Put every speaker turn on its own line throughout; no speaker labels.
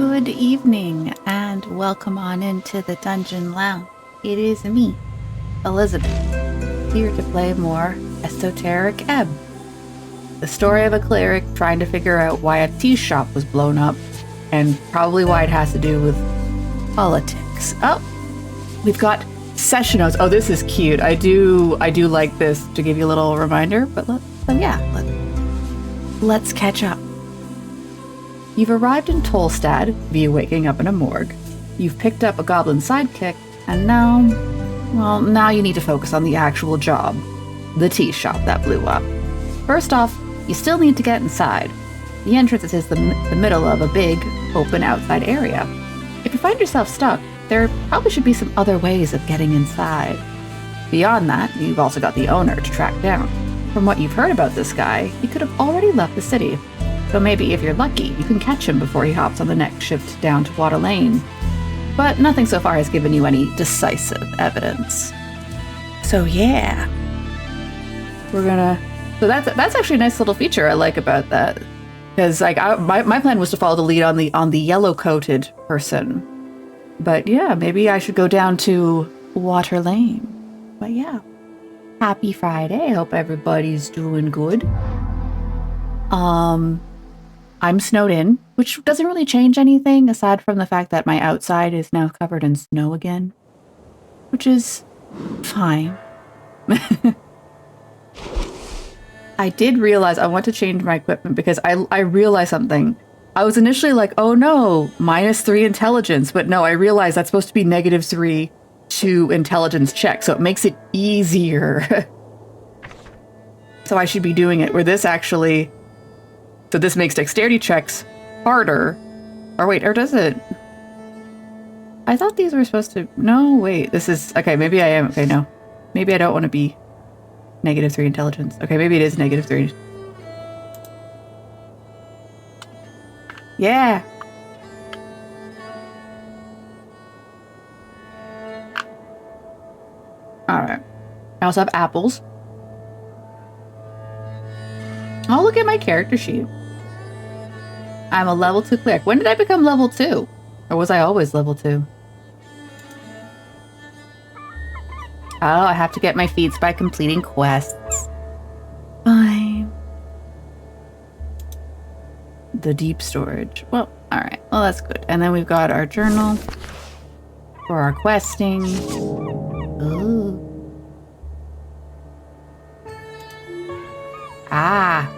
Good evening, and welcome on into the Dungeon Lounge. It is me, Elizabeth, here to play more Esoteric Ebb. The story of a cleric trying to figure out why a tea shop was blown up, and probably why it has to do with politics. Oh, we've got session notes. Oh, this is cute. I do like this to give you a little reminder, but let's catch up. You've arrived in Tolstad via waking up in a morgue. You've picked up a goblin sidekick, and now you need to focus on the actual job, the tea shop that blew up. First off, you still need to get inside. The entrance is the middle of a big, open outside area. If you find yourself stuck, there probably should be some other ways of getting inside. Beyond that, you've also got the owner to track down. From what you've heard about this guy, he could have already left the city. So maybe if you're lucky, you can catch him before he hops on the next shift down to Water Lane. But nothing so far has given you any decisive evidence. So yeah. So that's actually a nice little feature I like about that. Because my plan was to follow the lead on the yellow-coated person. But yeah, maybe I should go down to Water Lane. But yeah. Happy Friday. Hope everybody's doing good. I'm snowed in, which doesn't really change anything aside from the fact that my outside is now covered in snow again, which is fine. I did realize I want to change my equipment because I realized something. I was initially like, oh no, -3 intelligence, but no, I realized that's supposed to be -3 to intelligence check, so it makes it easier. So I should be doing it where this actually... So this makes dexterity checks harder. Or wait, or does it? I thought these were supposed to... No, wait, this is... Okay, maybe I am... Okay, no. Maybe I don't want to be -3 intelligence. Okay, maybe it is -3. Yeah! Alright. I also have apples. Oh, look at my character sheet. I'm a level 2 cleric. When did I become level 2? Or was I always level 2? Oh, I have to get my feats by completing quests. Fine. The deep storage. Well, alright. Well, that's good. And then we've got our journal for our questing. Ooh. Ah.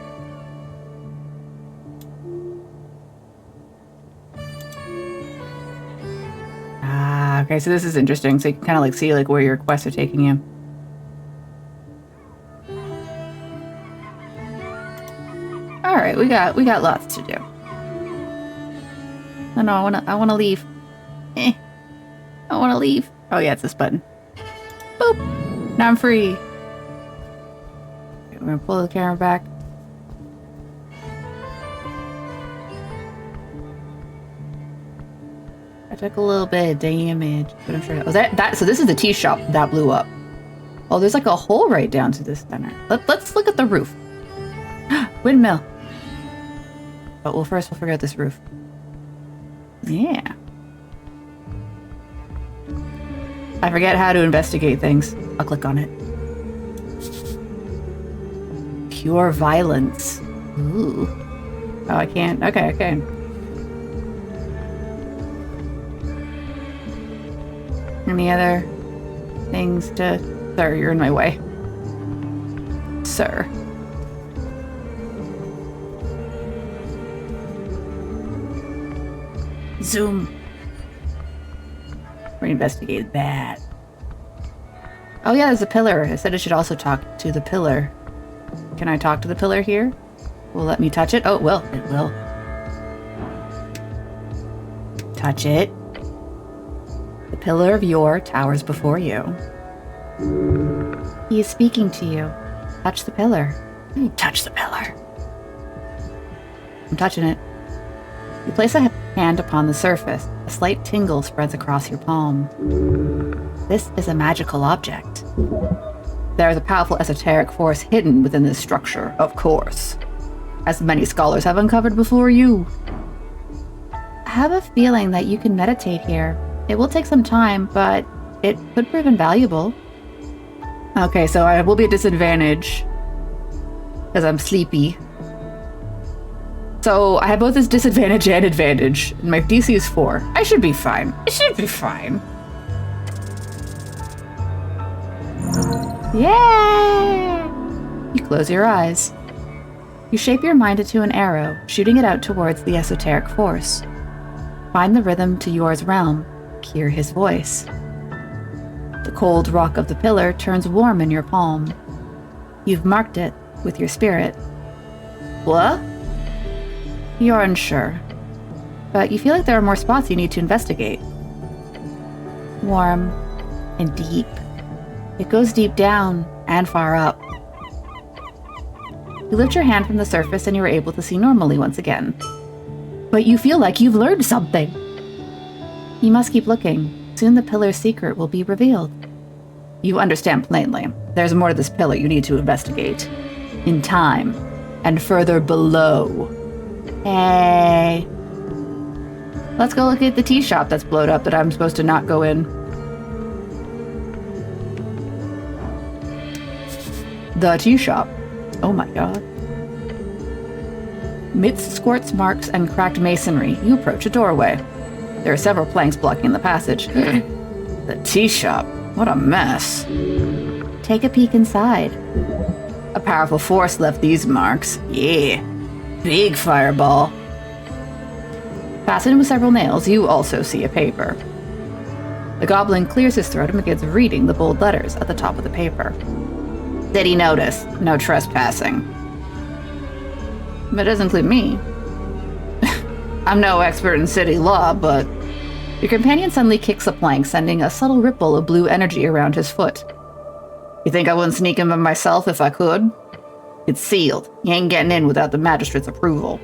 Okay, so this is interesting. So you can kind of like see like where your quests are taking you. All right, we got lots to do. Oh no, I wanna leave. I wanna leave. Oh yeah, it's this button. Boop. Now I'm free. Okay, we're gonna pull the camera back. I took a little bit of damage, but I'm sure. Oh, so this is the tea shop that blew up. Oh, there's like a hole right down to this center. Let's look at the roof. Windmill. But first we'll figure out this roof. Yeah. I forget how to investigate things. I'll click on it. Pure violence. Ooh. Oh, I can't. Okay. Any other things to... Sir, you're in my way. Sir. Zoom. We investigated that. Oh yeah, there's a pillar. I said I should also talk to the pillar. Can I talk to the pillar here? Will it let me touch it? Oh, it will. It will. Touch it. The pillar of yore towers before you. He is speaking to you. Touch the pillar. Touch the pillar. I'm touching it. You place a hand upon the surface. A slight tingle spreads across your palm. This is a magical object. There is a powerful esoteric force hidden within this structure, of course, as many scholars have uncovered before you. have a feeling that you can meditate here. It will take some time, but it could prove invaluable. Okay, so I will be at disadvantage because I'm sleepy. So I have both this disadvantage and advantage. And my DC is 4. I should be fine. I should be fine. Yay! You close your eyes. You shape your mind into an arrow, shooting it out towards the esoteric force. Find the rhythm to Yor's realm. Hear his voice. The cold rock of the pillar turns warm in your palm. You've marked it with your spirit. What? You're unsure, but you feel like there are more spots you need to investigate. Warm and deep. It goes deep down and far up. You lift your hand from the surface and you are able to see normally once again. But you feel like you've learned something. You must keep looking. Soon the pillar's secret will be revealed. You understand plainly. There's more to this pillar you need to investigate. In time, and further below. Hey. Let's go look at the tea shop that's blowed up that I'm supposed to not go in. The tea shop. Oh my god. Midst squirts, marks, and cracked masonry, you approach a doorway. There are several planks blocking the passage. The tea shop. What a mess. Take a peek inside. A powerful force left these marks. Yeah. Big fireball. Fastened with several nails, you also see a paper. The goblin clears his throat and begins reading the bold letters at the top of the paper. City notice. No trespassing. That doesn't include me. I'm no expert in city law, but... Your companion suddenly kicks a plank, sending a subtle ripple of blue energy around his foot. You think I wouldn't sneak in by myself if I could? It's sealed. You ain't getting in without the magistrate's approval.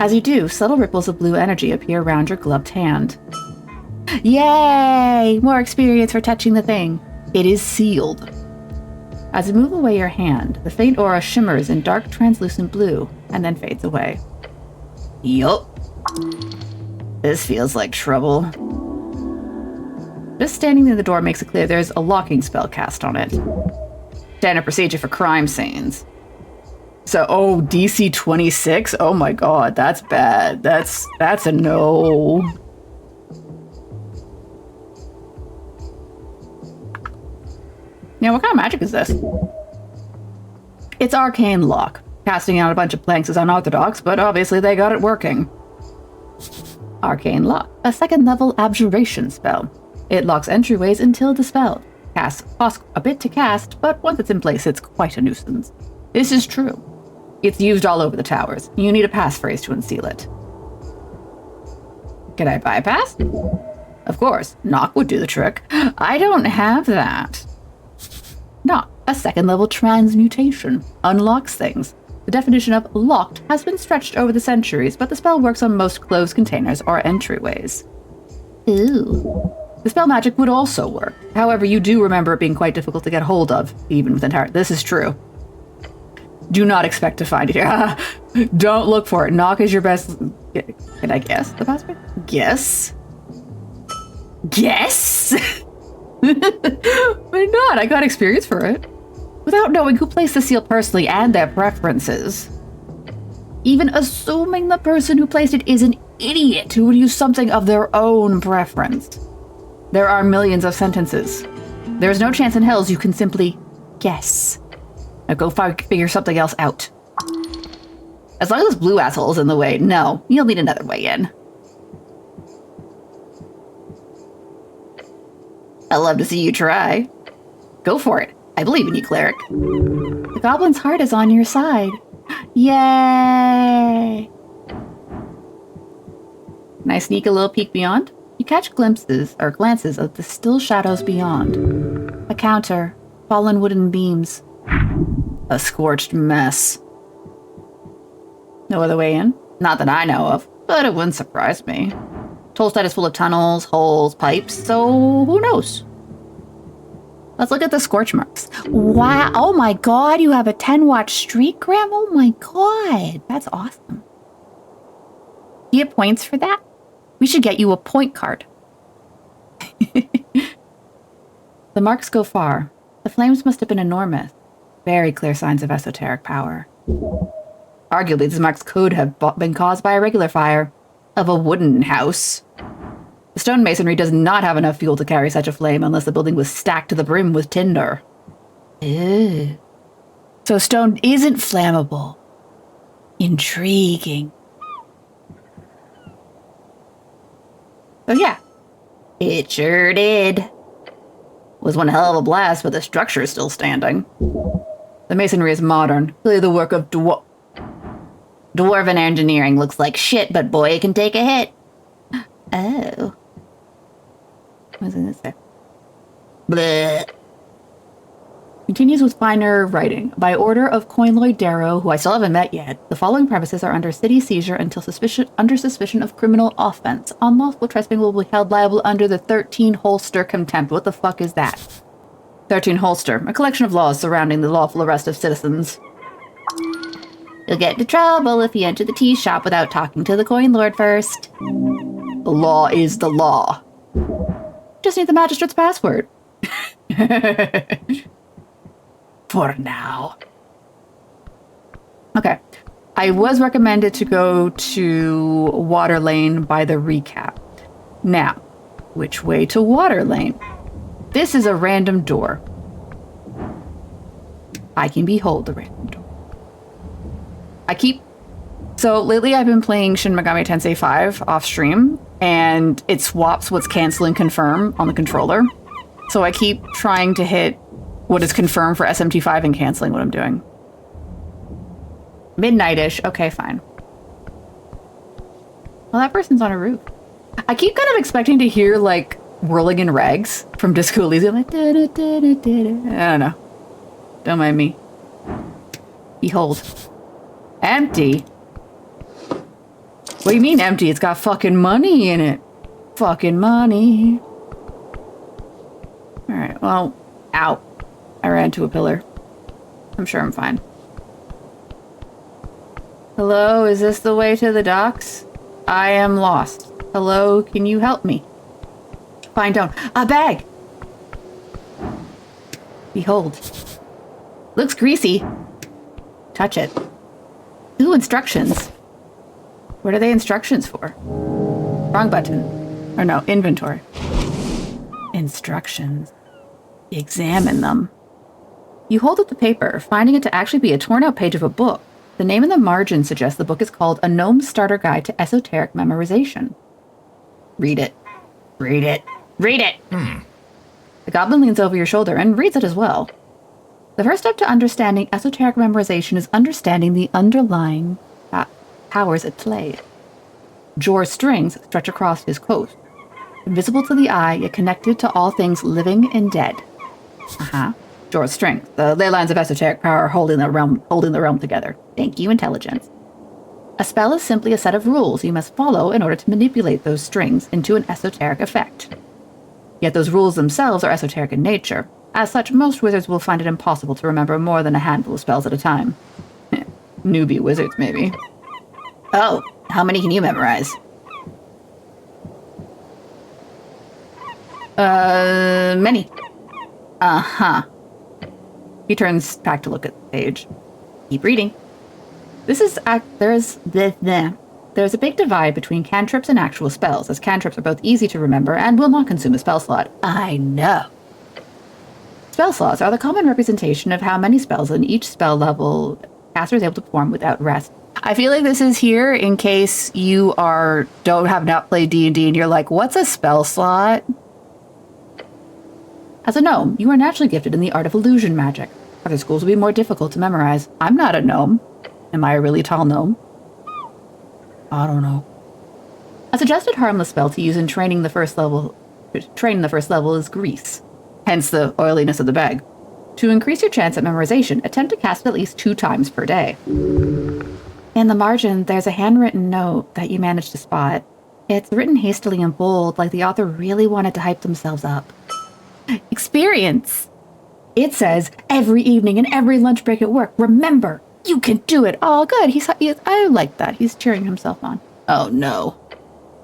As you do, subtle ripples of blue energy appear around your gloved hand. Yay! More experience for touching the thing. It is sealed. As you move away your hand, the faint aura shimmers in dark translucent blue and then fades away. Yup. This feels like trouble. Just standing near the door makes it clear there's a locking spell cast on it. Standard procedure for crime scenes. So, oh, DC 26? Oh my god, that's bad. That's a no. Now, what kind of magic is this? It's arcane lock. Casting out a bunch of planks is unorthodox, but obviously they got it working. Arcane lock, a second-level abjuration spell. It locks entryways until dispelled. Costs a bit to cast, but once it's in place, it's quite a nuisance. This is true. It's used all over the towers. You need a passphrase to unseal it. Can I bypass? Of course, knock would do the trick. I don't have that. Knock, a second-level transmutation. Unlocks things. The definition of locked has been stretched over the centuries, but the spell works on most closed containers or entryways. Ooh. The spell magic would also work. However, you do remember it being quite difficult to get hold of, even with entire... This is true. Do not expect to find it here. Don't look for it. Knock is your best... Can I guess the password? Guess? Guess? Why not? I got experience for it. Without knowing who placed the seal personally and their preferences. Even assuming the person who placed it is an idiot who would use something of their own preference. There are millions of sentences. There's no chance in hells you can simply guess. Now go figure something else out. As long as this blue asshole's in the way, no, you'll need another way in. I'd love to see you try. Go for it. I believe in you, cleric. The goblin's heart is on your side. Yay! Can I sneak a little peek beyond? You catch glances of the still shadows beyond. A counter, fallen wooden beams. A scorched mess. No other way in? Not that I know of, but it wouldn't surprise me. Tolstad is full of tunnels, holes, pipes, so who knows? Let's look at the scorch marks. Wow, oh my god, you have a 10-watch streak, Graham? Oh my god, that's awesome. You get points for that? We should get you a point card. The marks go far. The flames must have been enormous. Very clear signs of esoteric power. Arguably, these marks could have been caused by a regular fire of a wooden house. The stone masonry does not have enough fuel to carry such a flame unless the building was stacked to the brim with tinder. Ew. So stone isn't flammable. Intriguing. So yeah, it sure did. Was one hell of a blast, but the structure is still standing. The masonry is modern, clearly the work of dwarven engineering. Looks like shit, but boy, it can take a hit. Oh. What was this there? Bleh. Continues with finer writing. By order of Coinloid Darrow, who I still haven't met yet, the following premises are under city seizure until under suspicion of criminal offense. Unlawful trespassing will be held liable under the 13 Holster Contempt. What the fuck is that? 13 Holster, a collection of laws surrounding the lawful arrest of citizens. You'll get into trouble if you enter the tea shop without talking to the coin lord first. The law is the law. Just need the magistrate's password. For now. Okay. I was recommended to go to Water Lane by the recap. Now, which way to Water Lane? This is a random door. I can behold the random door. So lately I've been playing Shin Megami Tensei 5 off stream, and it swaps what's cancel and confirm on the controller. So I keep trying to hit what is confirmed for SMT5 and canceling what I'm doing. Midnight-ish. Okay, fine. Well, that person's on a roof. I keep kind of expecting to hear, like, whirling in rags from Disco Elysium. Like, da, da, da, da, da, da. I don't know. Don't mind me. Behold. Empty? What do you mean empty? It's got fucking money in it. Fucking money. Alright, well, ow. I ran into a pillar. I'm sure I'm fine. Hello, is this the way to the docks? I am lost. Hello, can you help me? Fine, don't. A bag! Behold. Looks greasy. Touch it. Ooh, instructions. What are they instructions for? Wrong button. Or no, inventory. Instructions. Examine them. You hold up the paper, finding it to actually be a torn-out page of a book. The name in the margin suggests the book is called A Gnome's Starter Guide to Esoteric Memorization. Read it. Read it. Read it! The goblin leans over your shoulder and reads it as well. The first step to understanding esoteric memorization is understanding the underlying powers at play. Jor's strings stretch across his coat. Invisible to the eye, yet connected to all things living and dead. Jor's strength. The ley lines of esoteric power holding the realm together. Thank you, intelligence. A spell is simply a set of rules you must follow in order to manipulate those strings into an esoteric effect. Yet those rules themselves are esoteric in nature. As such, most wizards will find it impossible to remember more than a handful of spells at a time. Newbie wizards, maybe. Oh, how many can you memorize? Many. He turns back to look at the page. Keep reading. There's a big divide between cantrips and actual spells, as cantrips are both easy to remember and will not consume a spell slot. I know. Spell slots are the common representation of how many spells in each spell level caster is able to perform without rest. I feel like this is here in case you have not played D&D and you're like, what's a spell slot? As a gnome, you are naturally gifted in the art of illusion magic. Other schools will be more difficult to memorize. I'm not a gnome. Am I a really tall gnome? I don't know. A suggested harmless spell to use in training the first level is grease. Hence the oiliness of the bag. To increase your chance at memorization, attempt to cast it at least 2 times per day. In the margin, there's a handwritten note that you managed to spot. It's written hastily in bold, like the author really wanted to hype themselves up. Experience! It says, every evening and every lunch break at work, remember, you can do it. Oh, good. I like that. He's cheering himself on. Oh no.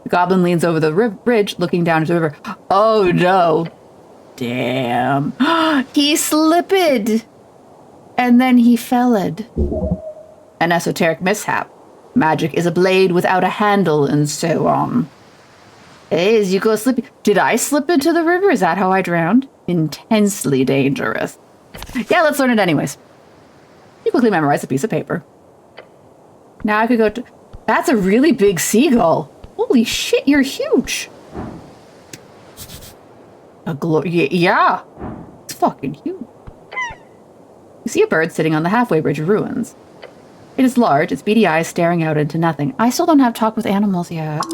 The goblin leans over the bridge, looking down into the river. Oh no. Damn. He slipped. And then he felled. An esoteric mishap. Magic is a blade without a handle, and so on. As you go slipping. Did I slip into the river? Is that how I drowned? Intensely dangerous. Yeah, let's learn it anyways. You quickly memorize a piece of paper. Now I could go to... That's a really big seagull. Holy shit, you're huge. Yeah. It's fucking huge. You see a bird sitting on the halfway bridge of ruins. It is large, its beady eyes staring out into nothing. I still don't have talk with animals yet.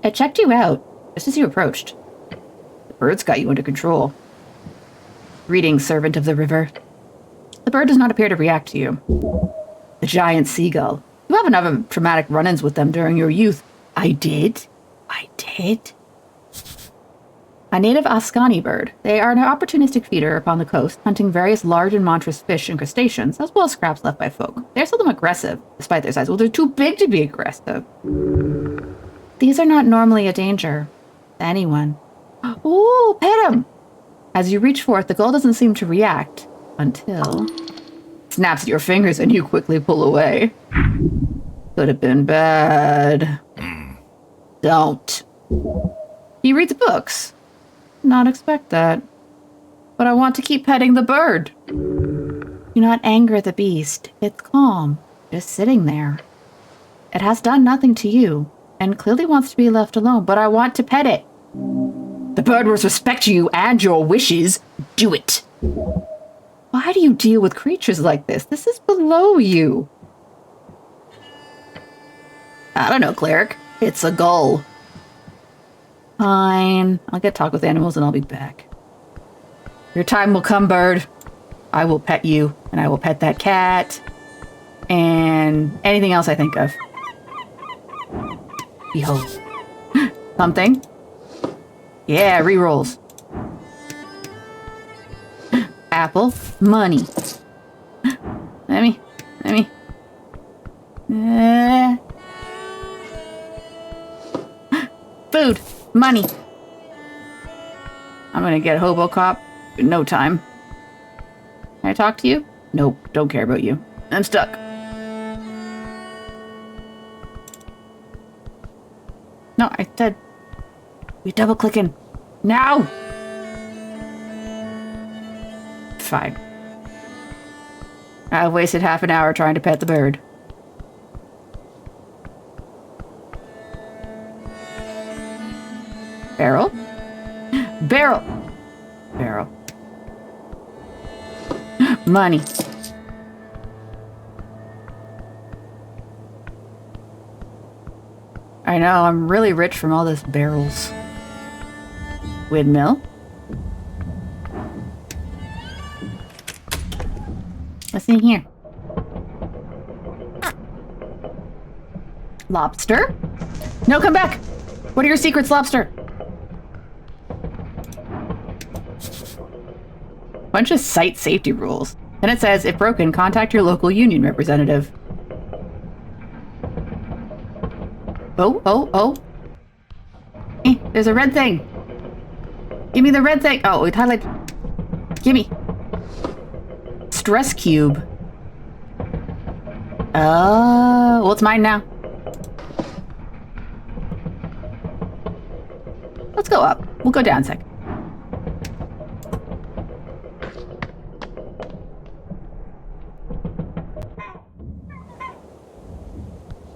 It checked you out, just as you approached. The bird's got you under control. Greetings, servant of the river. The bird does not appear to react to you. The giant seagull. You have enough traumatic run-ins with them during your youth. I did? A native Ascani bird. They are an opportunistic feeder upon the coast, hunting various large and monstrous fish and crustaceans, as well as scraps left by folk. They are seldom aggressive, despite their size. Well, they're too big to be aggressive. These are not normally a danger to anyone. Ooh, pet him! As you reach forth, the gull doesn't seem to react until... snaps at your fingers and you quickly pull away. Could have been bad. Don't. He reads books. Not expect that. But I want to keep petting the bird. Do not anger the beast. It's calm, just sitting there. It has done nothing to you, and clearly wants to be left alone, but I want to pet it. The bird must respect you and your wishes. Do it. Why do you deal with creatures like this? This is below you. I don't know, cleric. It's a gull. Fine. I'll get talk with animals and I'll be back. Your time will come, bird. I will pet you, and I will pet that cat. And anything else I think of. Behold. Something. Yeah, rerolls. Apple. Money. Let me. Food. Money. I'm gonna get Hobocop in no time. Can I talk to you? Nope, don't care about you. I'm stuck. No, I said... You're double-clicking. Now! Fine. I've wasted half an hour trying to pet the bird. Barrel? Barrel! Barrel. Money. I know, I'm really rich from all this barrels. Windmill. What's in here? Lobster? No, come back! What are your secrets, lobster? Bunch of site safety rules. Then it says, if broken, contact your local union representative. Oh. There's a red thing. Give me the red thing. Oh, it highlight. Gimme. Stress cube. Well, it's mine now. Let's go up. We'll go down a sec.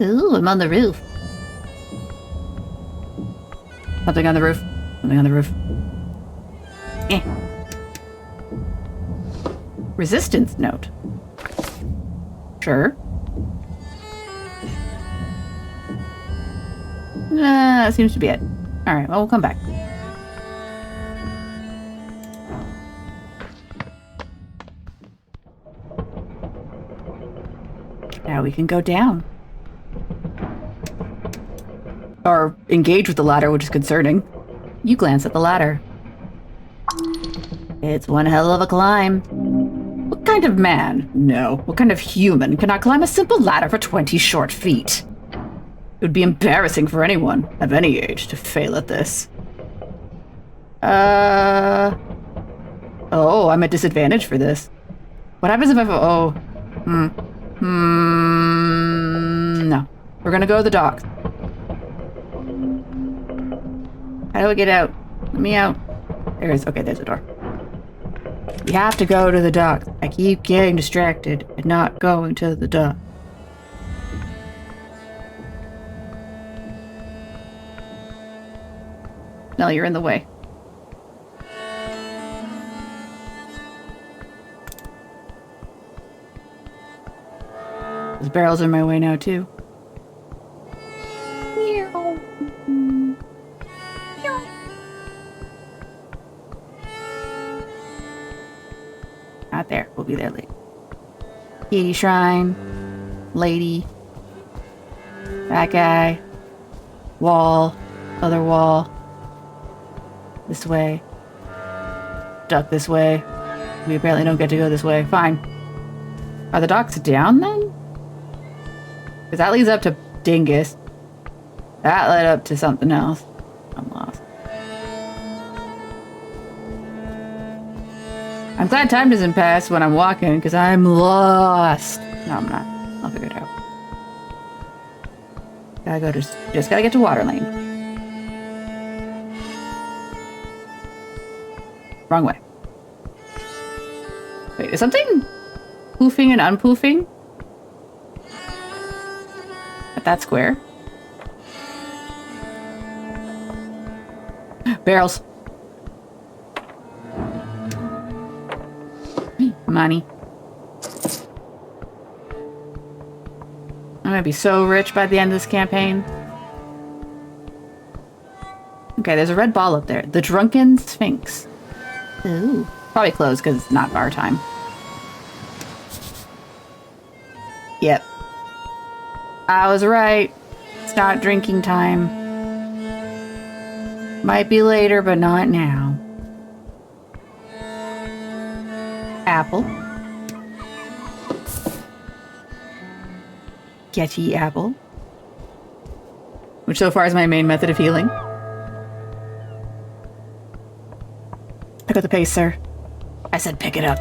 Ooh, I'm on the roof. Something on the roof. Something on the roof. Resistance note. Sure. That seems to be it. Alright, well, we'll come back. Now we can go down. Or engage with the ladder, which is concerning. You glance at the ladder. It's one hell of a climb. What kind of man? No. What kind of human cannot climb a simple ladder for 20 short feet? It would be embarrassing for anyone of any age to fail at this. Oh, I'm at disadvantage for this. What happens if I... no. We're gonna go to the docks. How do we get out? Let me out. There it is. Okay, there's the door. We have to go to the dock. I keep getting distracted and not going to the dock. No, you're in the way. Those barrels are in my way now, too. Not there. We'll be there later. Kitty shrine. Lady. That guy. Wall. Other wall. This way. Duck this way. We apparently don't get to go this way. Fine. Are the docks down then? Because that leads up to Dingus. That led up to something else. I'm lost. I'm glad time doesn't pass when I'm walking, because I'm lost. No, I'm not. I'll figure it out. Gotta go just gotta get to Water Lane. Wrong way. Wait, is something poofing and unpoofing at that square? Barrels. Money. I'm gonna be so rich by the end of this campaign. Okay, there's a red ball up there. The Drunken Sphinx. Ooh. Probably closed because it's not bar time. Yep. I was right. It's not drinking time. Might be later, but not now. Apple. Getty apple. Which so far is my main method of healing. Pick up the pace, sir. I said pick it up.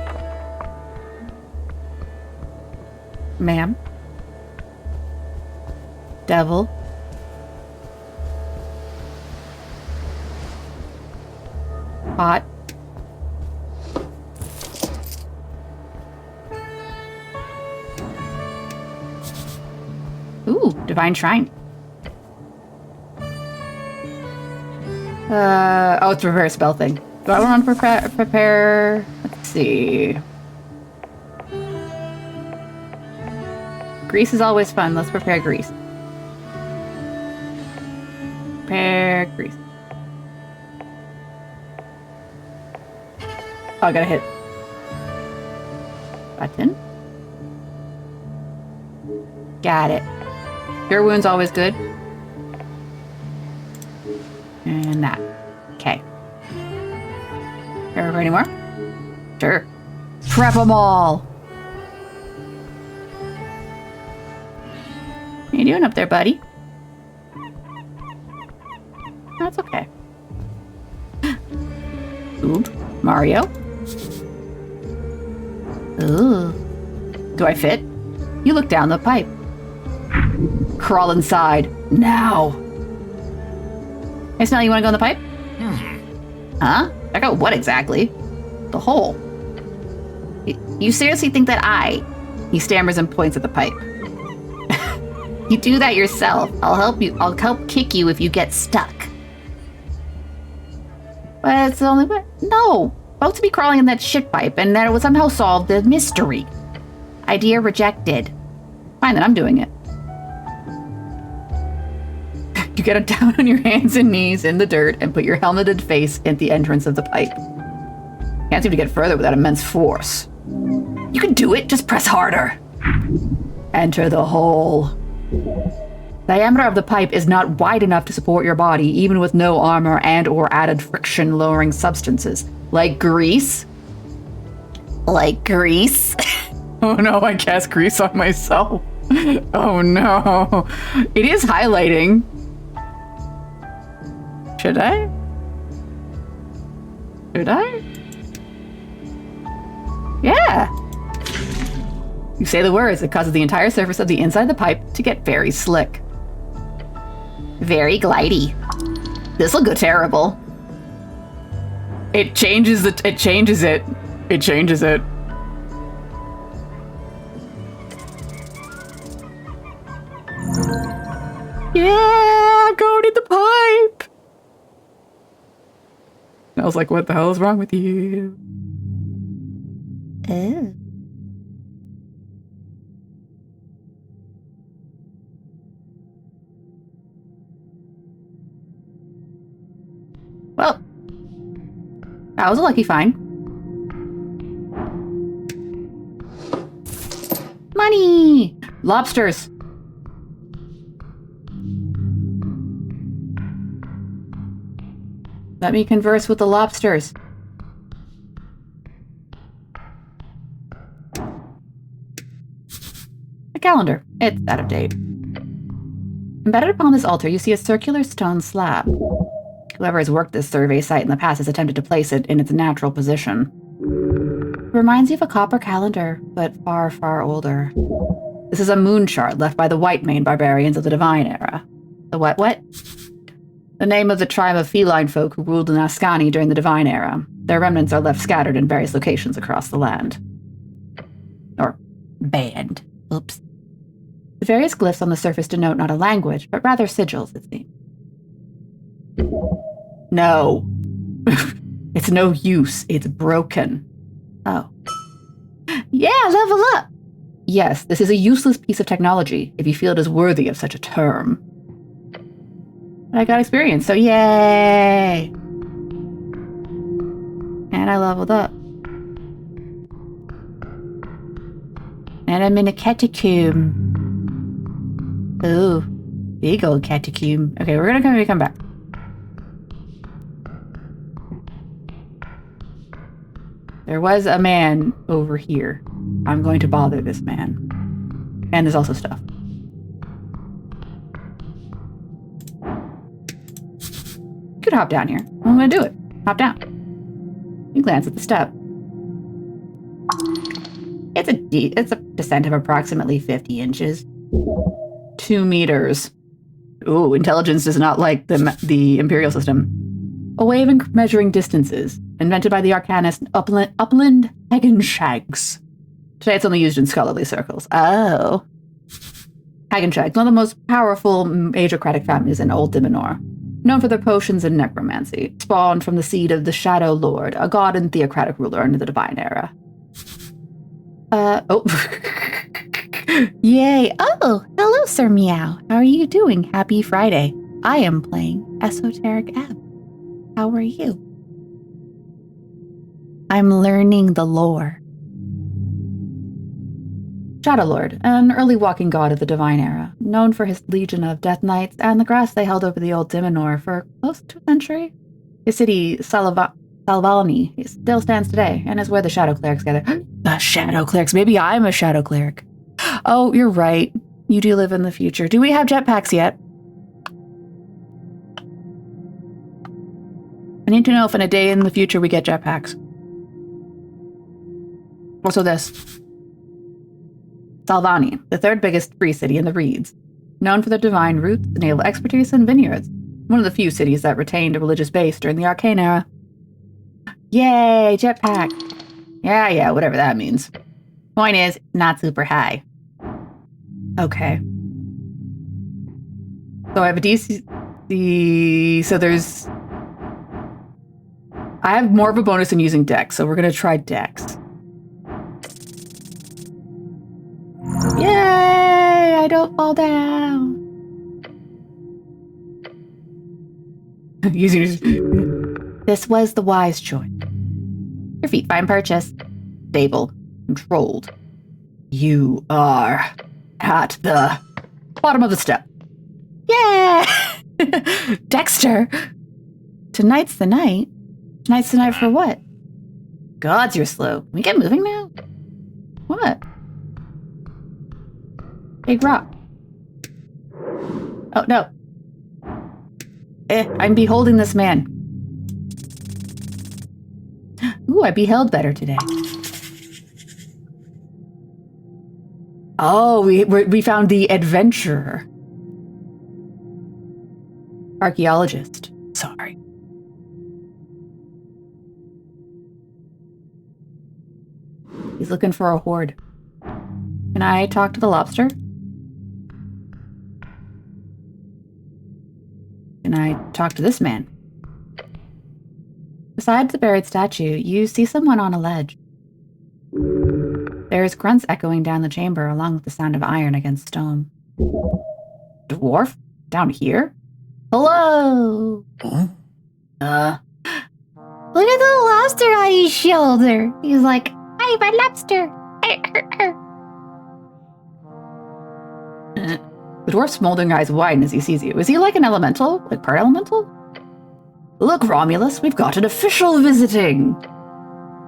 Ma'am. Devil. Pot. Ooh, Divine Shrine. Oh, it's a prepare a spell thing. Do I want to prepare? Let's see. Grease is always fun. Let's prepare grease. Prepare grease. Oh, I gotta hit button. Got it. Cure wound's always good. And that. Okay. Ever any more? Sure. Prep them all. What are you doing up there, buddy? That's okay. Ooh, Mario. Ooh. Do I fit? You look down the pipe. Crawl inside. Now. Hey, Snell, you want to go in the pipe? Huh? Check out what exactly? The hole. You seriously think that He stammers and points at the pipe. You do that yourself. I'll help you. I'll help kick you if you get stuck. But it's the only way. No. About to be crawling in that shit pipe, and that it would somehow solve the mystery. Idea rejected. Fine, then I'm doing it. You get down on your hands and knees in the dirt and put your helmeted face at the entrance of the pipe. Can't seem to get further without immense force. You can do it, just press harder. Enter the hole. Diameter of the pipe is not wide enough to support your body, even with no armor and or added friction-lowering substances. Like grease? Like grease? Oh no, I cast grease on myself. Oh no. It is highlighting. Should I? Should I? Yeah. You say the words, it causes the entire surface of the inside of the pipe to get very slick. Very glidey. This'll go terrible. It changes it. It changes it. Yeah, I'm going in the pipe. I was like, what the hell is wrong with you? Oh. Well, that was a lucky find. Money! Lobsters. Let me converse with the lobsters. A calendar. It's out of date. Embedded upon this altar, you see a circular stone slab. Whoever has worked this survey site in the past has attempted to place it in its natural position. It reminds you of a copper calendar, but far, far older. This is a moon chart left by the white mane barbarians of the Divine Era. The what? The name of the tribe of feline folk who ruled in Ascani during the Divine Era. Their remnants are left scattered in various locations across the land. Or banned. Oops. The various glyphs on the surface denote not a language, but rather sigils, it seems. No. It's no use. It's broken. Oh. Yeah, level up! Yes, this is a useless piece of technology, if you feel it is worthy of such a term. But I got experience, so yay! And I leveled up. And I'm in a catacomb. Ooh, big old catacomb. Okay, we're gonna come back. There was a man over here. I'm going to bother this man. And there's also stuff. You could hop down here. I'm going to do it. Hop down. You glance at the step. It's a descent of approximately 50 inches. 2 meters. Ooh, intelligence does not like the Imperial system. A way of measuring distances, invented by the arcanist Upland Hagenshags. Today it's only used in scholarly circles. Oh. Hagenshags, one of the most powerful agocratic families in Old Dimenor. Known for their potions and necromancy, spawned from the seed of the Shadow Lord, a god and theocratic ruler under the Divine Era. Oh. Yay. Oh, hello, Sir Meow. How are you doing? Happy Friday. I am playing Esoteric Ebb. How are you? I'm learning the lore. Shadow Lord, an early walking god of the Divine Era, known for his legion of death knights and the grass they held over the Old Dimenor for close to a century. His city, Salvalni, still stands today and is where the Shadow Clerics gather. The Shadow Clerics. Maybe I'm a Shadow Cleric. Oh, you're right. You do live in the future. Do we have jetpacks yet? I need to know if in a day in the future we get jetpacks. Also this. Salvani, the third biggest free city in the Reeds. Known for their divine roots, naval expertise, and vineyards. One of the few cities that retained a religious base during the Arcane Era. Yay, jetpack. Yeah, whatever that means. Point is, not super high. Okay. So I have a DC... So there's... I have more of a bonus in using Dex, so we're going to try Dex. Yay! I don't fall down. This was the wise choice. Your feet find purchase. Stable. Controlled. You are at the bottom of the step. Yeah! Dexter! Tonight's the night. Tonight's the night for what? Gods, you're slow. Can we get moving now? What? Big rock. Oh, no. I'm beholding this man. Ooh, I beheld better today. Oh, we found the adventurer. Archaeologist. Sorry. He's looking for a hoard. Can I talk to the lobster? Can I talk to this man? Besides the buried statue, you see someone on a ledge. There's grunts echoing down the chamber along with the sound of iron against stone. Dwarf? Down here? Hello?
Huh?
Look at the lobster on his shoulder. He's like, "Hey, my lobster."
The dwarf's smoldering eyes widen as he sees you. Is he like an elemental? Like part elemental? Look, Romulus, we've got an official visiting.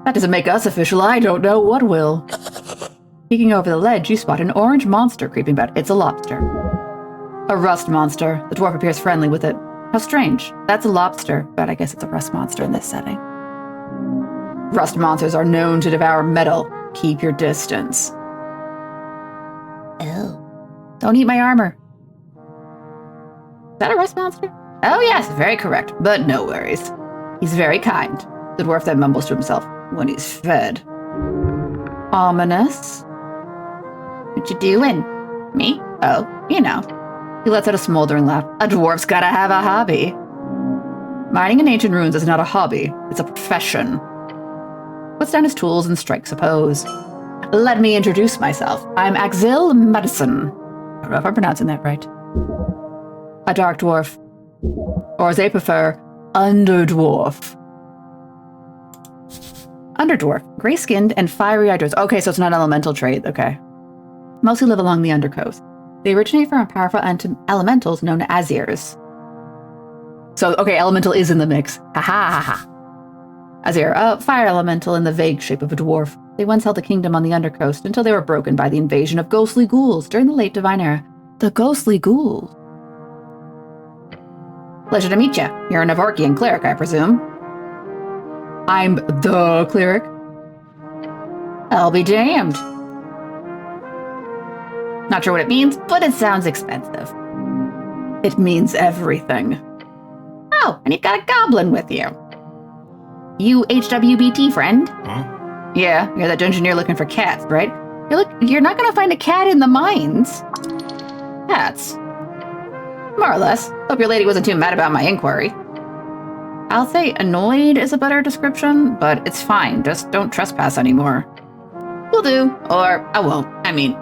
That doesn't make us official. I don't know what will. Peeking over the ledge, you spot an orange monster creeping about. It's a lobster. A rust monster. The dwarf appears friendly with it. How strange. That's a lobster, but I guess it's a rust monster in this setting. Rust monsters are known to devour metal. Keep your distance.
Oh.
Don't eat my armor. Is that a rust monster? Oh yes, very correct, but no worries. He's very kind. The dwarf then mumbles to himself when he's fed. Ominous.
What you doing?
Me? Oh, you know. He lets out a smoldering laugh. A dwarf's gotta have a hobby. Mining in ancient ruins is not a hobby, it's a profession. Puts down his tools and strikes a pose. Let me introduce myself. I'm Axil Madison. I don't know if I'm pronouncing that right. A dark dwarf. Or as they prefer, underdwarf. Underdwarf. Gray-skinned and fiery-eyed dwarves. Okay, so it's not an elemental trait. Okay. Mostly live along the undercoast. They originate from powerful elementals known as Azirs. So, okay, elemental is in the mix. Ha ha ha ha. Azir, a fire elemental in the vague shape of a dwarf. They once held a kingdom on the undercoast until they were broken by the invasion of ghostly ghouls during the late Divine Era. The ghostly ghouls. Pleasure to meet you. You're a Navarkian cleric, I presume. I'm the cleric. I'll be damned. Not sure what it means, but it sounds expensive. It means everything. Oh, and you've got a goblin with you. You HWBT friend?
Huh?
Yeah, you're that dungeoneer looking for cats, right? You're not gonna find a cat in the mines. Cats. More or less. Hope your lady wasn't too mad about my inquiry. I'll say annoyed is a better description, but it's fine. Just don't trespass anymore. Will do, or I won't. I mean,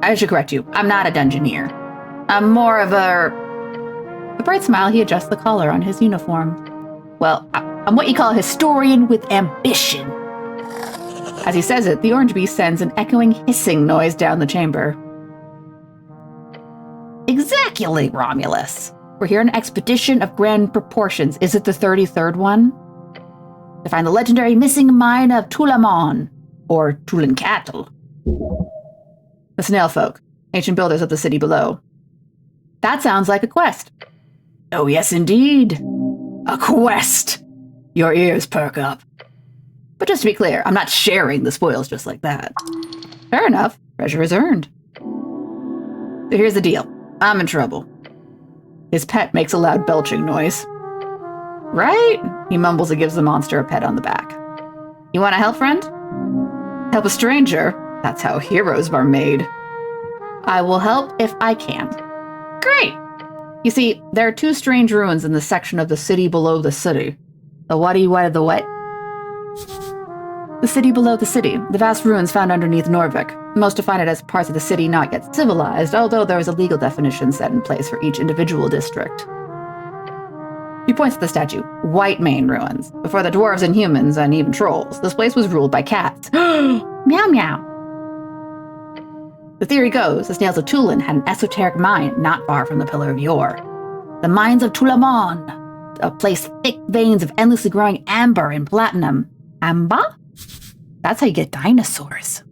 I should correct you. I'm not a dungeoneer. I'm more of a... With a bright smile, he adjusts the collar on his uniform. Well, I'm what you call a historian with ambition. As he says it, the orange beast sends an echoing hissing noise down the chamber. Exactly, Romulus. We're here on an expedition of grand proportions. Is it the 33rd one? To find the legendary missing mine of Tulamon, or Tulancatl. The snail folk, ancient builders of the city below. That sounds like a quest. Oh yes, indeed. A quest. Your ears perk up. But just to be clear, I'm not sharing the spoils just like that. Fair enough. Treasure is earned. So here's the deal. I'm in trouble. His pet makes a loud belching noise. Right? He mumbles and gives the monster a pat on the back. You want to help, friend? Help a stranger? That's how heroes are made. I will help if I can. Great! You see, there are two strange ruins in the section of the city below the city. The what the what? The city below the city, the vast ruins found underneath Norvik. Most define it as parts of the city not yet civilized, although there is a legal definition set in place for each individual district. He points to the statue, White Mane Ruins. Before the dwarves and humans, and even trolls, this place was ruled by cats. Meow meow. The theory goes, the snails of Tulin had an esoteric mine not far from the Pillar of Yore. The mines of Tulamon, a place thick veins of endlessly growing amber and platinum. Amber? That's how you get dinosaurs.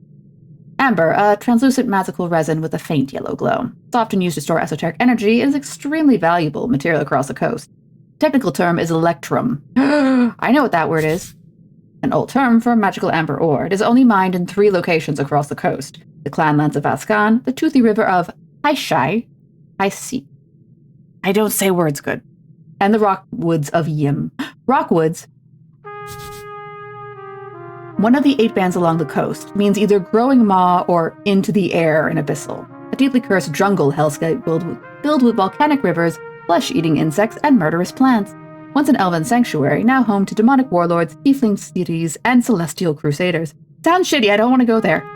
Amber, a translucent magical resin with a faint yellow glow. It's often used to store esoteric energy and is extremely valuable material across the coast. The technical term is electrum. I know what that word is. An old term for magical amber ore. It is only mined in 3 locations across the coast. The clanlands of Ascan, the toothy river of Haishai, I don't say words good, and the Rockwoods of Yim. Rockwoods, one of the 8 bands along the coast, means either growing maw or into the air in abyssal. A deeply cursed jungle hellscape filled with volcanic rivers, flesh-eating insects, and murderous plants. Once an elven sanctuary, now home to demonic warlords, tiefling cities, and celestial crusaders. Sounds shitty, I don't want to go there.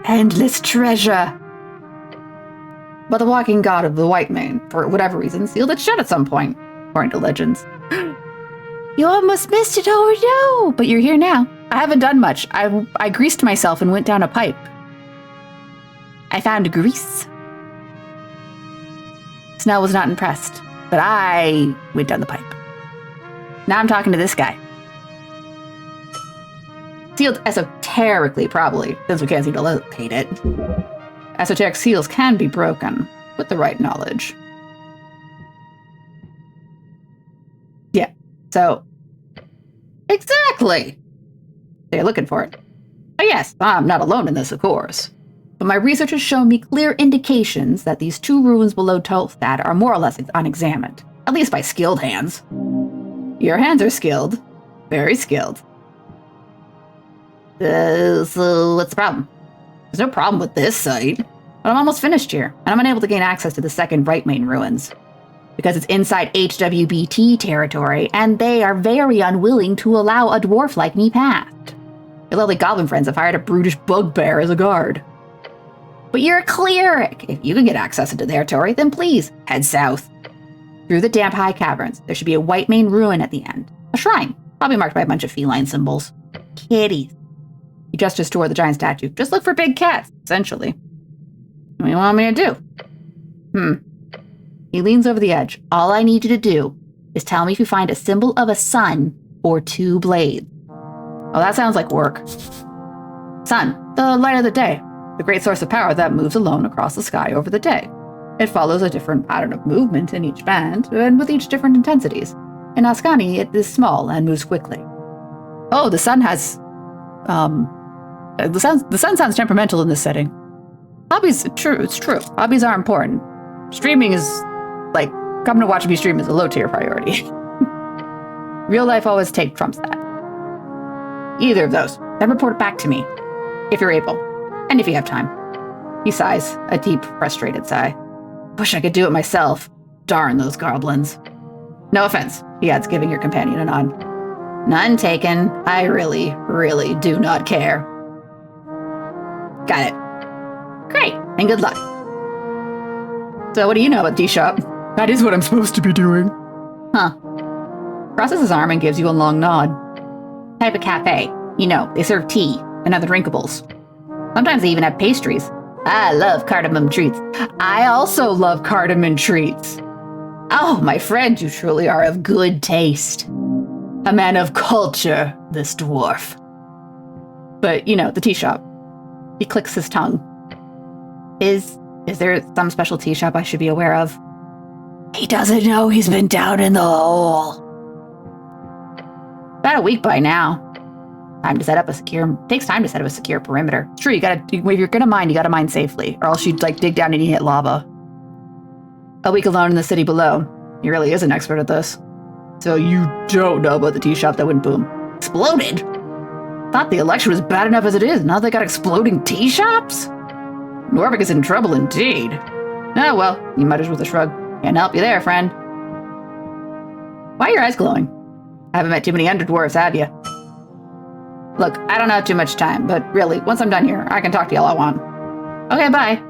Endless treasure. But the walking god of the White Mane, for whatever reason, sealed it shut at some point, according to legends. You almost missed it, oh no! But you're here now. I haven't done much. I greased myself and went down a pipe. I found grease. Snell was not impressed, but I went down the pipe. Now I'm talking to this guy. Sealed esoterically, probably, since we can't seem to locate it. Esoteric seals can be broken with the right knowledge. Yeah, so... Exactly! They're looking for it. Oh yes, I'm not alone in this, of course. But my research has shown me clear indications that these 2 ruins below Tolstad are more or less unexamined. At least by skilled hands. Your hands are skilled. Very skilled. So what's the problem? There's no problem with this site. But I'm almost finished here, and I'm unable to gain access to the second Right Main ruins. Because it's inside HWBT territory, and they are very unwilling to allow a dwarf like me past. Your lovely goblin friends have hired a brutish bugbear as a guard. But you're a cleric. If you can get access into their territory, then please, head south. Through the damp high caverns, there should be a White Mane ruin at the end. A shrine, probably marked by a bunch of feline symbols. Kitties. You gestures toward the giant statue. Just look for big cats, essentially. What do you want me to do? He leans over the edge. All I need you to do is tell me if you find a symbol of a sun or 2 blades. Oh, that sounds like work. Sun, the light of the day, the great source of power that moves alone across the sky over the day. It follows a different pattern of movement in each band, and with each different intensities. In Ascani, it is small and moves quickly. Oh, the sun has... The sun sounds temperamental in this setting. Hobbies, it's true. Hobbies are important. Streaming is, like, coming to watch me stream is a low-tier priority. Real life always trumps that. Either of those. Then report it back to me. If you're able. And if you have time. He sighs, a deep, frustrated sigh. Wish I could do it myself. Darn those goblins. No offense, he adds, giving your companion a nod. None taken. I really, really do not care. Got it. Great, and good luck. So what do you know about D-Shop? That is what I'm supposed to be doing. Huh. Crosses his arm and gives you a long nod. Type of cafe. You know, they serve tea and other drinkables. Sometimes they even have pastries. I love cardamom treats. I also love cardamom treats. Oh, my friend, you truly are of good taste. A man of culture, this dwarf. But, you know, the tea shop. He clicks his tongue. Is there some special tea shop I should be aware of? He doesn't know he's been down in the hole. About a week by now. Takes time to set up a secure perimeter. It's true, if you're gonna mine, you gotta mine safely, or else you'd dig down and you hit lava. A week alone in the city below. He really is an expert at this. So you don't know about the tea shop that went boom. Exploded? Thought the election was bad enough as it is, now they got exploding tea shops? Norvik is in trouble indeed. Oh well, he mutters with a shrug. Can't help you there, friend. Why are your eyes glowing? I haven't met too many underdwarfs, have you? Look, I don't have too much time, but really, once I'm done here, I can talk to y'all I want. Okay, bye.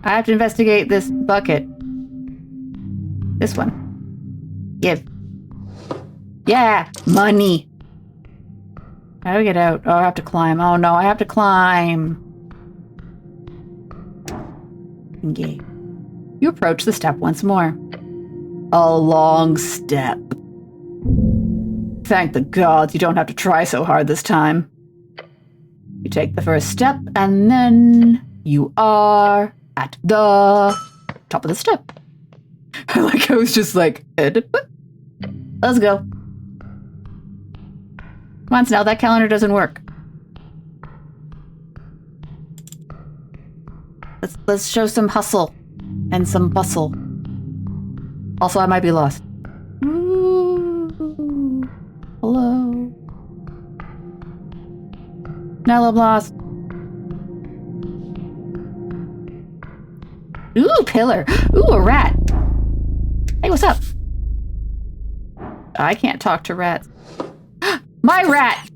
I have to investigate this bucket. This one. Give. Yeah, money. How do we get out? Oh, I have to climb. Oh no, I have to climb. Engage. You approach the step once more. A long step. Thank the gods you don't have to try so hard this time. You take the first step, and then you are at the top of the step. Like I was just like, let's go. Come on, Snell, that calendar doesn't work. Let's show some hustle and some bustle. Also, I might be lost. Ooh, hello. Now I'm lost. Ooh, pillar. Ooh, a rat. Hey, what's up? I can't talk to rats. My rat!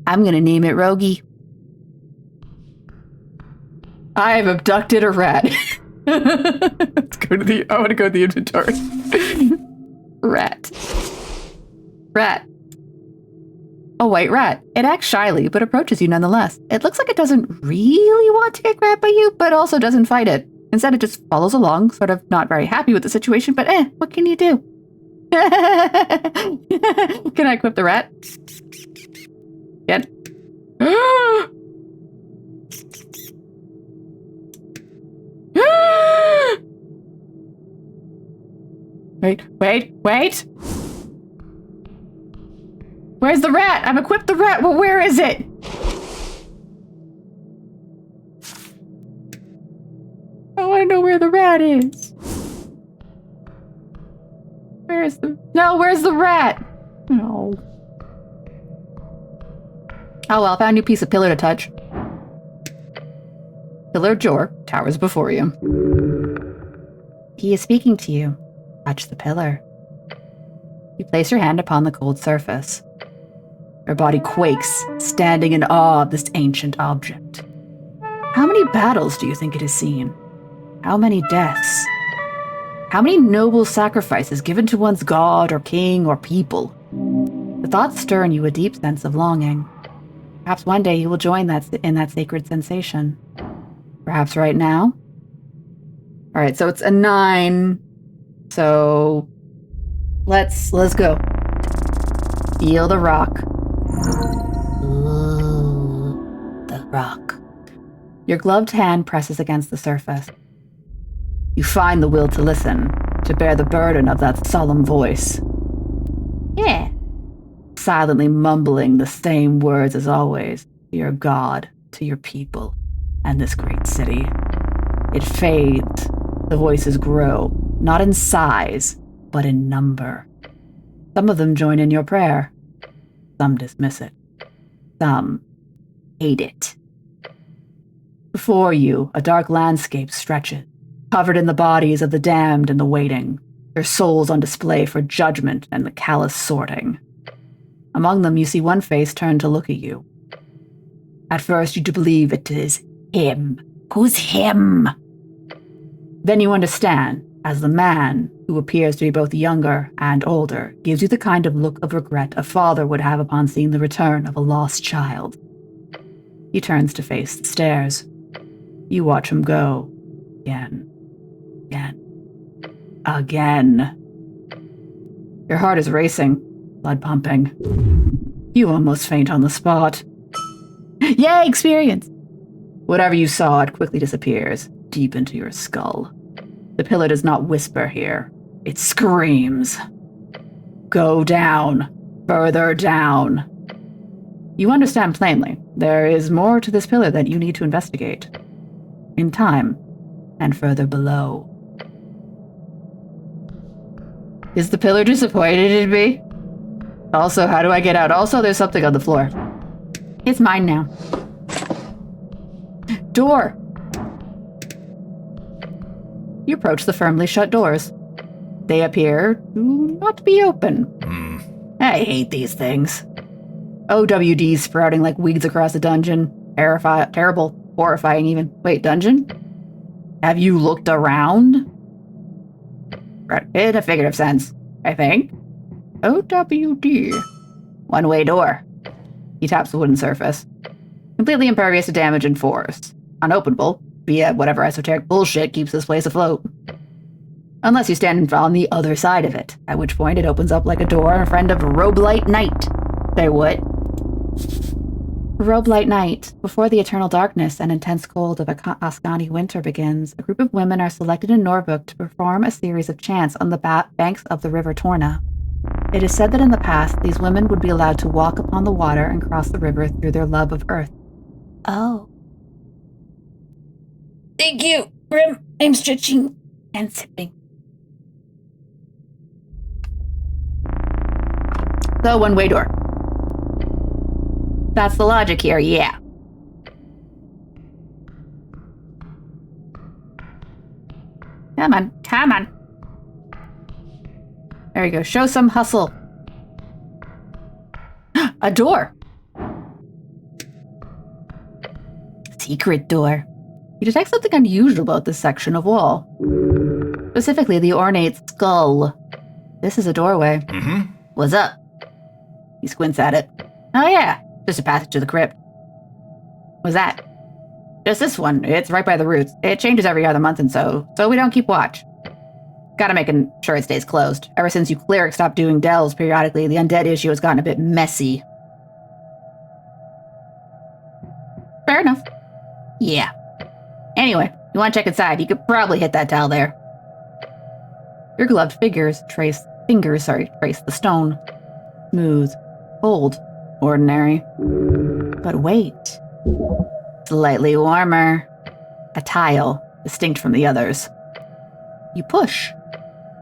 I'm gonna name it Rogie. I have abducted a rat. Let's go to I want to go to the inventory. Rat. Rat. A white rat. It acts shyly, but approaches you nonetheless. It looks like it doesn't really want to get grabbed by you, but also doesn't fight it. Instead, it just follows along, sort of not very happy with the situation, but what can you do? Can I equip the rat? Get. Wait. Where's the rat? I've equipped the rat. Well, where is it? I want to know where the rat is. Where's the rat? No. Oh well, found a new piece of pillar to touch. Pillar Jor towers before you. He is speaking to you. Touch the pillar. You place your hand upon the cold surface. Your body quakes, standing in awe of this ancient object. How many battles do you think it has seen? How many deaths? How many noble sacrifices given to one's god or king or people? The thoughts stir in you a deep sense of longing. Perhaps one day you will join in that sacred sensation. Perhaps right now? Alright, so it's a 9. So let's go. Feel the rock. Ooh, the rock. Your gloved hand presses against the surface. You find the will to listen, to bear the burden of that solemn voice. Yeah. Silently mumbling the same words as always, to your God, to your people, and this great city. It fades. The voices grow, not in size, but in number. Some of them join in your prayer. Some dismiss it. Some hate it. Before you, a dark landscape stretches, covered in the bodies of the damned and the waiting, their souls on display for judgment and the callous sorting. Among them, you see one face turn to look at you. At first, you do believe it is him. Who's him? Then you understand, as the man, who appears to be both younger and older, gives you the kind of look of regret a father would have upon seeing the return of a lost child. He turns to face the stairs. You watch him go. Again. Your heart is racing, blood pumping. You almost faint on the spot. Yay, experience! Whatever you saw, it quickly disappears, deep into your skull. The pillar does not whisper here. It screams. Go down. Further down. You understand plainly. There is more to this pillar that you need to investigate. In time, and further below. Is the pillar disappointed in me? Also, how do I get out? Also, there's something on the floor. It's mine now. Door! You approach the firmly shut doors. They appear not to be open. I hate these things. OWDs sprouting like weeds across the dungeon. Terrible. Horrifying even. Wait, dungeon? Have you looked around? In a figurative sense, I think. OWD. One-way door. He taps the wooden surface. Completely impervious to damage and force. Unopenable via whatever esoteric bullshit keeps this place afloat. Unless you stand on the other side of it, at which point it opens up like a door and a friend of Roguelite Knight. Say what? Robe-light night, before the eternal darkness and intense cold of Ascani winter begins, a group of women are selected in Norvuk to perform a series of chants on the banks of the river Torna. It is said that in the past, these women would be allowed to walk upon the water and cross the river through their love of earth.
Oh.
Thank you, Grim. I'm stretching and sipping. The one-way door. That's the logic here, yeah. Come on, come on. There you go, show some hustle. A door. Secret door. You detect something unusual about this section of wall. Specifically, the ornate skull. This is a doorway.
Mm-hmm.
What's up? He squints at it. Oh yeah, just a passage to the crypt. What's that? Just this one. It's right by the roots. It changes every other month and so we don't keep watch. Gotta make sure it stays closed. Ever since you clerics stopped doing delves periodically, the undead issue has gotten a bit messy. Fair enough. Yeah. Anyway, you want to check inside, you could probably hit that towel there. Your gloved fingers trace the stone. Smooth. Cold. Ordinary. But wait. Slightly warmer. A tile, distinct from the others. You push.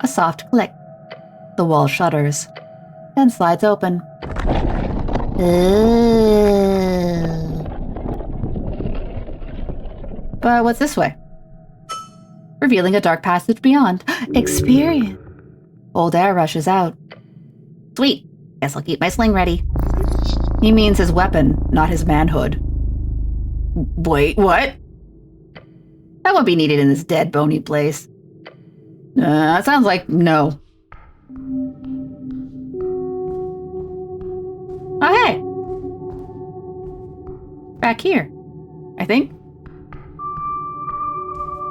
A soft click. The wall shudders. Then slides open. But what's this way? Revealing a dark passage beyond. Experience. Old air rushes out. Sweet. Guess I'll keep my sling ready. He means his weapon, not his manhood. Wait, what? That won't be needed in this dead, bony place. That sounds like no. Oh, hey. Back here, I think.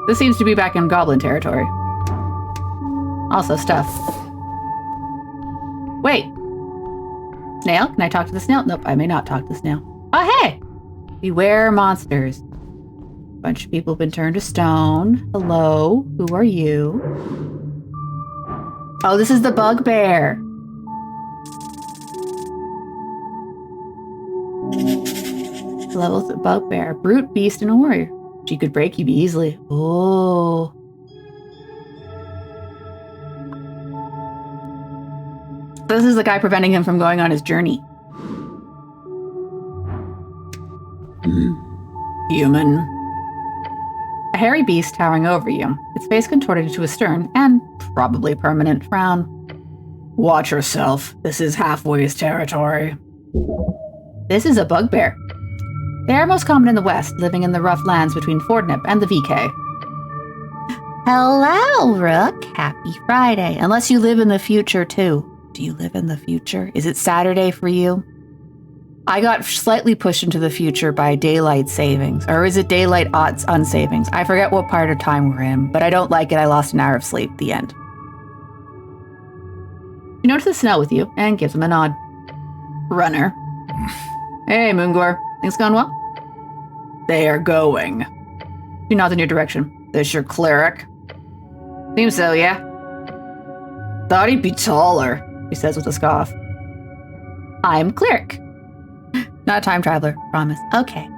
This seems to be back in goblin territory. Also stuff. Wait. Snail? Can I talk to the snail? Nope, I may not talk to the snail. Oh, hey! Beware monsters. Bunch of people have been turned to stone. Hello, who are you? Oh, this is the bugbear. Levels of bugbear. Brute, beast, and a warrior. She could break you easily. Oh. This is the guy preventing him from going on his journey. Human. A hairy beast towering over you, its face contorted into a stern and probably permanent frown. Watch yourself. This is halfway's territory. This is a bugbear. They are most common in the west, living in the rough lands between Fordnip and the VK. Hello, Rook. Happy Friday. Unless you live in the future, too. Do you live in the future? Is it Saturday for you? I got slightly pushed into the future by daylight savings. Or is it daylight odds unsavings? I forget what part of time we're in, but I don't like it. I lost an hour of sleep. The end. She notices the snail with you and gives him a nod. Runner. Hey, Moongor. Things going well? They are going. She nods in your direction. This your cleric? Seems so, yeah. Thought he'd be taller, he says with a scoff. I'm cleric. Not a time traveler, promise. Okay.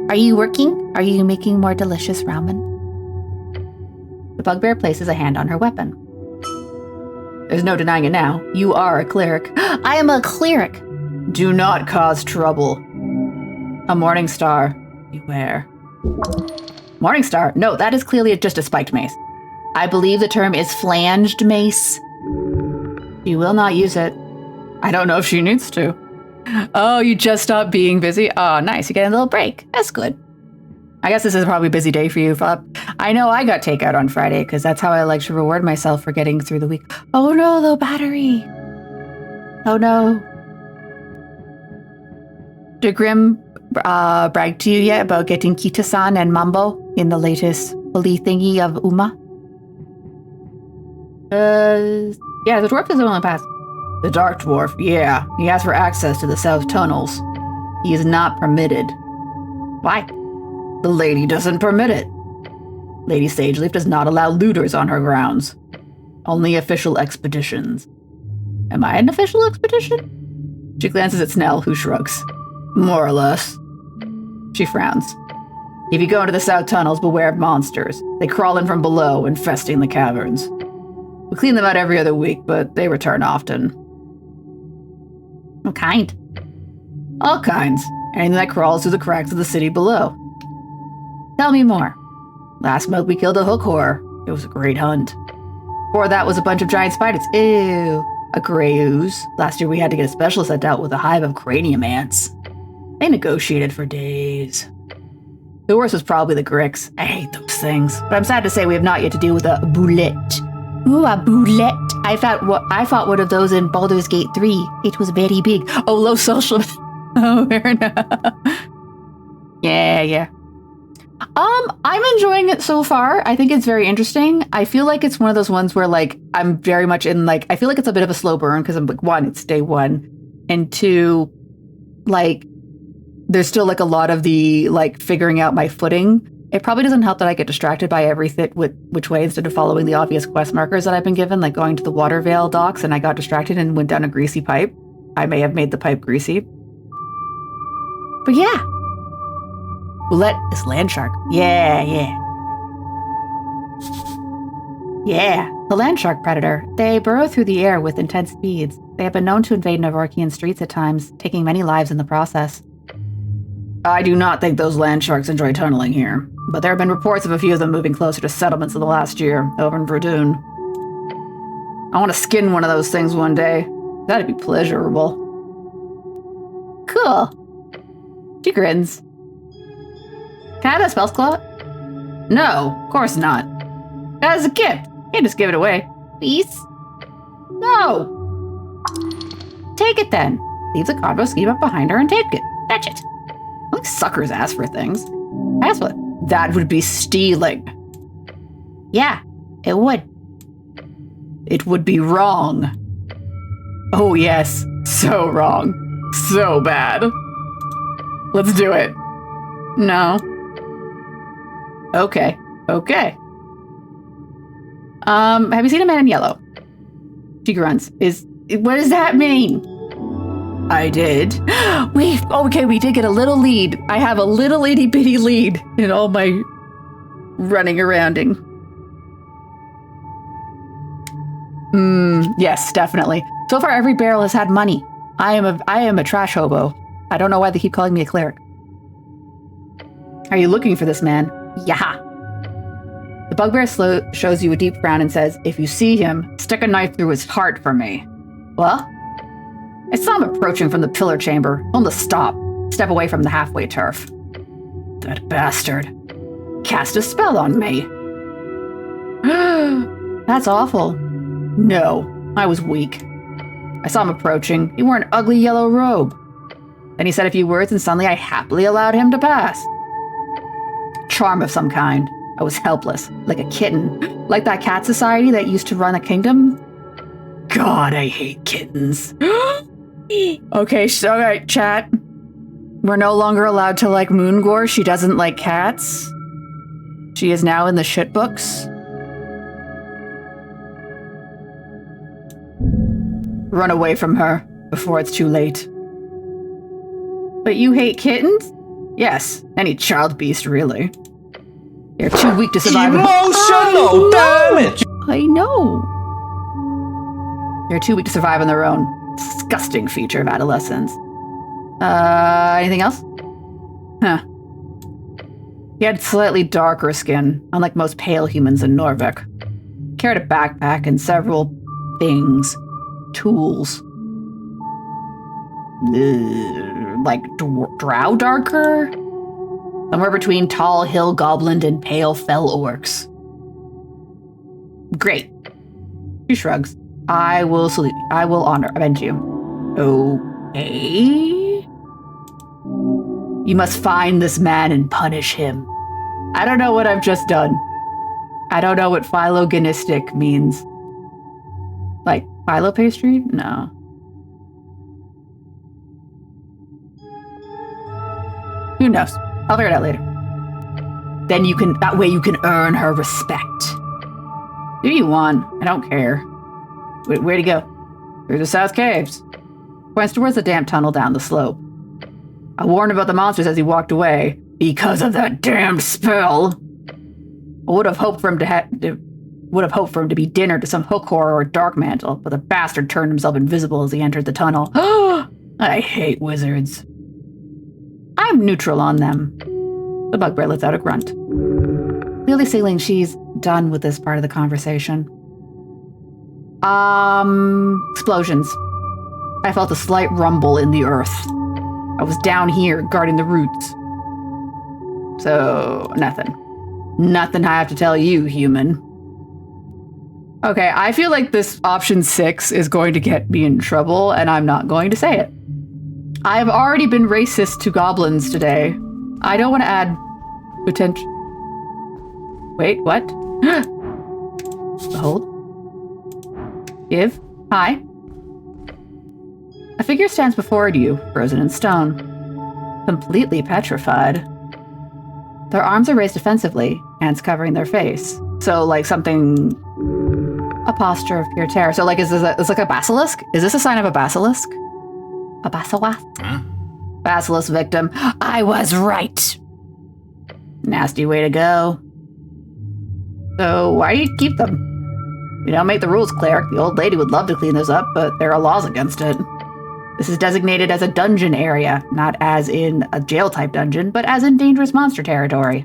Are you working? Are you making more delicious ramen? The bugbear places a hand on her weapon. There's no denying it now. You are a cleric. I am a cleric. Do not cause trouble. A morning star. Beware. Morning star? No, that is clearly just a spiked mace. I believe the term is flanged mace. She will not use it. I don't know if she needs to. Oh, you just stopped being busy? Oh, nice. You get a little break. That's good. I guess this is probably a busy day for you. I know I got takeout on Friday because that's how I like to reward myself for getting through the week. Oh no, the battery. Oh no. Did Grim brag to you yet about getting Kita-san and Mambo in the latest bully thingy of Uma? Yeah, the dwarf is the one that passed. The Dark Dwarf, yeah. He asked for access to the south tunnels. He is not permitted. Why? The lady doesn't permit it. Lady Sageleaf does not allow looters on her grounds. Only official expeditions. Am I an official expedition? She glances at Snell, who shrugs. More or less. She frowns. If you go into the south tunnels, beware of monsters. They crawl in from below, infesting the caverns. We clean them out every other week, but they return often. What kind? All kinds. Anything that crawls through the cracks of the city below. Tell me more. Last month we killed a hook horror. It was a great hunt. Before that was a bunch of giant spiders. Ew. A gray ooze. Last year we had to get a specialist that dealt with a hive of cranium ants. They negotiated for days. The worst was probably the gricks. I hate those things. But I'm sad to say we have not yet to deal with a boulette. Ooh, a boulette. I fought one of those in Baldur's Gate 3. It was very big. Oh, low social. Oh, fair enough. Yeah. I'm enjoying it so far. I think it's very interesting. I feel like it's one of those ones where, like, I'm very much in, like, I feel like it's a bit of a slow burn because I'm like, one, it's day one. And two, like, there's still, like, a lot of the, like, figuring out my footing. It probably doesn't help that I get distracted by everything which way instead of following the obvious quest markers that I've been given, like going to the Watervale docks, and I got distracted and went down a greasy pipe. I may have made the pipe greasy. But yeah. Boulette is land shark. Yeah. Yeah, the land shark predator. They burrow through the air with intense speeds. They have been known to invade Novorkian streets at times, taking many lives in the process. I do not think those land sharks enjoy tunneling here, but there have been reports of a few of them moving closer to settlements in the last year, over in Verdun. I want to skin one of those things one day. That'd be pleasurable. Cool. She grins. Can I have that spell slot? No, of course not. That is a gift. Can't just give it away. Please? No. Take it then. Leave the convo scheme up behind her and take it. Fetch it. Only suckers ask for things. That's what. That would be stealing. Yeah, it would. It would be wrong. Oh yes, so wrong. So bad. Let's do it. No. Okay. Have you seen a man in yellow? She grunts. What does that mean? I did. We did get a little lead. I have a little itty bitty lead in all my running arounding. Yes, definitely. So far, every barrel has had money. I am a trash hobo. I don't know why they keep calling me a cleric. Are you looking for this man? Yeah. The bugbear shows you a deep frown and says, if you see him, stick a knife through his heart for me. What? I saw him approaching from the pillar chamber. Tell him to step away from the halfway turf. That bastard. Cast a spell on me. That's awful. No, I was weak. I saw him approaching. He wore an ugly yellow robe. Then he said a few words and suddenly I happily allowed him to pass. Charm of some kind. I was helpless, like a kitten. Like that cat society that used to run a kingdom. God, I hate kittens. Okay, so all right, chat. We're no longer allowed to like Moongore. She doesn't like cats. She is now in the shit books. Run away from her before it's too late. But you hate kittens? Yes, any child beast, really. They're too weak to survive.
Emotional damage!
I know. They're too weak to survive on their own. Disgusting feature of adolescence. Anything else? Huh. He had slightly darker skin, unlike most pale humans in Norvik. Carried a backpack and several things. Tools. Like drow darker? Somewhere between tall hill goblin and pale fell orcs. Great. She shrugs. I will salute. I will avenge you. Okay. You must find this man and punish him. I don't know what I've just done. I don't know what phylogenistic means. Like phyllo pastry? No. Who knows? I'll figure it out later. Then that way you can earn her respect. Do you want? I don't care. Where'd he go? Through the South Caves. Points towards the damp tunnel down the slope. I warned about the monsters as he walked away. Because of that damned spell. I would have hoped for him to be dinner to some hook horror or dark mantle, but the bastard turned himself invisible as he entered the tunnel. I hate wizards. I'm neutral on them. The bugbear lets out a grunt. Clearly signaling she's done with this part of the conversation. Explosions. I felt a slight rumble in the earth. I was down here guarding the roots. So, nothing. Nothing I have to tell you, human. Okay, I feel like this option 6 is going to get me in trouble, and I'm not going to say it. I have already been racist to goblins today. I don't want to add potential. Wait, what? Hold. Give. Hi. A figure stands before you, frozen in stone. Completely petrified. Their arms are raised defensively, hands covering their face. So, like something... A posture of pure terror. So, like, is this like a basilisk? Is this a sign of a basilisk? A basilisk?
Huh?
Basilisk victim. I was right. Nasty way to go. So, why do you keep them? We don't make the rules, cleric. The old lady would love to clean those up, but there are laws against it. This is designated as a dungeon area, not as in a jail-type dungeon, but as in dangerous monster territory.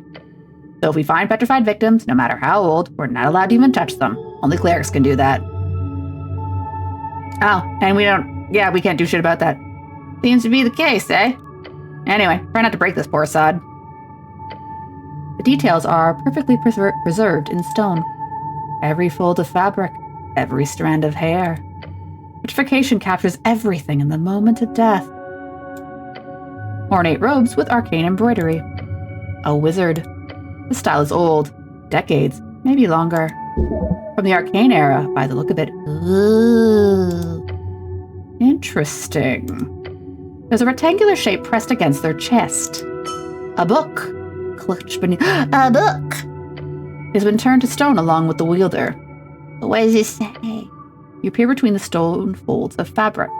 So if we find petrified victims, no matter how old, we're not allowed to even touch them. Only clerics can do that. Oh, and we can't do shit about that. Seems to be the case, eh? Anyway, try not to break this poor sod. The details are perfectly preserved in stone. Every fold of fabric, every strand of hair. Petrification captures everything in the moment of death. Ornate robes with arcane embroidery. A wizard. The style is old. Decades, maybe longer. From the arcane era, by the look of it. Ooh. Interesting. There's a rectangular shape pressed against their chest. A book. Clutched beneath. A book! It has been turned to stone along with the wielder.
What does it say?
You peer between the stone folds of fabric.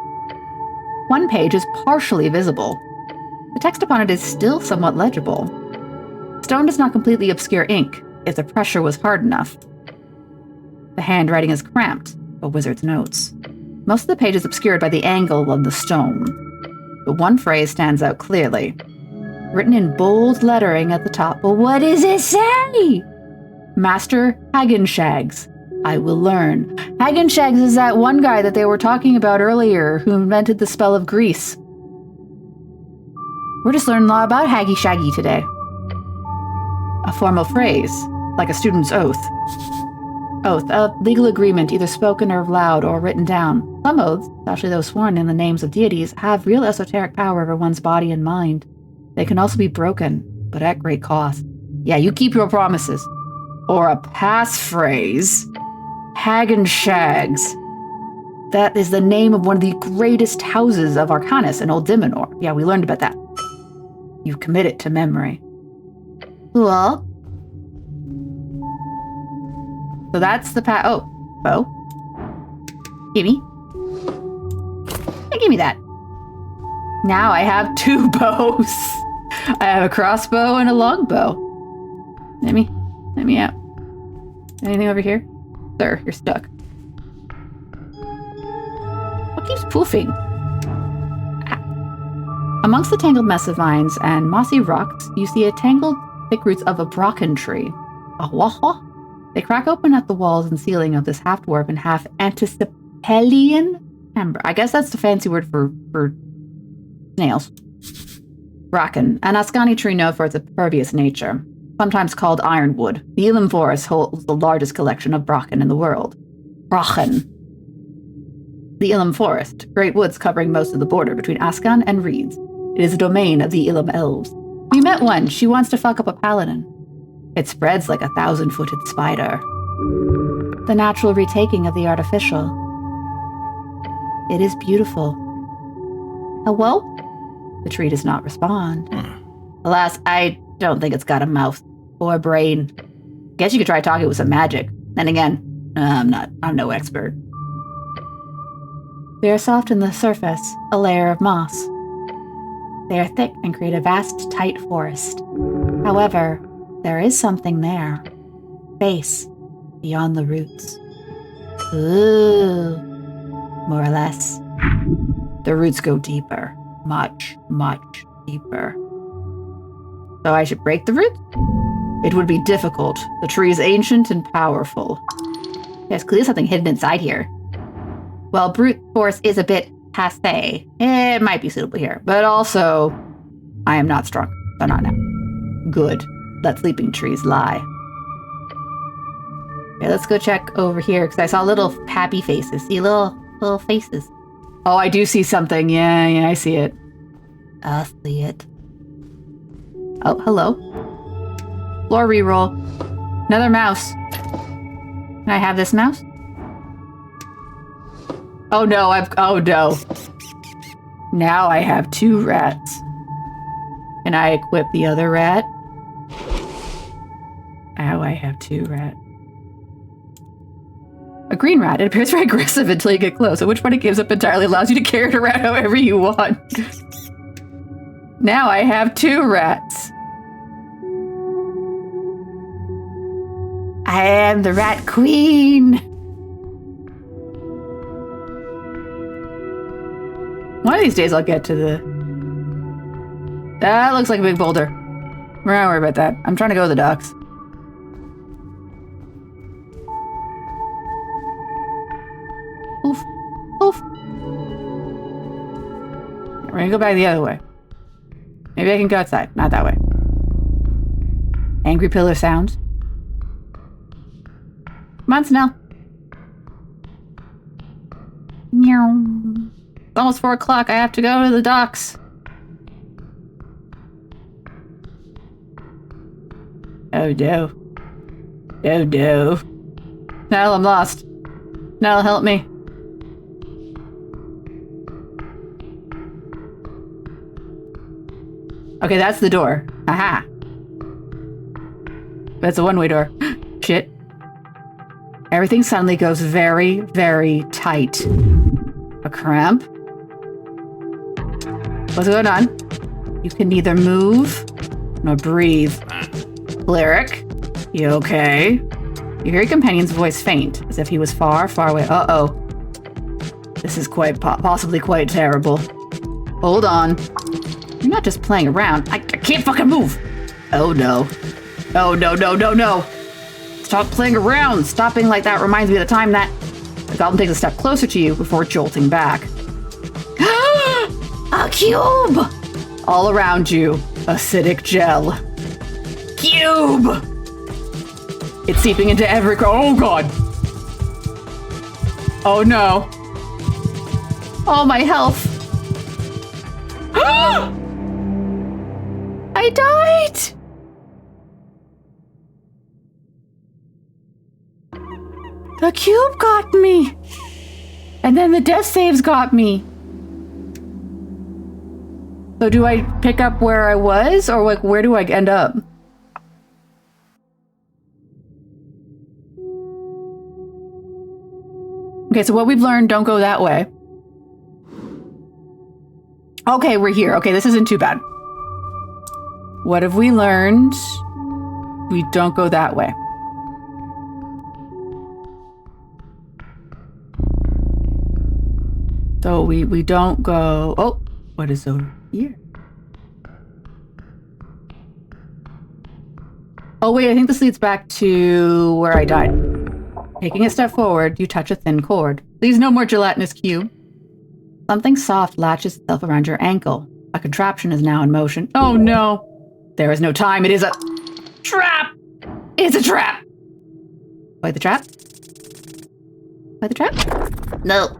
One page is partially visible. The text upon it is still somewhat legible. Stone does not completely obscure ink, if the pressure was hard enough. The handwriting is cramped, a wizard's notes. Most of the page is obscured by the angle of the stone. But one phrase stands out clearly. Written in bold lettering at the top. But what does it say? Master Hagenshags. I will learn. Hagenshags is that one guy that they were talking about earlier who invented the spell of grease. We're just learning a lot about Haggy Shaggy today. A formal phrase, like a student's oath. Oath, a legal agreement either spoken or loud or written down. Some oaths, especially those sworn in the names of deities, have real esoteric power over one's body and mind. They can also be broken, but at great cost. Yeah, you keep your promises. Or a passphrase. Hagenshags. That is the name of one of the greatest houses of Arcanus in Old Dimenor. Yeah, we learned about that. You commit it to memory. Well. So that's the bow. Gimme. Hey, give me that. Now I have 2 bows. I have a crossbow and a longbow. Let me out. Anything over here? Sir, you're stuck. What keeps poofing? Ah. Amongst the tangled mess of vines and mossy rocks, you see a tangled thick roots of a bracken tree. A wah-wah? They crack open at the walls and ceiling of this half-dwarven, half-anticipalian amber. I guess that's the fancy word for snails. Bracken, an Ascani tree known for its impervious nature. Sometimes called ironwood, the Elam Forest holds the largest collection of bracken in the world. Bracken. The Elam Forest, great woods covering most of the border between Ascan and Reeds. It is a domain of the Elam Elves. We met one. She wants to fuck up a paladin. It spreads like a 1,000-footed spider. The natural retaking of the artificial. It is beautiful. Hello? The tree does not respond. Alas, I don't think it's got a mouth or a brain. Guess you could try talking with some magic. Then again, I'm no expert. They are soft in the surface, a layer of moss. They are thick and create a vast, tight forest. However, there is something there. Base, beyond the roots. Ooh, more or less. The roots go deeper. Much, much deeper. So I should break the roots? It would be difficult. The tree is ancient and powerful. There's clearly something hidden inside here. Well, brute force is a bit passé. It might be suitable here. But also, I am not strong. So not now. Good. Let sleeping trees lie. Okay, let's go check over here, because I saw little happy faces. See little faces. Oh, I do see something. Yeah, I see it. I see it. Oh, hello. Floor reroll. Another mouse. Can I have this mouse? Oh no, oh no. Now I have 2 rats. Can I equip the other rat? Now I have 2 rats. A green rat. It appears very aggressive until you get close, at which point it gives up entirely, allows you to carry it around however you want. Now I have 2 rats. I am the rat queen. One of these days I'll get to the... That looks like a big boulder. We're not worried about that. I'm trying to go to the docks. Oof. Oof. We're gonna go back the other way. Maybe I can go outside. Not that way. Angry pillar sounds. Come on, Snell. Meow. It's almost 4 o'clock. I have to go to the docks. Oh no. Oh no. Snell, I'm lost. Snell, help me. Okay, that's the door. Aha. That's a one-way door. Shit. Everything suddenly goes very, very tight. A cramp? What's going on? You can neither move nor breathe. Cleric, you okay? You hear your companion's voice faint, as if he was far, far away. Uh-oh. This is quite possibly quite terrible. Hold on. You're not just playing around. I can't fucking move. Oh no. Oh no, no, no, no. Stop playing around. Stopping like that reminds me of the time that the goblin takes a step closer to you before jolting back. A cube! All around you, acidic gel. Cube! It's seeping into every oh god. Oh no. Oh, my health. I died! The cube got me! And then the death saves got me. So do I pick up where I was? Or like, where do I end up? Okay, so what we've learned, don't go that way. Okay, we're here. Okay, this isn't too bad. What have we learned? We don't go that way. So we don't go... Oh, what is over here? Oh wait, I think this leads back to where I died. Taking a step forward, you touch a thin cord. Leaves no more gelatinous cube. Something soft latches itself around your ankle. A contraption is now in motion. Oh no! There is no time. It is a trap! It's a trap! Play the trap? Play the trap? No.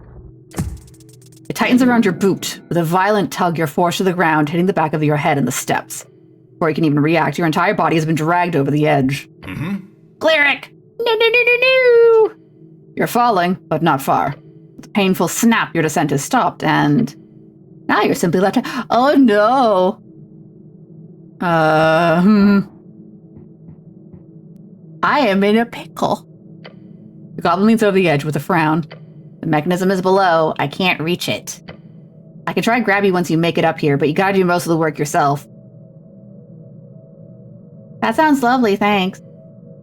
It tightens around your boot. With a violent tug, you're forced to the ground, hitting the back of your head and the steps. Before you can even react, your entire body has been dragged over the edge. Cleric! No, no, no, no, no! You're falling, but not far. With a painful snap, your descent is stopped, and now you're simply left. Oh no! I am in a pickle. The goblin leans over the edge with a frown. The mechanism is below. I can't reach it. I can try and grab you once you make it up here, but you gotta do most of the work yourself. That sounds lovely, thanks.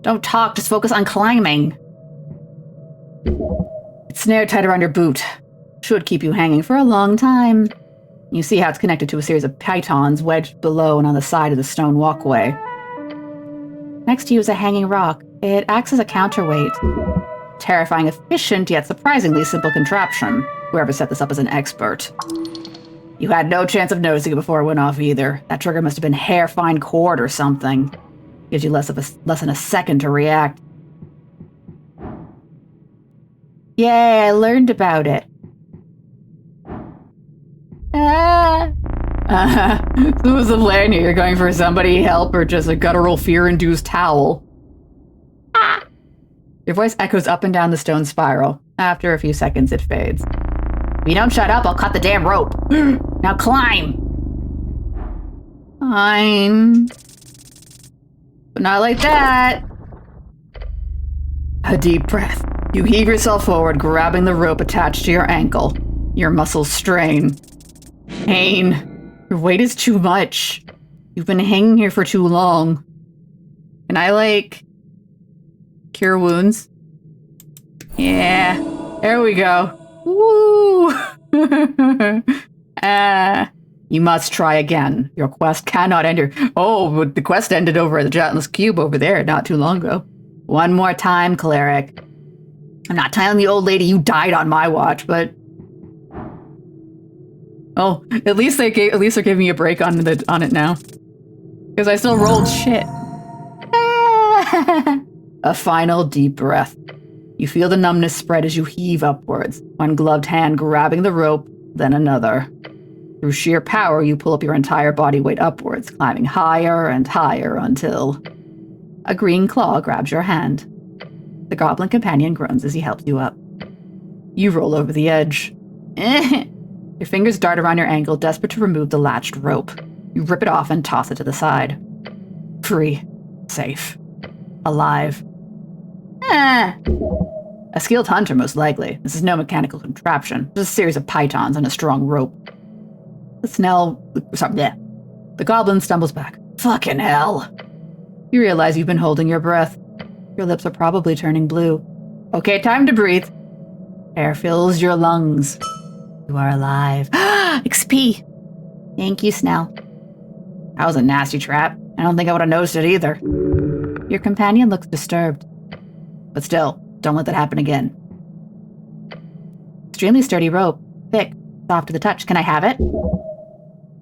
Don't talk, just focus on climbing. It's snared tight around your boot. Should keep you hanging for a long time. You see how it's connected to a series of pythons wedged below and on the side of the stone walkway. Next to you is a hanging rock. It acts as a counterweight. Terrifying, efficient, yet surprisingly simple contraption. Whoever set this up is an expert. You had no chance of noticing it before it went off either. That trigger must have been hair-fine cord or something. Gives you less than a second to react. Yay, I learned about it. So what's the plan here? You're going for somebody help or just a guttural fear-induced howl? Your voice echoes up and down the stone spiral. After a few seconds, it fades. If you don't shut up, I'll cut the damn rope. Now climb! Fine. But not like that. A deep breath. You heave yourself forward, grabbing the rope attached to your ankle. Your muscles strain. Pain. Your weight is too much. You've been hanging here for too long. Can I, cure wounds? Yeah. There we go. Woo! You must try again. Your quest cannot end here. Oh, but the quest ended over at the Jetless Cube over there not too long ago. One more time, cleric. I'm not telling the old lady you died on my watch, but... Oh, at least they're giving me a break on it now. Because I still rolled shit. A final deep breath. You feel the numbness spread as you heave upwards, one gloved hand grabbing the rope, then another. Through sheer power, you pull up your entire body weight upwards, climbing higher and higher until... A green claw grabs your hand. The goblin companion groans as he helps you up. You roll over the edge. Your fingers dart around your ankle, desperate to remove the latched rope. You rip it off and toss it to the side. Free. Safe. Alive. A skilled hunter, most likely. This is no mechanical contraption. Just a series of pythons and a strong rope. The goblin stumbles back. Fucking hell. You realize you've been holding your breath. Your lips are probably turning blue. Okay, time to breathe. Air fills your lungs. You are alive. XP! Thank you, Snell. That was a nasty trap. I don't think I would have noticed it either. Your companion looks disturbed. But still, don't let that happen again. Extremely sturdy rope. Thick. Soft to the touch. Can I have it?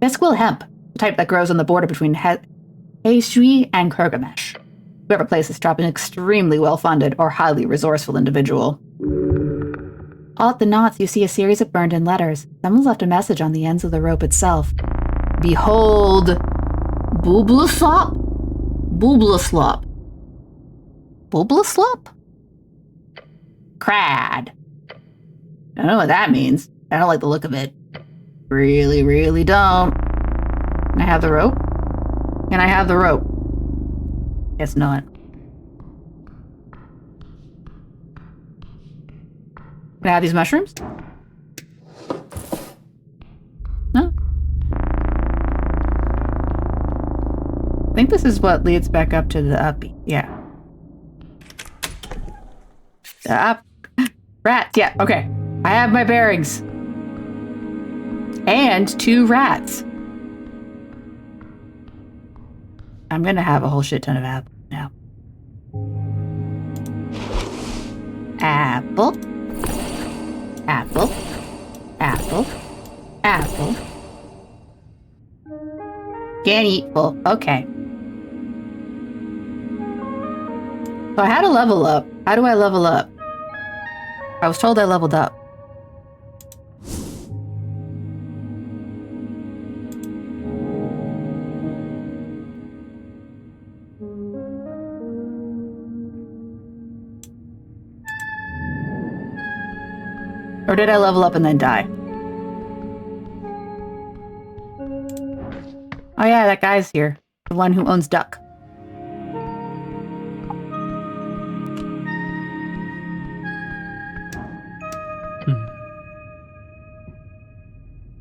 Bisquill hemp. The type that grows on the border between Heishui and Kurgamesh. Whoever placed this trap is an extremely well-funded or highly resourceful individual. All at the knots, you see a series of burned-in letters. Someone's left a message on the ends of the rope itself. Behold, Booblaslop? Booblaslop. Booblaslop? Crad. I don't know what that means. I don't like the look of it. Really, really don't. Can I have the rope? Can I have the rope? Guess not. Can I have these mushrooms? No? I think this is what leads back up to the uppy. Yeah. The up. Rats. Yeah, okay. I have my bearings. And 2 rats. I'm gonna have a whole shit ton of apples now. Apple. Apple. Apple. Apple. Can't eat full. Okay. So I had to level up. How do I level up? I was told I leveled up. Or did I level up and then die? Oh yeah, that guy's here. The one who owns Duck.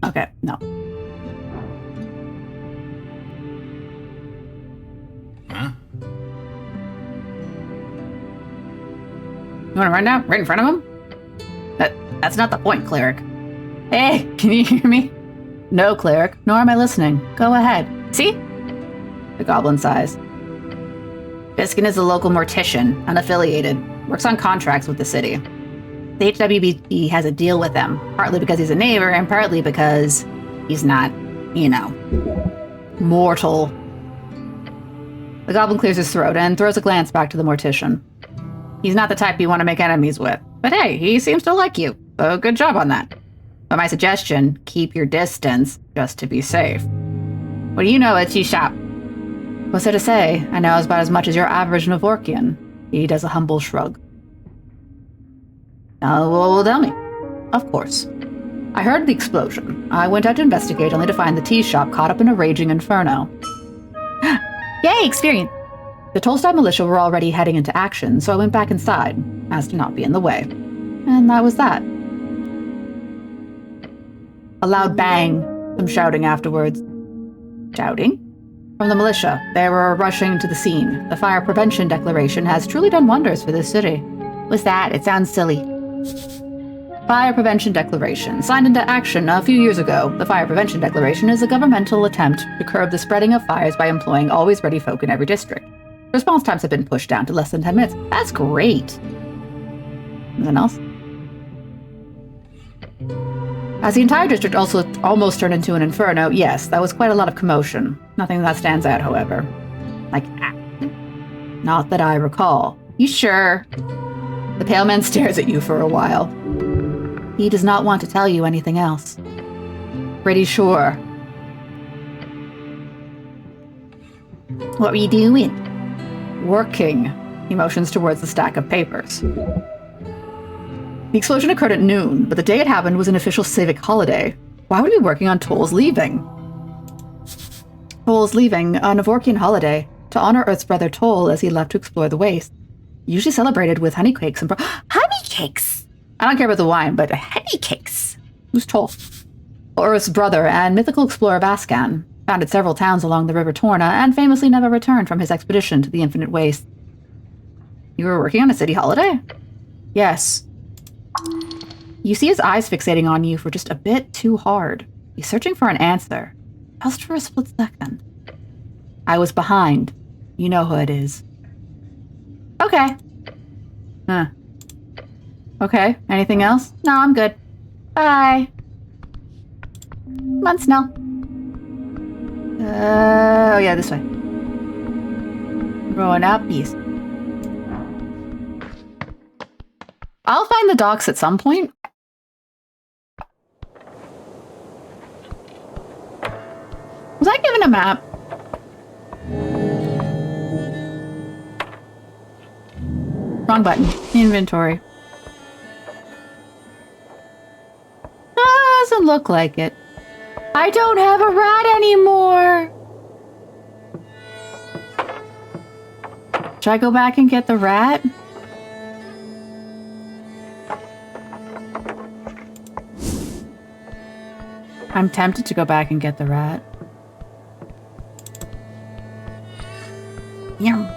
Okay, no.
Huh?
You want to run down right in front of him? That's not the point, cleric. Hey, can you hear me? No, cleric, nor am I listening. Go ahead. See? The goblin sighs. Biskin is a local mortician, unaffiliated, works on contracts with the city. The HWBT has a deal with them, partly because he's a neighbor and partly because he's not, mortal. The goblin clears his throat and throws a glance back to the mortician. He's not the type you want to make enemies with, but hey, he seems to like you, so good job on that. But my suggestion, keep your distance, just to be safe. What do you know at T-Shop? What's there to say? I know about as much as your average Novorkian. He does a humble shrug. Well, tell me. Of course. I heard the explosion. I went out to investigate only to find the tea shop caught up in a raging inferno. Yay, experience! The Tolstoi militia were already heading into action, so I went back inside, as to not be in the way. And that was that. A loud bang, some shouting afterwards. Shouting? From the militia. They were rushing to the scene. The fire prevention declaration has truly done wonders for this city. What's that? It sounds silly. Fire Prevention Declaration. Signed into action a few years ago, the Fire Prevention Declaration is a governmental attempt to curb the spreading of fires by employing always-ready folk in every district. Response times have been pushed down to less than 10 minutes. That's great. Anything else? As the entire district also almost turned into an inferno, yes, that was quite a lot of commotion. Nothing that stands out, however. Like action. Not that I recall. You sure? The pale man stares at you for a while. He does not want to tell you anything else. Pretty sure. What were you doing? Working. He motions towards the stack of papers. The explosion occurred at noon, but the day it happened was an official civic holiday. Why would he be working on Toll's leaving? Toll's leaving, a Novorkian holiday, to honor Earth's brother Toll as he left to explore the waste. Usually celebrated with honey cakes and honey cakes! I don't care about the wine, but honey cakes. Who's Toll? Earth's brother and mythical explorer Bascan. Founded several towns along the River Torna and famously never returned from his expedition to the Infinite Waste. You were working on a city holiday? Yes. You see his eyes fixating on you for just a bit too hard. He's searching for an answer. Just for a split second. I was behind. You know who it is. Okay. Huh. Okay, anything else? No, I'm good. Bye. Come on, Snell. Oh yeah, this way. Growing up, east. I'll find the docks at some point. Was I given a map? Wrong button. Inventory. Doesn't look like it. I don't have a rat anymore. Should I go back and get the rat? I'm tempted to go back and get the rat. Yum.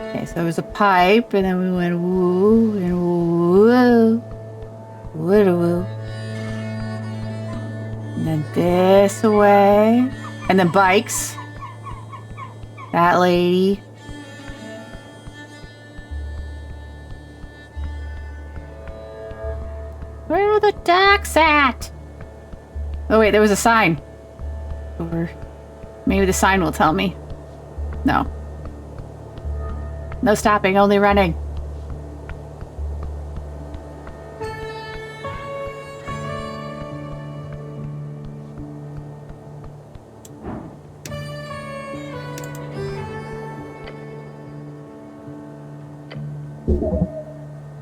Okay, so there was a pipe, and then we went woo, and woo, woo, woo. And then this away. And then bikes. That lady. Where are the ducks at? Oh wait, there was a sign. Or maybe the sign will tell me. No. No stopping, only running.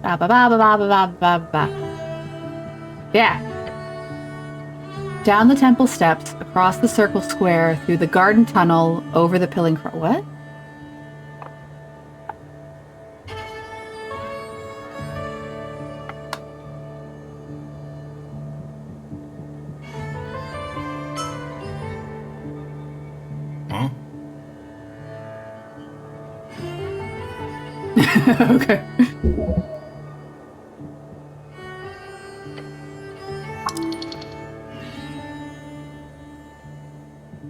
Ba ba ba ba ba ba ba ba. Yeah. Down the temple steps, across the circle square, through the garden tunnel, over the pilling... What?
Huh?
Okay.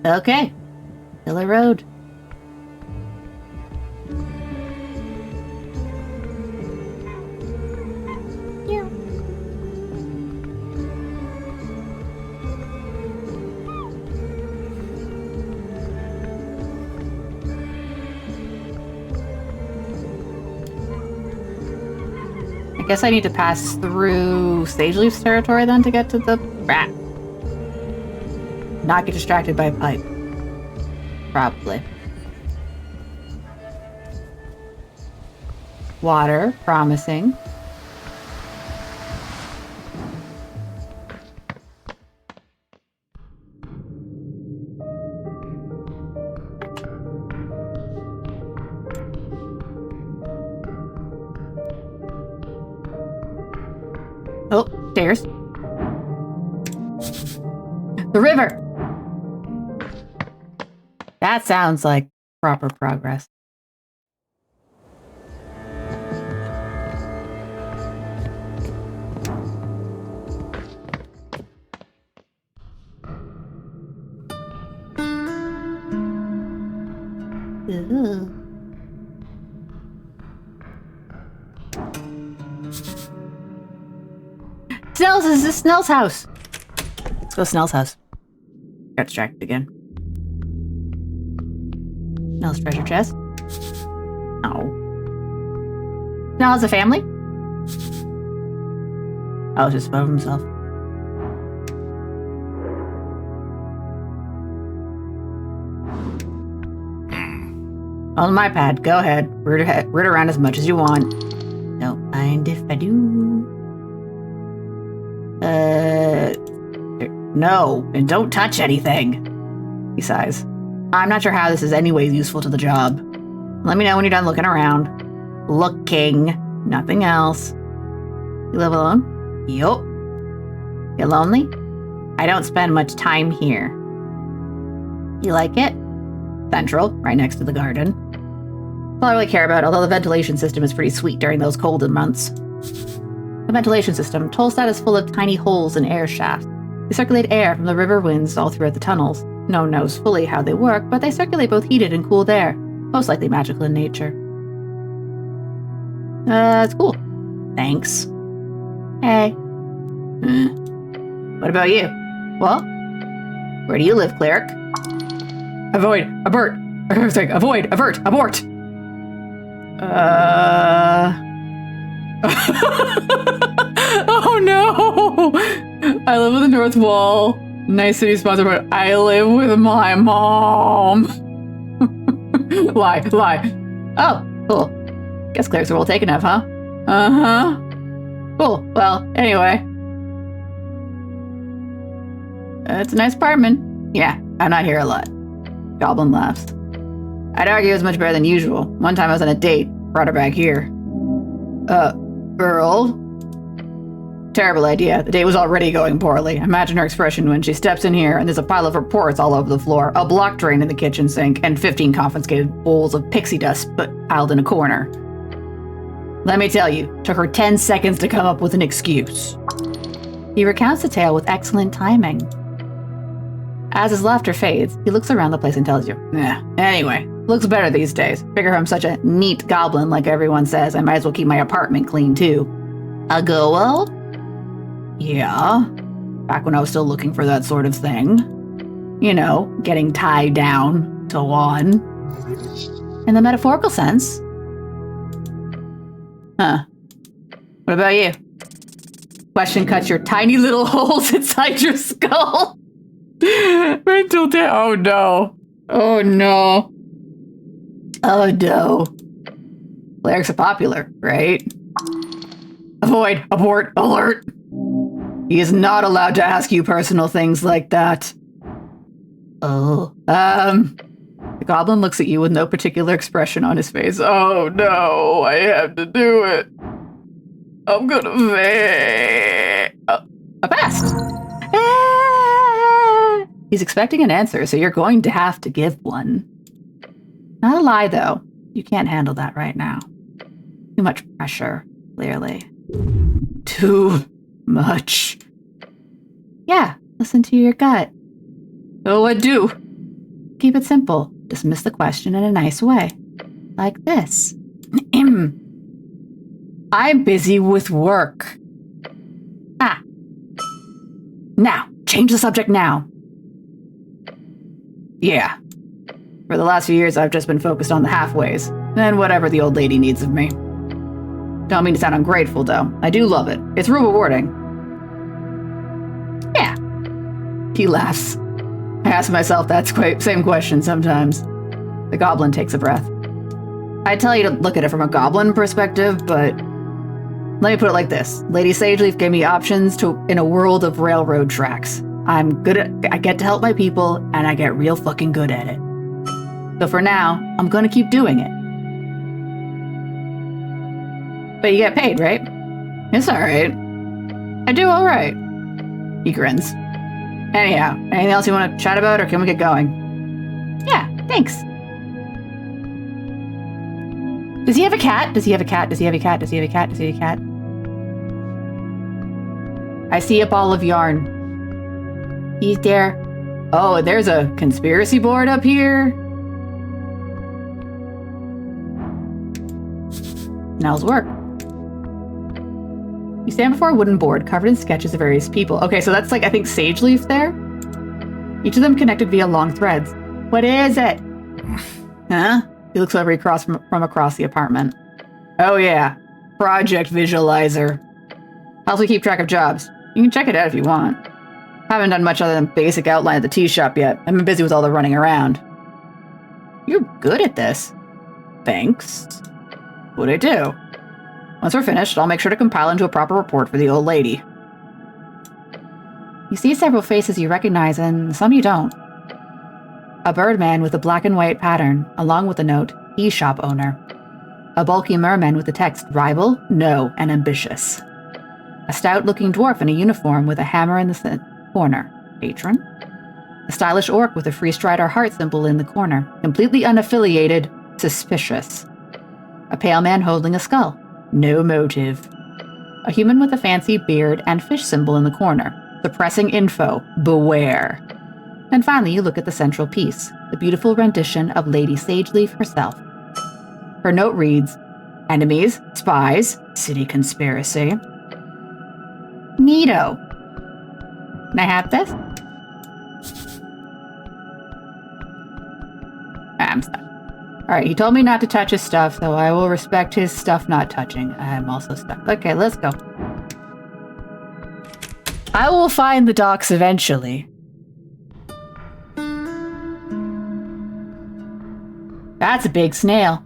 Okay. Pillar Road.
Yeah.
I guess I need to pass through Sageleaf's territory then to get to the rat. Not get distracted by a pipe. Probably. Water, promising. Oh, stairs. The river! That sounds like proper progress. Ooh. This is Snell's house. Let's go to Snell's house. Got distracted again. Snell's treasure chest. No. Snell has a family? Oh, just above himself. On my pad, go ahead. Root around as much as you want. Don't mind if I do. No, and don't touch anything. He sighs. I'm not sure how this is anyways useful to the job. Let me know when you're done looking around. Looking, nothing else. You live alone? Yup. You lonely? I don't spend much time here. You like it? Central, right next to the garden. That's all I really care about, although the ventilation system is pretty sweet during those colder months. The ventilation system, Tolstad is full of tiny holes and air shafts. They circulate air from the river winds all throughout the tunnels. No one knows fully how they work, but they circulate both heated and cooled air, most likely magical in nature. It's cool. Thanks. Hey. What about you? Well, where do you live, cleric? Avoid, avert. Avoid, avert, abort. Oh no! I live with the North Wall. Nice city sponsor, but I live with my mom. Lie. Oh, cool. Guess clerics are well taken of, huh? Uh-huh. Cool. Well, anyway. It's a nice apartment. Yeah, I'm not here a lot. Goblin laughs. I'd argue it was much better than usual. One time I was on a date, brought her back here. Girl? Terrible idea. The date was already going poorly. Imagine her expression when she steps in here and there's a pile of reports all over the floor, a block drain in the kitchen sink, and 15 confiscated bowls of pixie dust but piled in a corner. Let me tell you, took her 10 seconds to come up with an excuse. He recounts the tale with excellent timing. As his laughter fades, he looks around the place and tells you, anyway, looks better these days. Figure I'm such a neat goblin like everyone says, I might as well keep my apartment clean too. A go-o? Yeah. Back when I was still looking for that sort of thing. You know, getting tied down to one. In the metaphorical sense. Huh. What about you? Question cuts your tiny little holes inside your skull. Mental oh no. Oh no. Oh no. Clerics are popular, right? Avoid, abort, alert. He is not allowed to ask you personal things like that. Oh. The goblin looks at you with no particular expression on his face. Oh no, I have to do it. I'm gonna fail. A passed. He's expecting an answer, so you're going to have to give one. Not a lie, though. You can't handle that right now. Too much pressure, clearly. Too much. Yeah, listen to your gut. Oh, I do. Keep it simple. Dismiss the question in a nice way. Like this. I'm busy with work. Ah. Now, change the subject now. Yeah. For the last few years, I've just been focused on the halfways, and whatever the old lady needs of me. Don't mean to sound ungrateful, though. I do love it. It's real rewarding. Yeah. He laughs. I ask myself that same question sometimes. The goblin takes a breath. I tell you to look at it from a goblin perspective, but let me put it like this. Lady Sageleaf gave me options in a world of railroad tracks. I get to help my people, and I get real fucking good at it. So for now, I'm gonna keep doing it. But you get paid, right? It's alright. I do alright. He grins. Anyhow, anything else you want to chat about, or can we get going? Yeah, thanks. Does he have a cat? Does he have a cat? Does he have a cat? Does he have a cat? Does he have a cat? I see a ball of yarn. He's there. Oh, there's a conspiracy board up here. Now's work. You stand before a wooden board covered in sketches of various people. Okay, so that's like, I think, Sageleaf there. Each of them connected via long threads. What is it? Huh? He looks over from across the apartment. Oh yeah, Project Visualizer. Helps me keep track of jobs. You can check it out if you want. Haven't done much other than basic outline at the tea shop yet. I've been busy with all the running around. You're good at this. Thanks. What'd I do? Once we're finished, I'll make sure to compile into a proper report for the old lady. You see several faces you recognize, and some you don't. A birdman with a black and white pattern, along with the note, tea shop owner. A bulky merman with the text, rival, no, and ambitious. A stout-looking dwarf in a uniform with a hammer in the corner, patron. A stylish orc with a free-strider heart symbol in the corner, completely unaffiliated, suspicious. A pale man holding a skull. No motive. A human with a fancy beard and fish symbol in the corner. Suppressing info. Beware. And finally, you look at the central piece, the beautiful rendition of Lady Sageleaf herself. Her note reads, enemies, spies, city conspiracy. Neato. Can I have this? I'm stuck. Alright, he told me not to touch his stuff, so I will respect his stuff not touching. I'm also stuck. Okay, let's go. I will find the docks eventually. That's a big snail.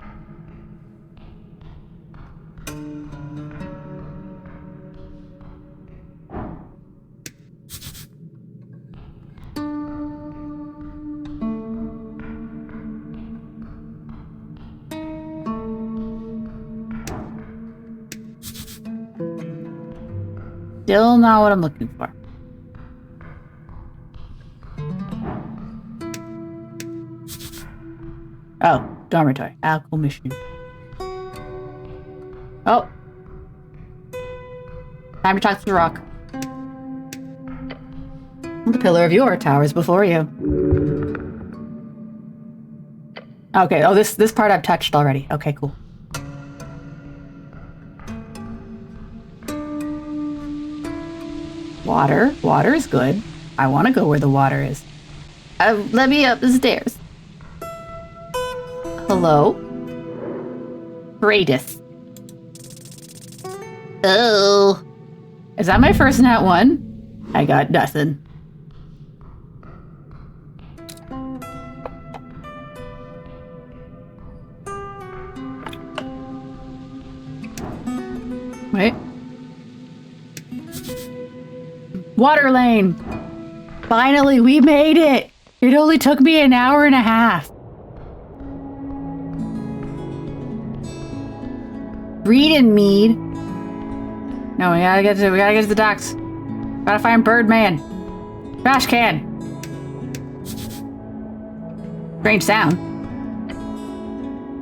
Still not what I'm looking for. Oh, dormitory. Alcohol machine. Oh. Time to talk to the rock. The pillar of your towers before you. Okay, oh, this part I've touched already. Okay, cool. Water. Water is good. I want to go where the water is. Let me up the stairs. Hello? Greatest. Oh. Is that my first nat one? I got nothing. Wait. Water lane! Finally, we made it! It only took me an hour and a half. Reed and Mead. No, we gotta get to the docks. Gotta find Birdman. Trash can. Strange sound.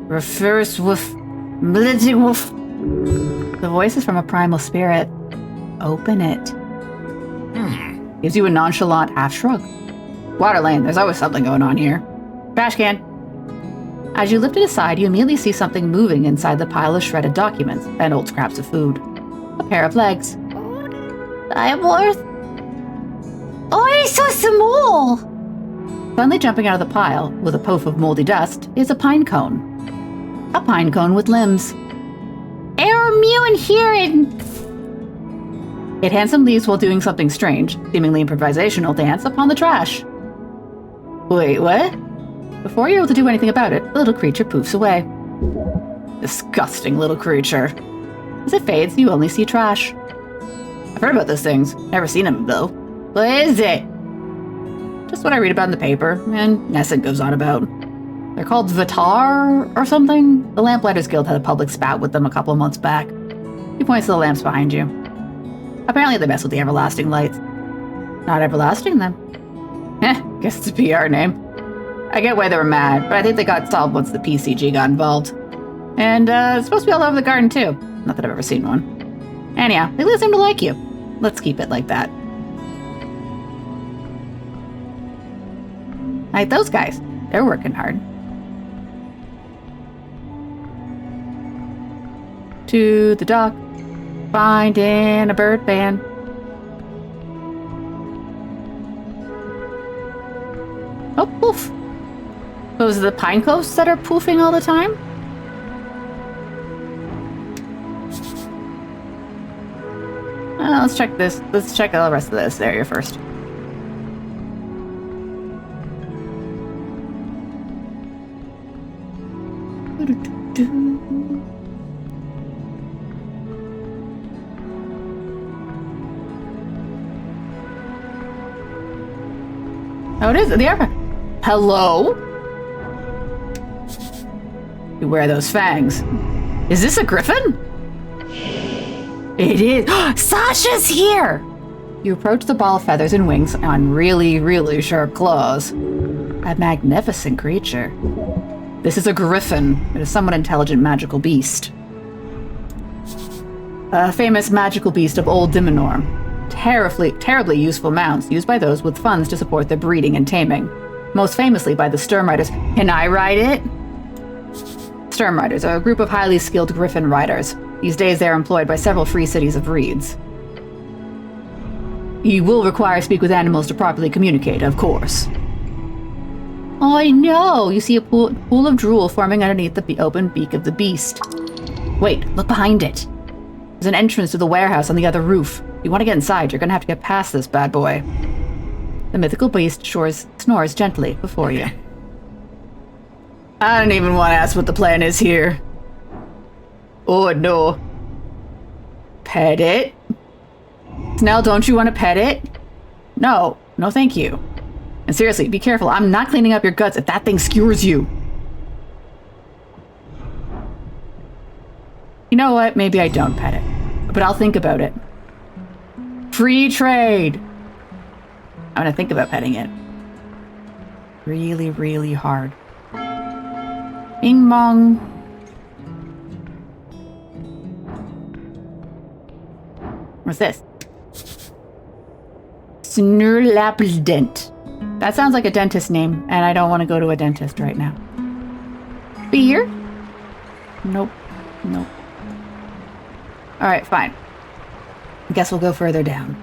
Refers woof. Militant woof. The voice is from a primal spirit. Open it. Gives you a nonchalant half shrug. Water lane, there's always something going on here. Trash can. As you lift it aside, you immediately see something moving inside the pile of shredded documents and old scraps of food. A pair of legs.
Cyborg? Oh, it's so small!
Suddenly jumping out of the pile, with a puff of moldy dust, is a pine cone. A pine cone with limbs.
Immune hearing.
It handsome leaves while doing something strange, seemingly improvisational dance upon the trash. Wait, what? Before you're able to do anything about it, the little creature poofs away. Disgusting little creature. As it fades, you only see trash. I've heard about those things. Never seen them, though. What is it? Just what I read about in the paper, and Nessun goes on about. They're called Vitar or something? The Lamplighters Guild had a public spat with them a couple of months back. He points to the lamps behind you. Apparently they mess with the everlasting lights. Not everlasting, then. Guess it's a PR name. I get why they were mad, but I think they got solved once the PCG got involved. And it's supposed to be all over the garden, too. Not that I've ever seen one. Anyhow, they really seem to like you. Let's keep it like that. Like those guys. They're working hard. To the dock. Finding a bird band. Oh, poof. Those are the pine cones that are poofing all the time? Let's check this. Let's check all the rest of this area first. Oh, it is the airpack. Hello? You wear those fangs. Is this a griffin? It is. Sascha's here! You approach the ball of feathers and wings on really, really sharp claws. A magnificent creature. This is a griffin. It is a somewhat intelligent magical beast. A famous magical beast of Old Dimenor. Terribly useful mounts used by those with funds to support their breeding and taming. Most famously by the Sturm Riders. Can I ride it? Sturm Riders are a group of highly skilled griffin riders. These days they are employed by several free cities of reeds. You will require to speak with animals to properly communicate, of course. I know! You see a pool of drool forming underneath the open beak of the beast. Wait, look behind it. There's an entrance to the warehouse on the other roof. If you want to get inside, you're going to have to get past this bad boy. The mythical beast snores gently before you. I don't even want to ask what the plan is here. Oh, no. Pet it? Snell, don't you want to pet it? No. No, thank you. And seriously, be careful. I'm not cleaning up your guts if that thing skewers you. You know what? Maybe I don't pet it. But I'll think about it. Free trade! I'm gonna think about petting it. Really, really hard. Bing bong. What's this? Snurlappledent. That sounds like a dentist name, and I don't want to go to a dentist right now. Beer? Nope. Nope. Alright, fine. I guess we'll go further down.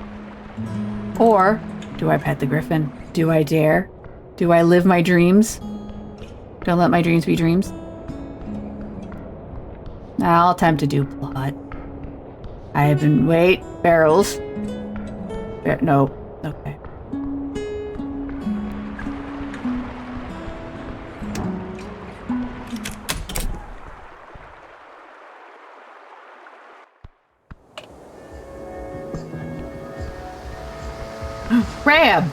Or, do I pet the griffin? Do I dare? Do I live my dreams? Don't let my dreams be dreams. I'll attempt to do plot. I have been... Wait. Barrels. No. Okay. crab.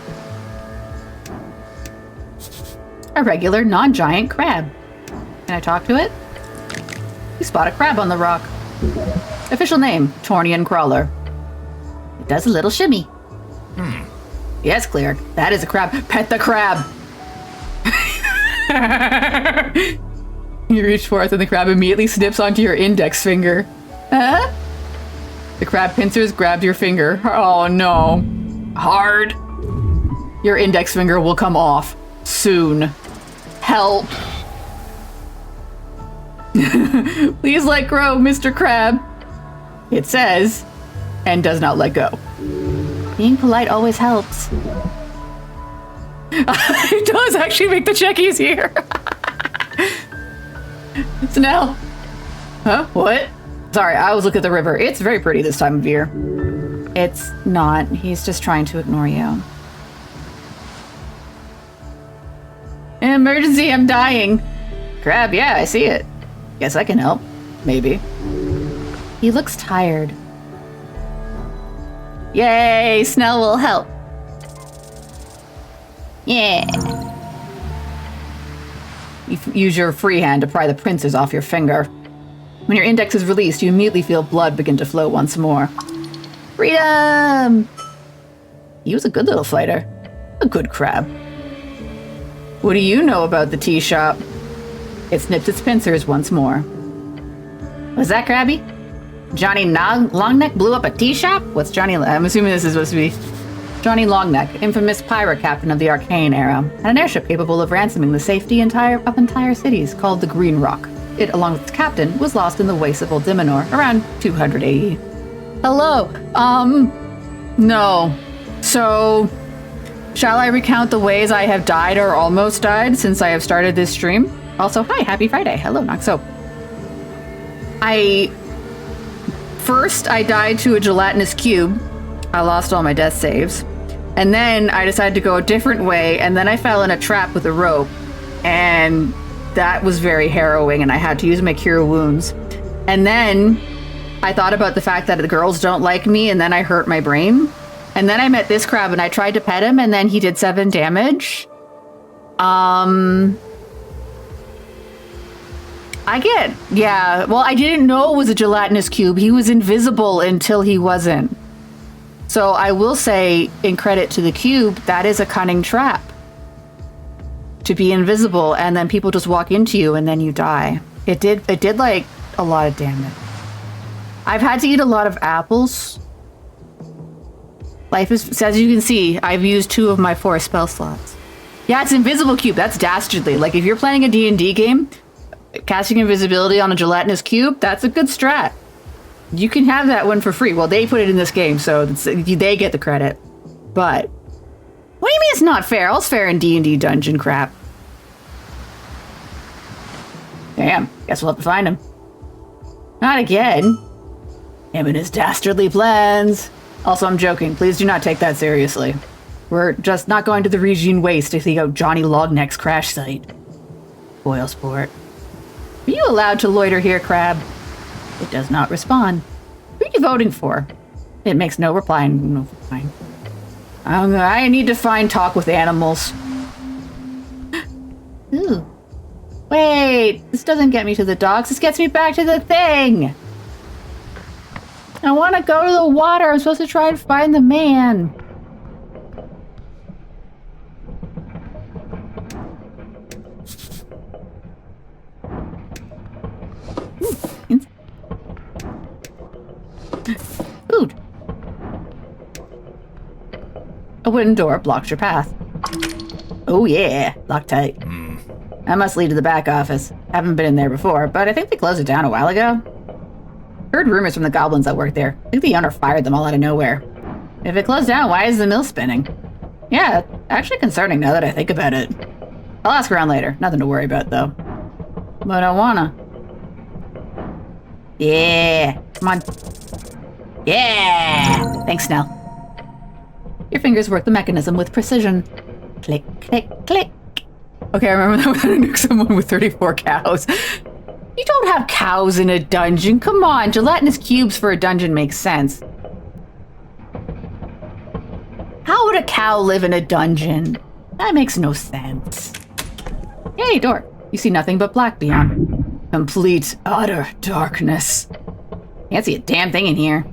A regular, non-giant crab. Can I talk to it? You spot a crab on the rock. Official name, Tornian Crawler. It does a little shimmy. Yes, cleric. That is a crab. Pet the crab. You reach forth and the crab immediately snips onto your index finger. Huh? The crab pincers grab your finger. Oh no. Hard. Your index finger will come off. Soon. Help. Please let go, Mr. Crab. It says, and does not let go. Being polite always helps. It does actually make the check easier. It's now. Huh? What? Sorry, I was looking at the river. It's very pretty this time of year. It's not. He's just trying to ignore you. Emergency, I'm dying. Crab, yeah, I see it. Guess I can help. Maybe. He looks tired. Yay, Snell will help. Yeah. You use your free hand to pry the pincers off your finger. When your index is released, you immediately feel blood begin to flow once more. Freedom! He was a good little fighter. A good crab. What do you know about the tea shop? It snipped its pincers once more. Was that Krabby? Johnny Longneck blew up a tea shop? What's Johnny? I'm assuming this is supposed to be Johnny Longneck, infamous pirate captain of the Arcane era, had an airship capable of ransoming the safety of entire cities called the Green Rock. It, along with its captain, was lost in the wastes of Old Dimenor around 200 AE. Hello. No. So, shall I recount the ways I have died or almost died since I have started this stream? Also, hi, happy Friday. Hello, Nox. So, First, I died to a gelatinous cube. I lost all my death saves. And then I decided to go a different way, and then I fell in a trap with a rope. And that was very harrowing, and I had to use my cure wounds. And then I thought about the fact that the girls don't like me, and then I hurt my brain. And then I met this crab, and I tried to pet him, and then he did 7 damage. Yeah, well, I didn't know it was a gelatinous cube. He was invisible until he wasn't. So I will say, in credit to the cube, that is a cunning trap. To be invisible, and then people just walk into you, and then you die. It did like, a lot of damage. I've had to eat a lot of apples. Life is, as you can see, I've used 2 of my 4 spell slots. Yeah, it's invisible cube. That's dastardly. Like, if you're playing a D&D game, casting invisibility on a gelatinous cube, that's a good strat. You can have that one for free. Well, they put it in this game, so they get the credit. But what do you mean it's not fair? All's fair in D&D dungeon crap. Damn, guess we'll have to find him. Not again. Him and his dastardly plans. Also, I'm joking. Please do not take that seriously. We're just not going to the Regine Waste to see out Johnny Longneck's crash site. Boil sport. Are you allowed to loiter here, Crab? It does not respond. Who are you voting for? It makes no reply. No reply. I need to find talk with animals. Ooh. Wait, this doesn't get me to the docks. This gets me back to the thing. I want to go to the water. I'm supposed to try and find the man. Food. A wooden door blocks your path. Oh yeah, locked tight. That must lead to the back office. Haven't been in there before, but I think they closed it down a while ago. Heard rumors from the goblins that work there. I think the owner fired them all out of nowhere. If it closed down, why is the mill spinning? Yeah, actually concerning now that I think about it. I'll ask around later. Nothing to worry about, though. But I wanna. Yeah, come on. Yeah! Thanks, Snell. Your fingers work the mechanism with precision. Click, click, click. Okay, I remember that when I nuke someone with 34 cows. You don't have cows in a dungeon. Come on, gelatinous cubes for a dungeon makes sense. How would a cow cow live in a dungeon? That makes no sense. Hey, door. You see nothing but black beyond. Complete, utter darkness. Can't see a damn thing in here.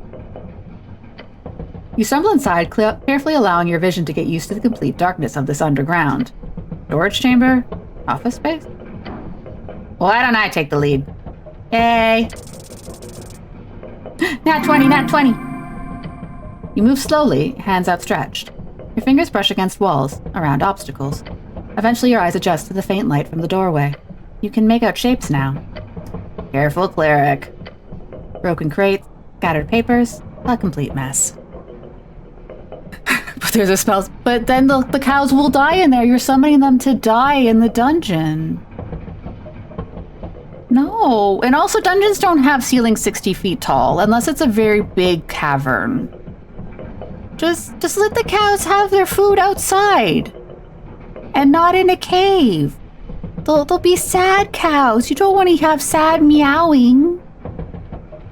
You stumble inside, carefully allowing your vision to get used to the complete darkness of this underground. Storage chamber? Office space? Why don't I take the lead? Yay! Nat 20, nat 20! You move slowly, hands outstretched. Your fingers brush against walls, around obstacles. Eventually your eyes adjust to the faint light from the doorway. You can make out shapes now. Careful, cleric. Broken crates, scattered papers, a complete mess. But there's a spell. But then the cows will die in there. You're summoning them to die in the dungeon. No. And also dungeons don't have ceilings 60 feet tall, unless it's a very big cavern. Just let the cows have their food outside. And not in a cave. They'll be sad cows. You don't want to have sad meowing.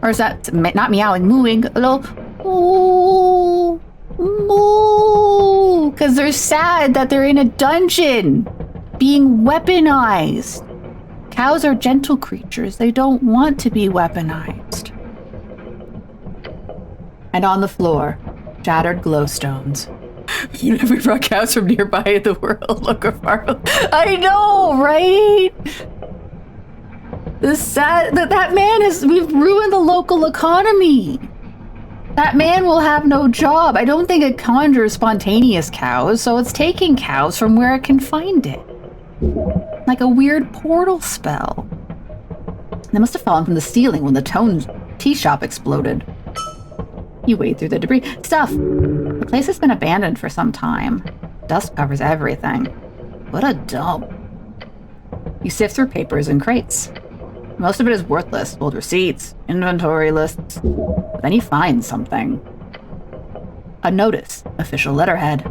Or is that not meowing, mooing? Hello? Ooh. Moo! Because they're sad that they're in a dungeon, being weaponized. Cows are gentle creatures. They don't want to be weaponized. And on the floor, shattered glowstones. We brought cows from nearby in the world. Look far. I know, right? That man we've ruined the local economy. That man will have no job. I don't think it conjures spontaneous cows, so it's taking cows from where it can find it. Like a weird portal spell. They must have fallen from the ceiling when the tea shop exploded. You wade through the debris. Stuff! The place has been abandoned for some time. Dust covers everything. What a dump. You sift through papers and crates. Most of it is worthless. Old receipts, inventory lists. But then you find something. A notice. Official letterhead.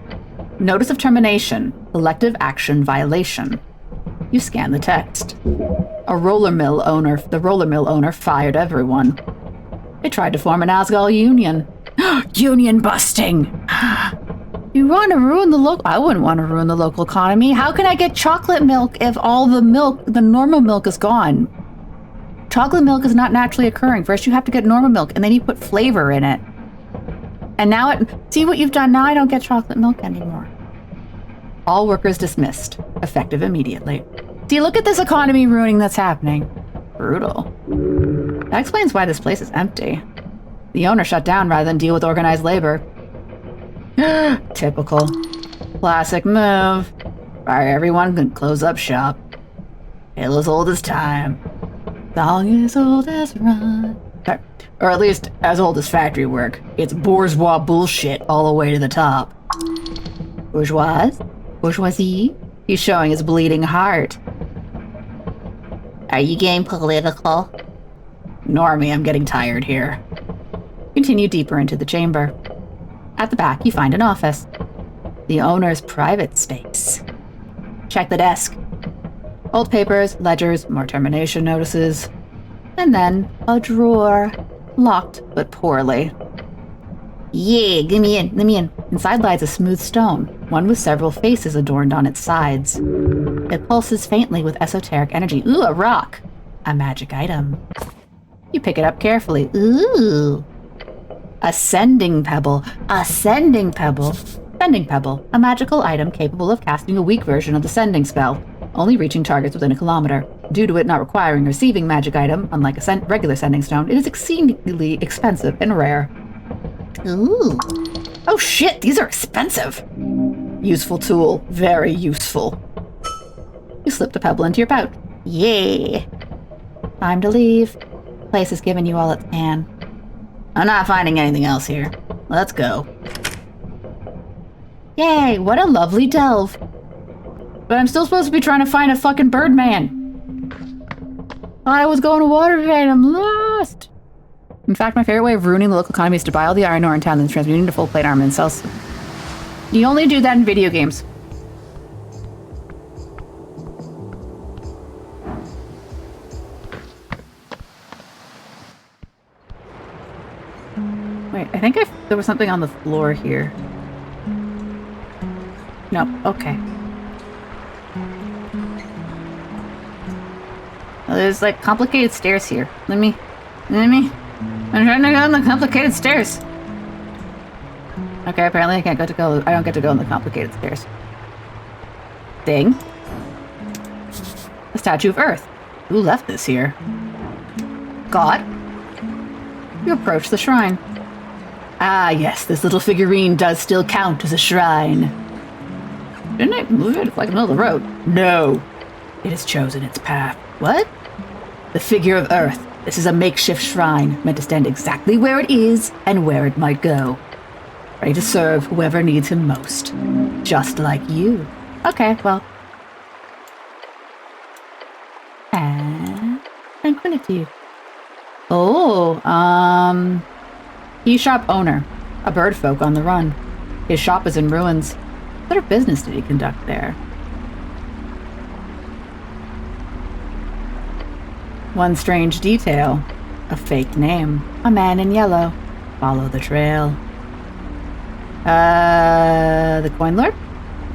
Notice of termination. Elective action violation. You scan the text. The roller mill owner fired everyone. They tried to form an Asgol union. Union busting! You want to ruin the local... I wouldn't want to ruin the local economy. How can I get chocolate milk if all the normal milk is gone? Chocolate milk is not naturally occurring. First you have to get normal milk, and then you put flavor in it. And now see what you've done? Now I don't get chocolate milk anymore. All workers dismissed, effective immediately. See, look at this economy ruining that's happening. Brutal. That explains why this place is empty. The owner shut down rather than deal with organized labor. Typical. Classic move. Fire everyone and close up shop. Tale as old as time. Song as old as run. Or at least as old as factory work. It's bourgeois bullshit all the way to the top. Bourgeoisie? He's showing his bleeding heart.
Are you getting political?
Normie, I'm getting tired here. Continue deeper into the chamber. At the back, you find an office. The owner's private space. Check the desk. Old papers, ledgers, more termination notices. And then a drawer. Locked, but poorly.
Yeah, let me in.
Inside lies a smooth stone, one with several faces adorned on its sides. It pulses faintly with esoteric energy. Ooh, a rock! A magic item. You pick it up carefully. Ooh! A sending pebble. Sending pebble, a magical item capable of casting a weak version of the sending spell, only reaching targets within a kilometer. Due to it not requiring a receiving magic item, unlike a regular sending stone, it is exceedingly expensive and rare.
Ooh.
Oh shit, these are expensive! Useful tool. Very useful. You slip the pebble into your pouch.
Yeah.
Time to leave. The place has given you all it can. I'm not finding anything else here. Let's go. Yay, what a lovely delve. But I'm still supposed to be trying to find a fucking Birdman. Thought I was going to Watergate, I'm lost. In fact, my favorite way of ruining the local economy is to buy all the iron ore in town and transmuting to full plate armor and sell. You only do that in video games. Wait, I think there was something on the floor here. No, okay. Well, there's like complicated stairs here. Let me. I'm trying to go on the complicated stairs. Okay, apparently I don't get to go on the complicated stairs. Thing. A statue of Earth. Who left this here? God? You approach the shrine. Ah, yes, this little figurine does still count as a shrine. Didn't I move it like in the middle of the road? No. It has chosen its path. What? The figure of Earth. This is a makeshift shrine, meant to stand exactly where it is and where it might go. Ready to serve whoever needs him most. Just like you. Okay, well. And tranquility. Oh, tea shop owner. A bird folk on the run. His shop is in ruins. What sort of business did he conduct there? One strange detail. A fake name. A man in yellow. Follow the trail. The coin lord?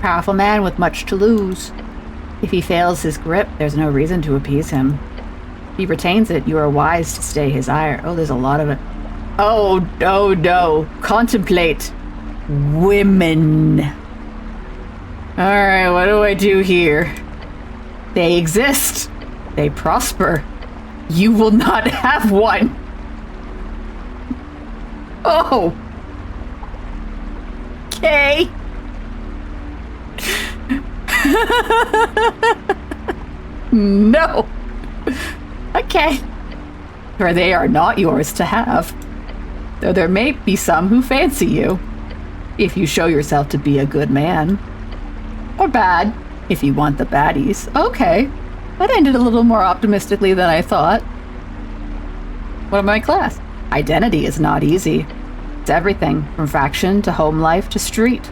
Powerful man with much to lose. If he fails his grip, there's no reason to appease him. If he retains it, you are wise to stay his ire. Oh, there's a lot of it. Oh, no. Contemplate. Women. Alright, what do I do here? They exist. They prosper. You will not have one. Oh. Okay. No. Okay. For they are not yours to have. Though there may be some who fancy you, if you show yourself to be a good man. Or bad, if you want the baddies. Okay. That ended a little more optimistically than I thought. What am I class? Identity is not easy. It's everything, from faction to home life to street.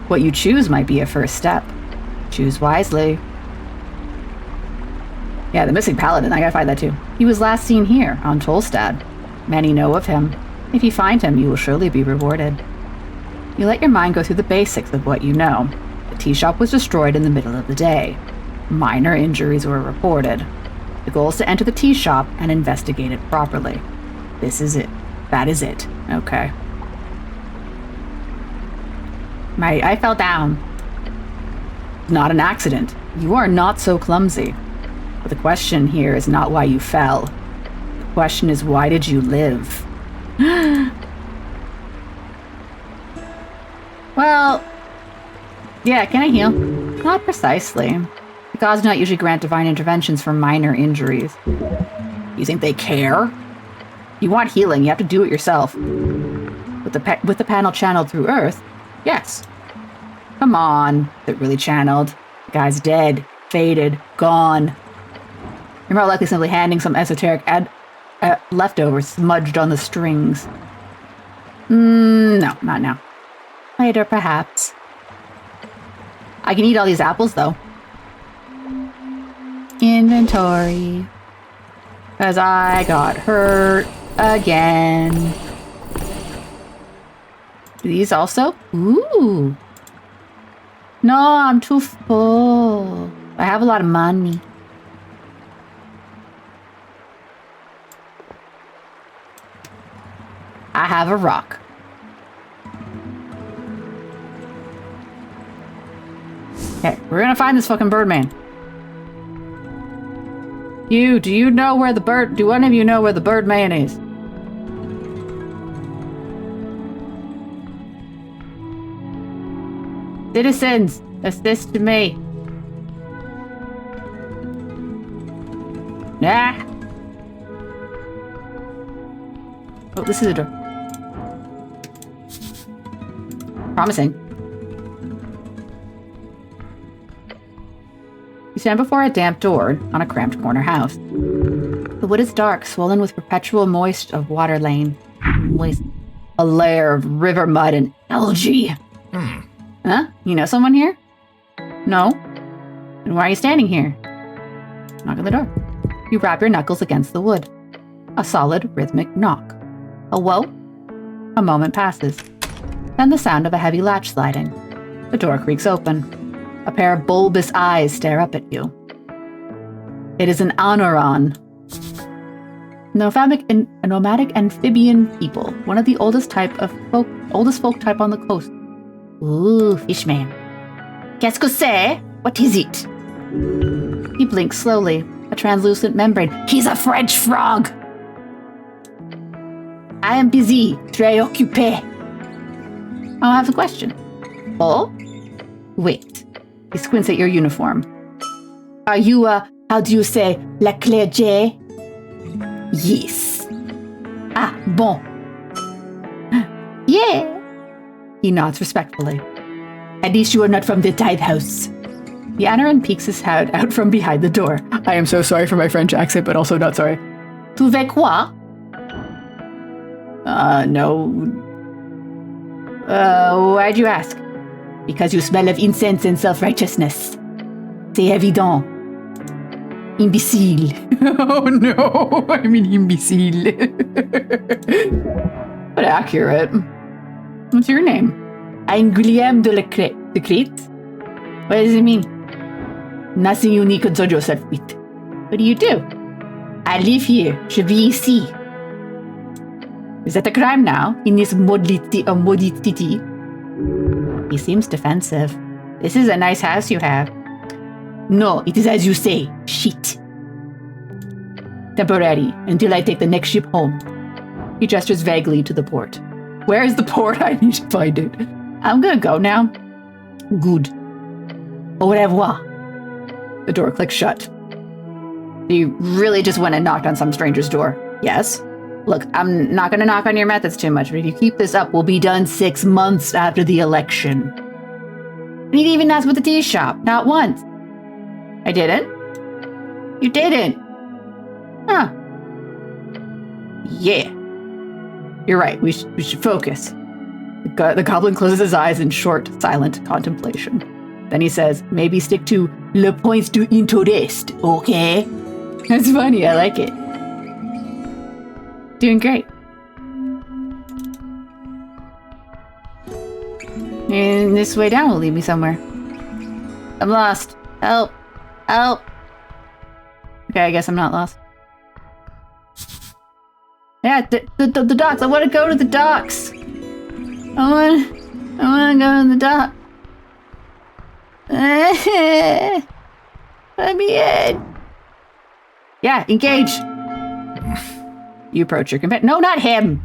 What you choose might be a first step. Choose wisely. Yeah, the missing paladin, I gotta find that too. He was last seen here, on Tolstad. Many know of him. If you find him, you will surely be rewarded. You let your mind go through the basics of what you know. The tea shop was destroyed in the middle of the day. Minor injuries were reported. The goal is to enter the tea shop and investigate it properly. This is it. That is it. Okay. I fell down. Not an accident. You are not so clumsy. But the question here is not why you fell. The question is, why did you live? Well, yeah, can I heal? Not precisely. The gods do not usually grant divine interventions for minor injuries. You think they care? You want healing, you have to do it yourself. With the panel channeled through Earth, yes. Come on, they're really channeled. The guy's dead, faded, gone. You're more likely simply handing some esoteric leftovers smudged on the strings. No, not now. Later, perhaps. I can eat all these apples, though. Inventory. Because I got hurt again. These also? Ooh. No, I'm too full. I have a lot of money. I have a rock. Okay, we're gonna find this fucking Birdman. Do you know where the bird... Do one of you know where the Birdman is? Citizens, assist me. Nah. Oh, this is a door. Promising. You stand before a damp door on a cramped corner house. The wood is dark, swollen with perpetual moist of water lane. Moist. A layer of river mud and algae. Huh? You know someone here? No? Then why are you standing here? Knock on the door. You rap your knuckles against the wood. A solid, rhythmic knock. A whoa. A moment passes. Then the sound of a heavy latch sliding. The door creaks open. A pair of bulbous eyes stare up at you. It is an Anoran. Nomadic amphibian people, one of the oldest folk type on the coast. Ooh, fishman. Qu'est-ce que c'est? What is it? He blinks slowly. A translucent membrane. He's a French frog! I am busy, très occupé. I'll have a question. Oh? Wait. He squints at your uniform. Are you how do you say, la clergé? Yes. Ah, bon. Yeah. He nods respectfully. At least you are not from the tithe house. The Anaran peeks his head out from behind the door. I am so sorry for my French accent, but also not sorry. Tu veux quoi? No. Why'd you ask? Because you smell of incense and self-righteousness. C'est évident. Imbécile. Oh no, I mean imbécile. But accurate. What's your name? I'm Guillaume de Crete. What does it mean? Nothing you need concern yourself with. What do you do? I live here. Je vis ici. Is that a crime now? In this maudit city? He seems defensive. This is a nice house you have. No, it is as you say. Shit. Temporary, until I take the next ship home. He gestures vaguely to the port. Where is the port? I need to find it. I'm gonna go now. Good. Au revoir. The door clicks shut. You really just went and knocked on some stranger's door? Yes. Look, I'm not gonna knock on your methods too much, but if you keep this up, we'll be done 6 months after the election. And you didn't even ask about the tea shop, not once. I didn't? You didn't? Huh. Yeah. You're right, we should focus. The goblin closes his eyes in short, silent contemplation. Then he says, maybe stick to le points du interest, okay? That's funny, I like it. Doing great. And this way down will lead me somewhere. I'm lost. Help. Help. Okay, I guess I'm not lost. Yeah, the docks. I want to go to the docks. I want to go to the dock. Let me in. Yeah, engage. You approach your companion. No, not him.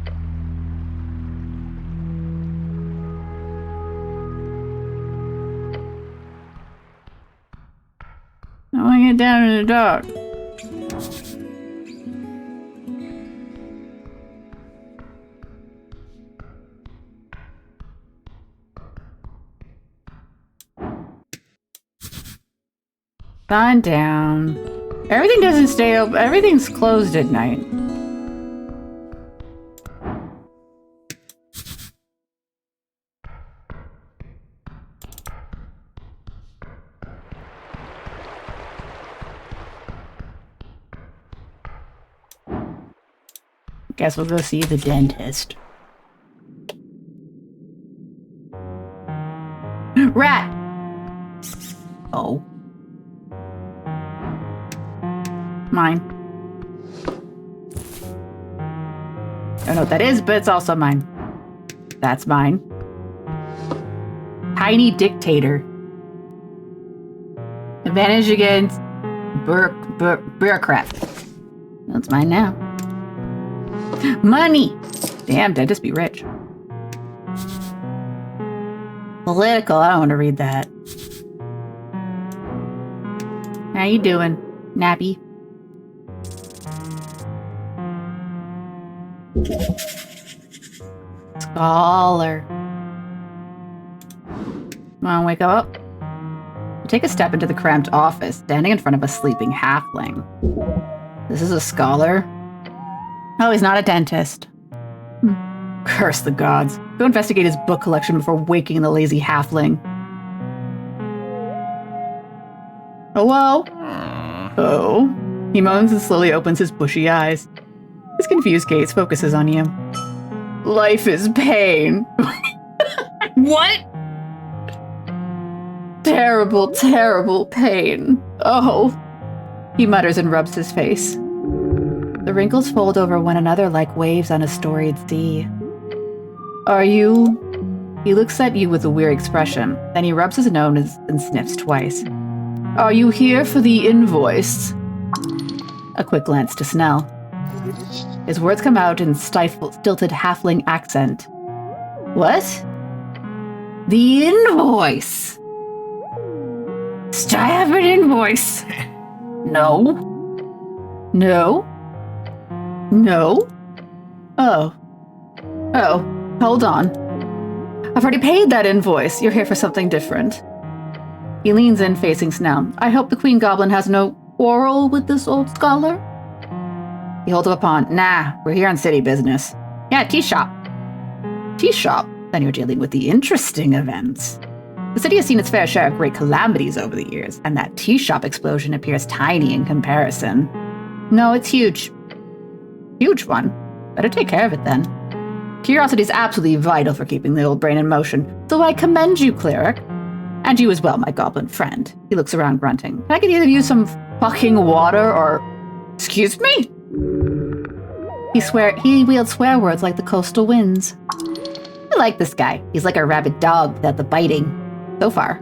I want to get down to the dock. Gone down. Everything doesn't stay open. Everything's closed at night. Guess we'll go see the dentist. Rat! Oh. Mine. I don't know what that is, but it's also mine. That's mine. Tiny dictator. Advantage against bureaucrat. That's mine now. Money! Damn, dentist be rich. Political, I don't want to read that. How you doing, Nappy? Scholar. Wanna wake up? You take a step into the cramped office, standing in front of a sleeping halfling. This is a scholar? Oh, he's not a dentist. Curse the gods. Go investigate his book collection before waking the lazy halfling. Hello? Oh. He moans and slowly opens his bushy eyes. His confused gaze focuses on you. Life is pain.
What?
terrible, terrible pain. Oh, he mutters and rubs his face. The wrinkles fold over one another like waves on a storied sea. Are you... He looks at you with a weird expression, then he rubs his nose and sniffs twice. Are you here for the invoice? A quick glance to Snell. His words come out in stilted halfling accent. What? The invoice! I have an invoice. No. No? No? Oh. Oh, hold on. I've already paid that invoice. You're here for something different. He leans in, facing Snell. I hope the Queen Goblin has no quarrel with this old scholar? He holds up a pawn. Nah, we're here on city business. Yeah, tea shop. Tea shop? Then you're dealing with the interesting events. The city has seen its fair share of great calamities over the years, and that tea shop explosion appears tiny in comparison. No, it's huge. Huge one. Better take care of it then. Curiosity is absolutely vital for keeping the old brain in motion, so I commend you, cleric. And you as well, my goblin friend. He looks around grunting. Can I get either of you some fucking water or... Excuse me? He wields swear words like the coastal winds. I like this guy. He's like a rabid dog without the biting. So far.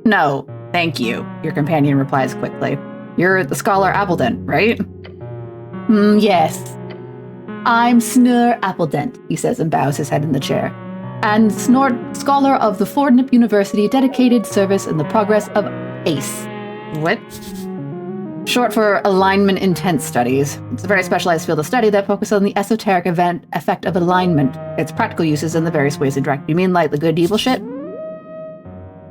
No, thank you, your companion replies quickly. You're the scholar Appledent, right? Yes. I'm Snur Appledent, he says and bows his head in the chair. And scholar of the Fordnip University dedicated service in the progress of ACE. What? Short for Alignment Intent Studies. It's a very specialized field of study that focuses on the esoteric effect of alignment, its practical uses, and the various ways it interacts. You mean like the good evil shit?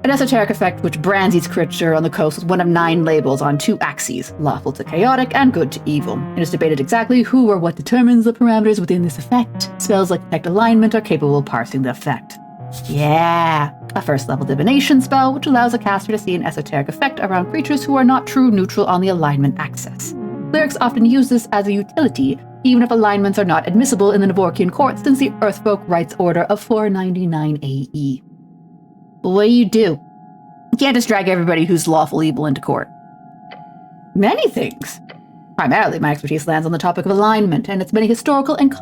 An esoteric effect which brands each creature on the coast with one of 9 labels on 2 axes, lawful to chaotic and good to evil. It is debated exactly who or what determines the parameters within this effect. Spells like Detect Alignment are capable of parsing the effect. Yeah, a first-level divination spell which allows a caster to see an esoteric effect around creatures who are not true neutral on the alignment axis. Clerics often use this as a utility, even if alignments are not admissible in the Navorkian court since the Earthfolk Rights Order of 499 AE. But what do? You can't just drag everybody who's lawful evil into court. Many things. Primarily, my expertise lands on the topic of alignment and its many historical and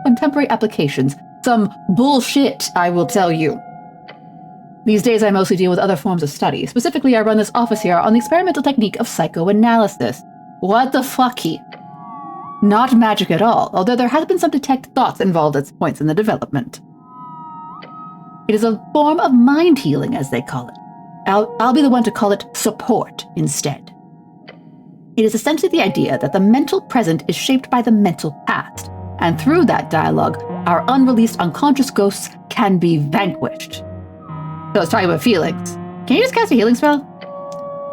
contemporary applications. Some bullshit, I will tell you. These days, I mostly deal with other forms of study. Specifically, I run this office here on the experimental technique of psychoanalysis. What the fucky? Not magic at all, although there has been some detect thoughts involved at points in the development. It is a form of mind healing, as they call it. I'll be the one to call it support instead. It is essentially the idea that the mental present is shaped by the mental past, and through that dialogue, our unreleased unconscious ghosts can be vanquished. So I was talking about feelings. Can you just cast a healing spell?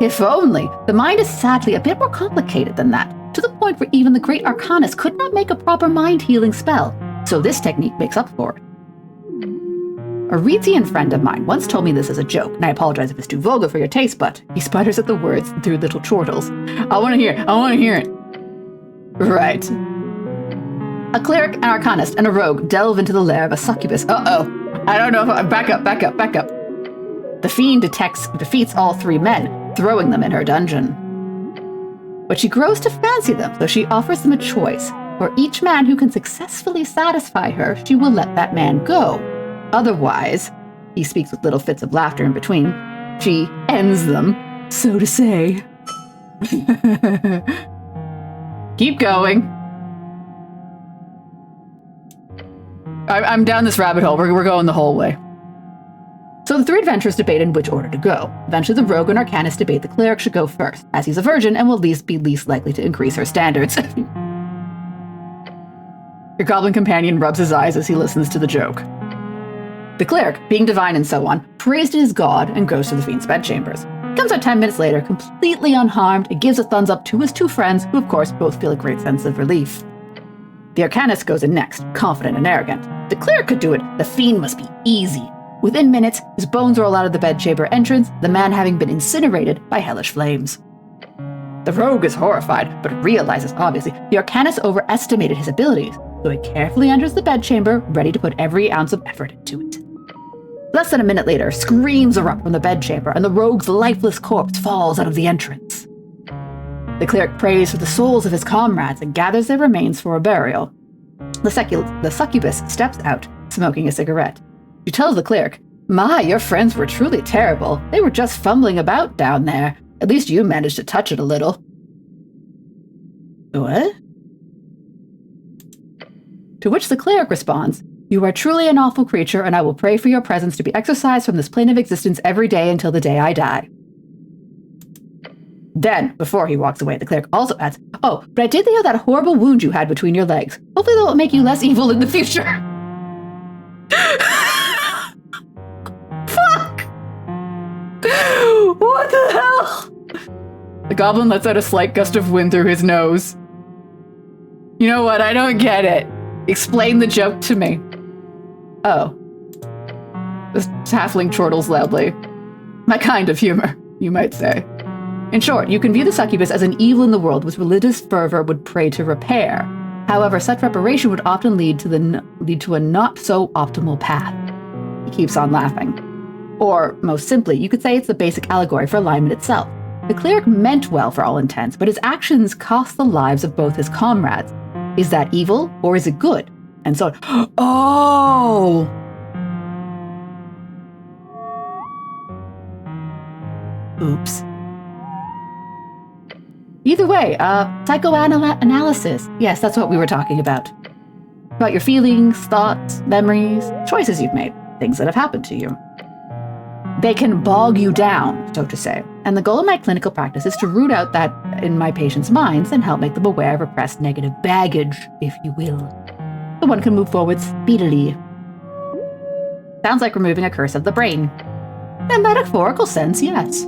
If only. The mind is sadly a bit more complicated than that, to the point where even the great arcanists could not make a proper mind healing spell, so this technique makes up for it. A Reetsian friend of mine once told me this as a joke, and I apologize if it's too vulgar for your taste, but he sputters at the words through little chortles. I want to hear it. Right. A cleric, an arcanist, and a rogue delve into the lair of a succubus. Uh-oh. I don't know if back up. The fiend defeats all 3 men, throwing them in her dungeon. But she grows to fancy them, so she offers them a choice. For each man who can successfully satisfy her, she will let that man go. Otherwise, he speaks with little fits of laughter in between, she ends them, so to say. Keep going. I'm down this rabbit hole. We're going the whole way. So the 3 adventurers debate in which order to go. Eventually the rogue and arcanist debate the cleric should go first, as he's a virgin and will be least likely to increase her standards. Your goblin companion rubs his eyes as he listens to the joke. The cleric, being divine and so on, praised his god and goes to the fiend's bedchambers. He comes out 10 minutes later, completely unharmed, and gives a thumbs up to his 2 friends, who of course both feel a great sense of relief. The arcanist goes in next, confident and arrogant. The cleric could do it, the fiend must be easy. Within minutes, his bones roll out of the bedchamber entrance, the man having been incinerated by hellish flames. The rogue is horrified, but realizes, obviously, the arcanist overestimated his abilities, so he carefully enters the bedchamber, ready to put every ounce of effort into it. Less than a minute later, screams erupt from the bedchamber, and the rogue's lifeless corpse falls out of the entrance. The cleric prays for the souls of his comrades and gathers their remains for a burial. The succubus steps out, smoking a cigarette. She tells the cleric, "My, your friends were truly terrible. They were just fumbling about down there. At least you managed to touch it a little." What? To which the cleric responds, "You are truly an awful creature, and I will pray for your presence to be exorcised from this plane of existence every day until the day I die." Then, before he walks away, the cleric also adds, "Oh, but I did hear that horrible wound you had between your legs. Hopefully that will make you less evil in the future." Fuck! What the hell? The goblin lets out a slight gust of wind through his nose. You know what? I don't get it. Explain the joke to me. Oh. The halfling chortles loudly. My kind of humor, you might say. In short, you can view the succubus as an evil in the world which religious fervor would pray to repair. However, such reparation would often lead to a not-so-optimal path. He keeps on laughing. Or, most simply, you could say it's the basic allegory for alignment itself. The cleric meant well for all intents, but his actions cost the lives of both his comrades. Is that evil, or is it good? And so, oh! Oops. Either way, psychoanalysis. Yes, that's what we were talking about. About your feelings, thoughts, memories, choices you've made, things that have happened to you. They can bog you down, so to say. And the goal of my clinical practice is to root out that in my patients' minds and help make them aware of repressed negative baggage, if you will. So one can move forward speedily. Sounds like removing a curse of the brain. In a metaphorical sense, yes.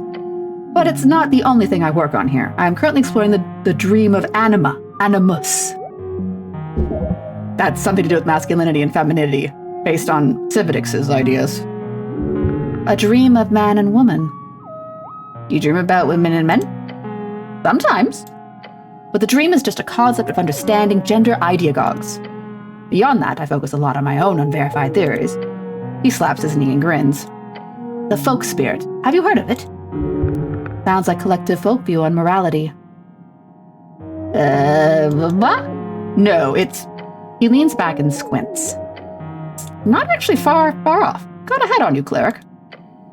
But it's not the only thing I work on here. I'm currently exploring the dream of animus. That's something to do with masculinity and femininity, based on Civitix's ideas. A dream of man and woman. Do you dream about women and men? Sometimes. But the dream is just a concept of understanding gender ideagogues. Beyond that, I focus a lot on my own unverified theories. He slaps his knee and grins. The folk spirit. Have you heard of it? Sounds like collective folk view on morality. What? No, it's... He leans back and squints. Not actually far off. Got ahead on you, cleric.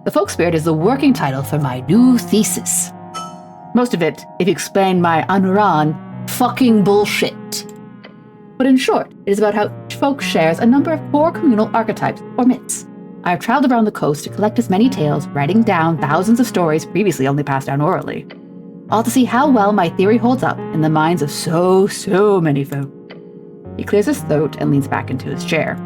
The folk spirit is the working title for my new thesis. Most of it, if you explain my anuran, fucking bullshit. But in short, it is about how each folk shares a number of core communal archetypes, or myths. I have traveled around the coast to collect as many tales, writing down thousands of stories previously only passed down orally. All to see how well my theory holds up in the minds of so many folk. He clears his throat and leans back into his chair.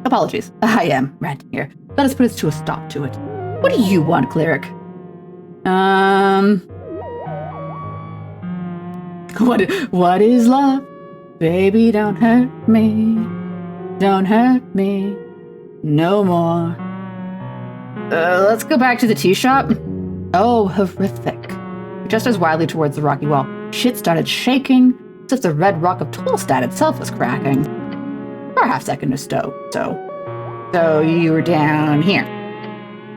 Apologies, I am ranting here. Let us put a stop to it. What do you want, cleric? What is love? Baby, don't hurt me. Don't hurt me. No more. Let's go back to the tea shop. Oh, horrific. He gestures wildly towards the rocky wall. Shit started shaking, as if the red rock of Tolstad itself was cracking. For a half second or so you were down here?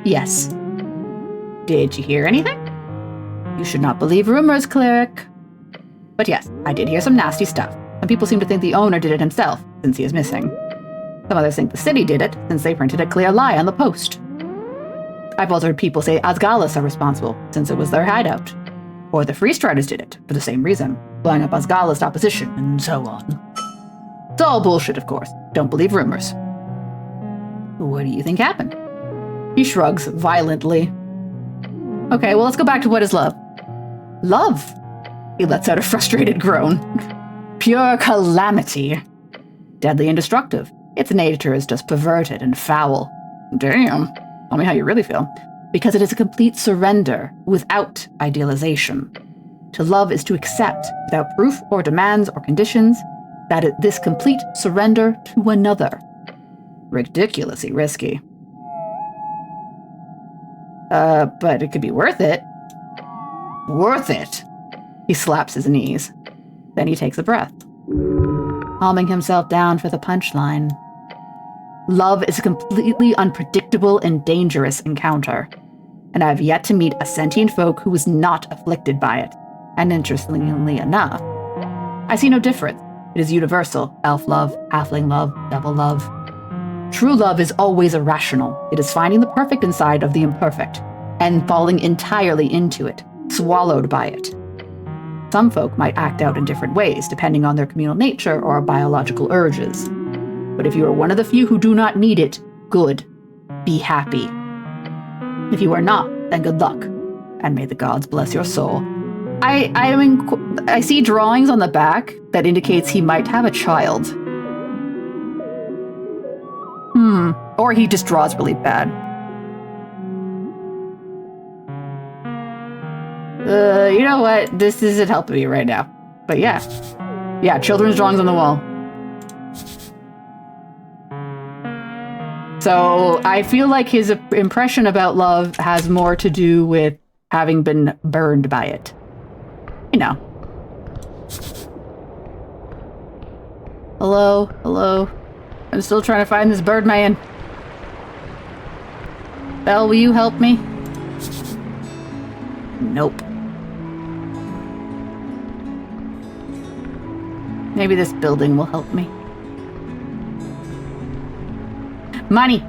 Yes. Did you hear anything? You should not believe rumors, cleric. But yes, I did hear some nasty stuff. Some people seem to think the owner did it himself, since he is missing. Some others think the city did it, since they printed a clear lie on the post. I've also heard people say Asgalis are responsible, since it was their hideout. Or the Free Striders did it, for the same reason, blowing up Asgalis opposition, and so on. It's all bullshit, of course. Don't believe rumors. What do you think happened? He shrugs violently. Okay, well, let's go back to what is love. Love? He lets out a frustrated groan. Pure calamity. Deadly and destructive. Its nature is just perverted and foul. Damn. Tell me how you really feel. Because it is a complete surrender without idealization. To love is to accept, without proof or demands or conditions, this complete surrender to another. Ridiculously risky. But it could be worth it. Worth it? He slaps his knees. Then he takes a breath, calming himself down for the punchline. Love is a completely unpredictable and dangerous encounter. And I have yet to meet a sentient folk who is not afflicted by it. And interestingly enough, I see no difference. It is universal. Elf love, halfling love, devil love. True love is always irrational. It is finding the perfect inside of the imperfect and falling entirely into it, swallowed by it. Some folk might act out in different ways, depending on their communal nature or biological urges. But if you are one of the few who do not need it, good. Be happy. If you are not, then good luck, and may the gods bless your soul. I see drawings on the back that indicates he might have a child. Or he just draws really bad. You know what? This isn't helping me right now. But yeah. Yeah, children's drawings on the wall. So I feel like his impression about love has more to do with having been burned by it. You know. Hello? Hello? I'm still trying to find this bird man. Belle, will you help me? Nope. Maybe this building will help me. Money!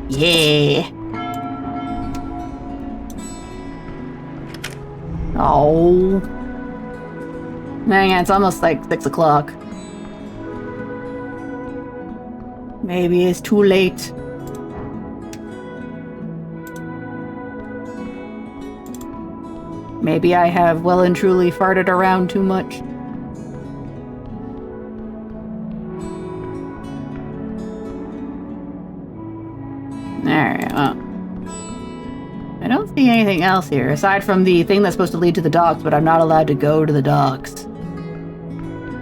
Yeah! Oh. Hang on, it's almost like 6 o'clock. Maybe it's too late. Maybe I have well and truly farted around too much. Alright, well. I don't see anything else here, aside from the thing that's supposed to lead to the docks, but I'm not allowed to go to the docks.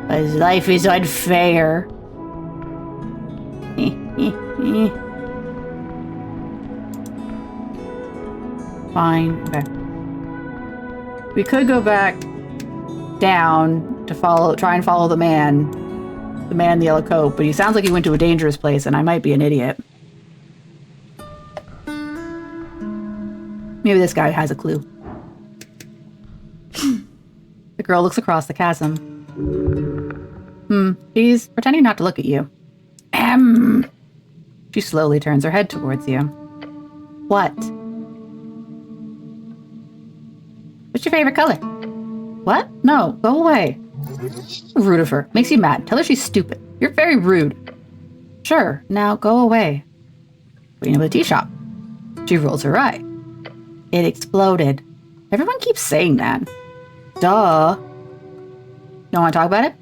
Because life is unfair. Fine, okay. We could go back down to try and follow the man in the yellow coat, but he sounds like he went to a dangerous place, and I might be an idiot. Maybe this guy has a clue. The girl looks across the chasm. She's pretending not to look at you. She slowly turns her head towards you. What? What's your favorite color? What? No, go away. Rude of her. Makes you mad. Tell her she's stupid. You're very rude. Sure, now go away. Queen of the tea shop. She rolls her eye. It exploded. Everyone keeps saying that. Duh. Don't want to talk about it?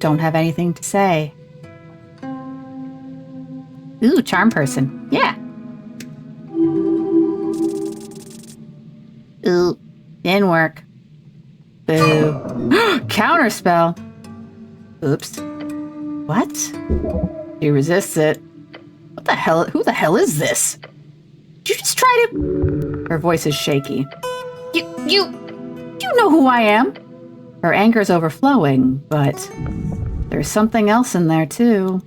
Don't have anything to say. Ooh, charm person. Yeah. Ooh, didn't work. Boo. Counterspell. Oops. What? She resists it. What the hell? Who the hell is this? Did you just try to... Her voice is shaky. You know who I am. Her anger's overflowing, but there's something else in there, too.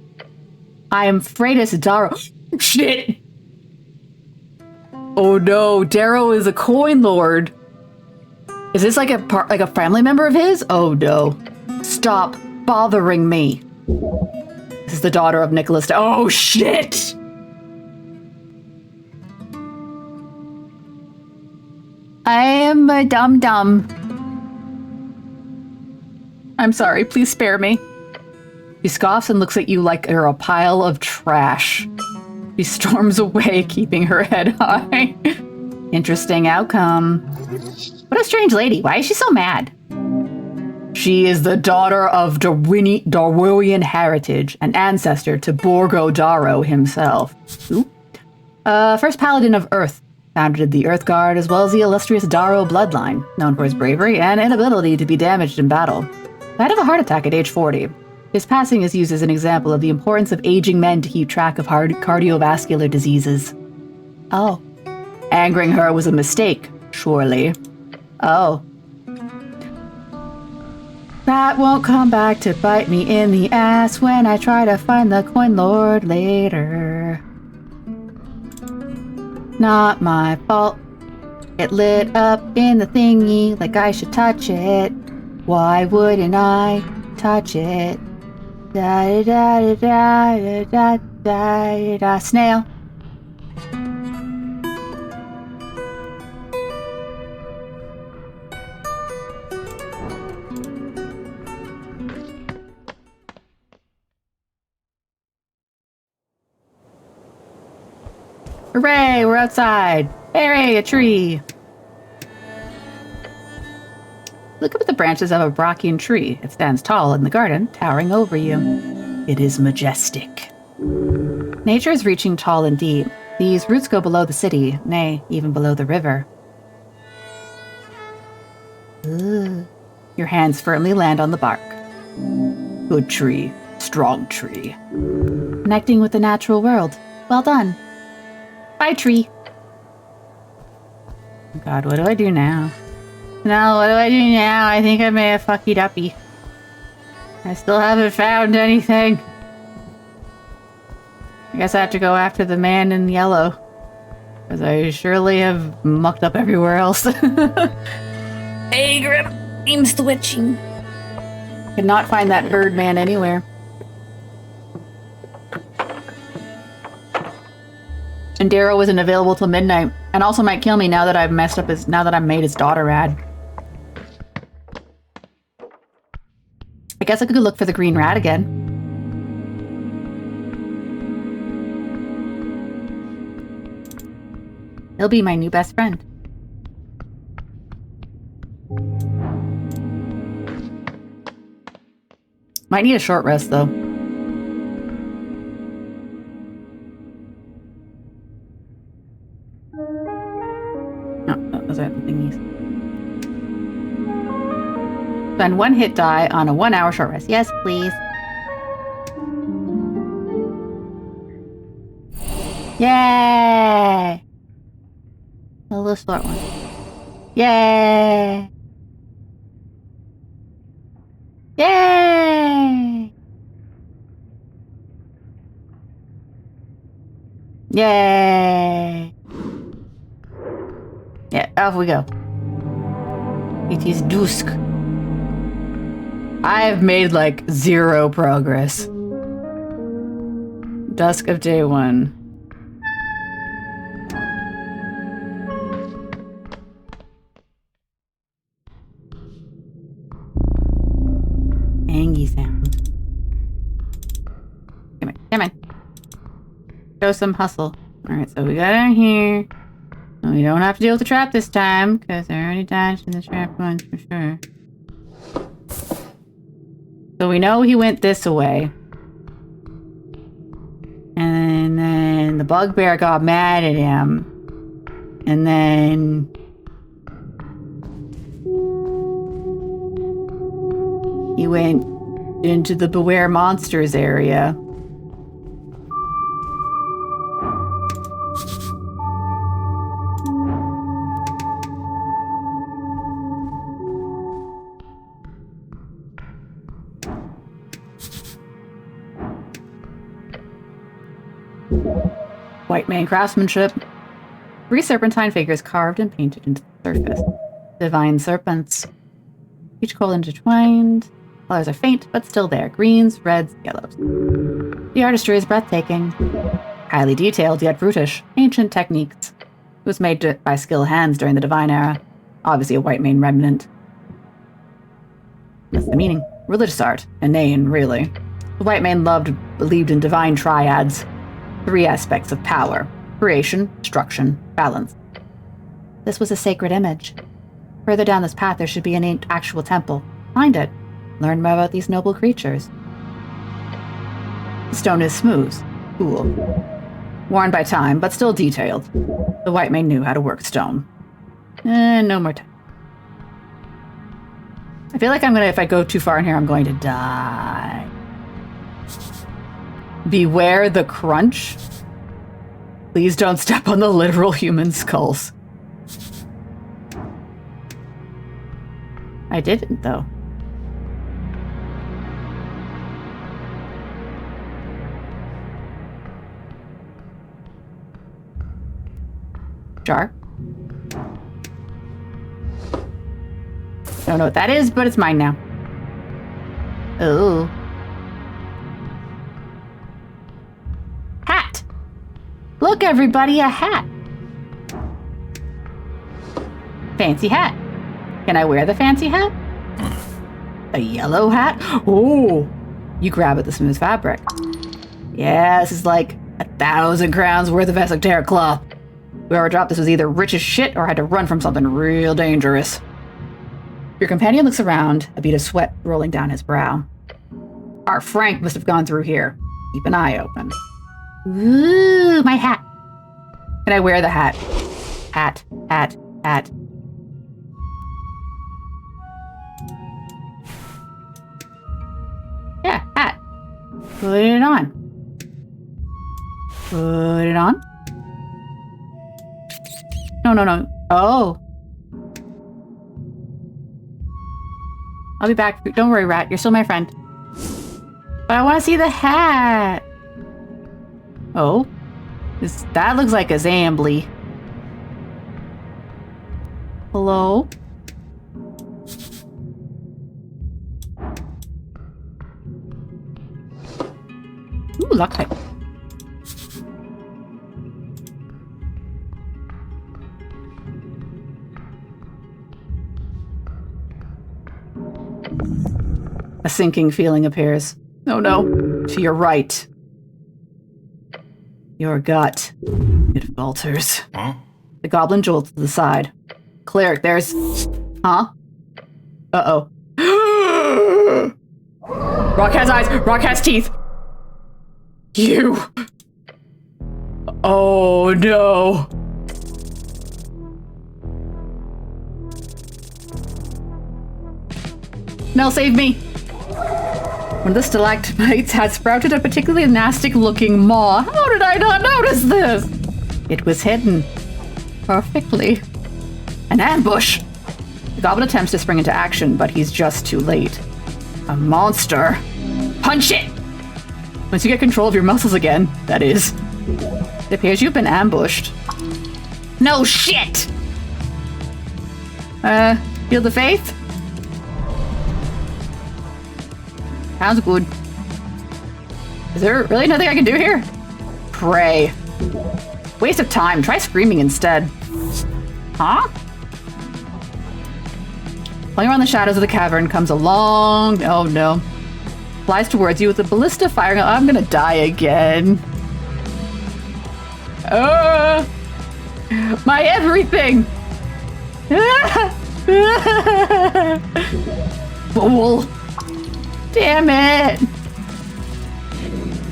I am Freitas Darrow. Shit! Oh no, Darrow is a coin lord. Is this like a family member of his? Oh no. Stop bothering me. This is the daughter of Nicholas. Oh shit! I am a dum-dum. I'm sorry, please spare me. She scoffs and looks at you like you're a pile of trash. She storms away, keeping her head high. Interesting outcome. What a strange lady. Why is she so mad? She is the daughter of Darwinian heritage, an ancestor to Borgo Darrow himself. Ooh. First paladin of Earth. Founded the Earth Guard as well as the illustrious Darrow bloodline, known for his bravery and inability to be damaged in battle. Died of a heart attack at age 40. His passing is used as an example of the importance of aging men to keep track of cardiovascular diseases. Oh. Angering her was a mistake, surely. Oh. That won't come back to bite me in the ass when I try to find the coin lord later. Not my fault. It lit up in the thingy like I should touch it. Why wouldn't I touch it? Da da da da da da da da. Snail. Hooray, we're outside. Hooray, a tree. Look up at the branches of a Brockian tree. It stands tall in the garden, towering over you. It is majestic. Nature is reaching tall and deep. These roots go below the city, nay, even below the river. Ugh. Your hands firmly land on the bark. Good tree. Strong tree. Connecting with the natural world. Well done. Bye, tree. Oh God, what do I do now? Now, what do I do now? I think I may have fucked it uppy. I still haven't found anything. I guess I have to go after the man in yellow. Because I surely have mucked up everywhere else. Hey, Grim. I'm switching. Cannot find that bird man anywhere. And Darrow isn't available till midnight, and also might kill me now that I've messed up now that I've made his daughter rad. I guess I could look for the green rat again. He'll be my new best friend. Might need a short rest though. Those are the thingies. Spend 1 hit die on a 1 hour short rest. Yes, please. Yay! A little short one. Yay! Yay! Yay! Yeah, off we go. It is dusk. I've made like 0 progress. Dusk of day 1. Angie sound. Come on, come on. Show some hustle. Alright, so we got in here. We don't have to deal with the trap this time, because I already dodged in the trap once for sure. So we know he went this way. And then the bugbear got mad at him. And then... he went into the Beware Monsters area. White man craftsmanship. 3 serpentine figures carved and painted into the surface. Divine serpents. Each coal intertwined. Colors are faint, but still there. Greens, reds, yellows. The artistry is breathtaking. Highly detailed, yet brutish. Ancient techniques. It was made by skilled hands during the Divine Era. Obviously a white man remnant. That's the meaning. Religious art. Inane, really. The white man believed in divine triads. 3 aspects of power. Creation, destruction, balance. This was a sacred image. Further down this path there should be an actual temple. Find it. Learn more about these noble creatures. The stone is smooth, cool. Worn by time, but still detailed. The white man knew how to work stone. No more time. I feel like if I go too far in here, I'm going to die. Beware the crunch. Please don't step on the literal human skulls. I didn't, though. Jar. Don't know what that is, but it's mine now. Oh. Hat! Look, everybody, a hat! Fancy hat. Can I wear the fancy hat? A yellow hat? Oh! You grab at the smooth fabric. Yeah, this is like 1,000 crowns worth of esoteric cloth. Whoever dropped this was either rich as shit or had to run from something real dangerous. Your companion looks around, a bead of sweat rolling down his brow. Our Frank must have gone through here. Keep an eye open. Ooh, my hat. Can I wear the hat? Hat, hat, hat. Yeah, hat. Put it on. Put it on. No, no, no. Oh. I'll be back. Don't worry, Rat. You're still my friend. But I want to see the hat. Oh. That looks like a Zambly. Hello? Ooh, Loctite. A sinking feeling appears. Oh no, to your right. Your gut. It falters.
Huh?
The goblin jolts to the side. Cleric, there's... Huh? Uh-oh. Rock has eyes! Rock has teeth! You! Oh no! Nell, save me! When the stalactites had sprouted a particularly nasty-looking maw, how did I not notice this? It was hidden. Perfectly. An ambush! The goblin attempts to spring into action, but he's just too late. A monster. Punch it! Once you get control of your muscles again, that is. It appears you've been ambushed. No shit! Feel the faith? Sounds good. Is there really nothing I can do here? Pray. Waste of time. Try screaming instead. Huh? Playing around the shadows of the cavern comes a long... Oh no. Flies towards you with a ballista firing. I'm gonna die again. My everything! Fool! Damn it!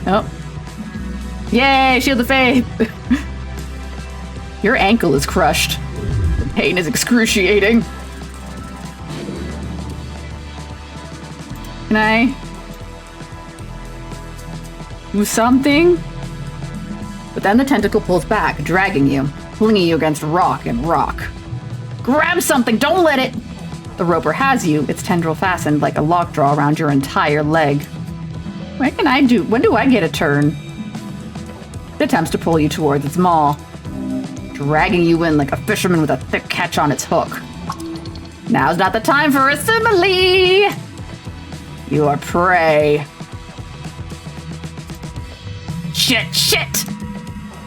Oh. Yay, shield of faith! Your ankle is crushed. The pain is excruciating. Can I do something? But then the tentacle pulls back, dragging you, flinging you against rock and rock. Grab something! Don't let it! The roper has you, its tendril fastened like a lockjaw around your entire leg. What can I do? When do I get a turn? It attempts to pull you towards its maw, dragging you in like a fisherman with a thick catch on its hook. Now's not the time for a simile! You are prey. Shit, shit!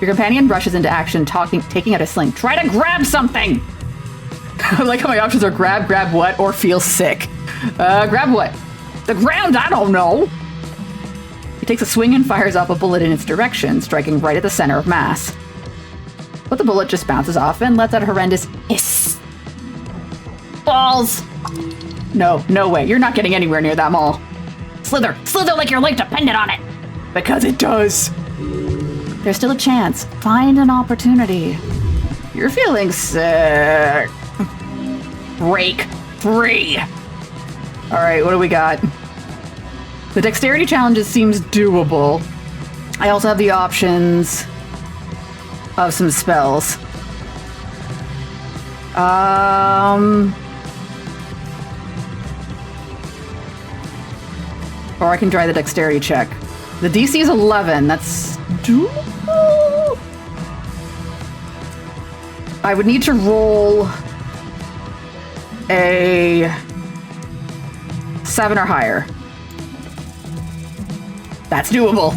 Your companion rushes into action, taking out a sling. Try to grab something! I like how my options are grab what, or feel sick. Grab what? The ground? I don't know! He takes a swing and fires off a bullet in its direction, striking right at the center of mass. But the bullet just bounces off and lets out a horrendous hiss. Balls! No, no way. You're not getting anywhere near that mall. Slither! Slither like your life depended on it! Because it does! There's still a chance. Find an opportunity. You're feeling sick. Break free! Alright, what do we got? The dexterity challenges seems doable. I also have the options of some spells. Or I can try the dexterity check. The DC is 11. That's doable. I would need to roll a 7 or higher. That's doable.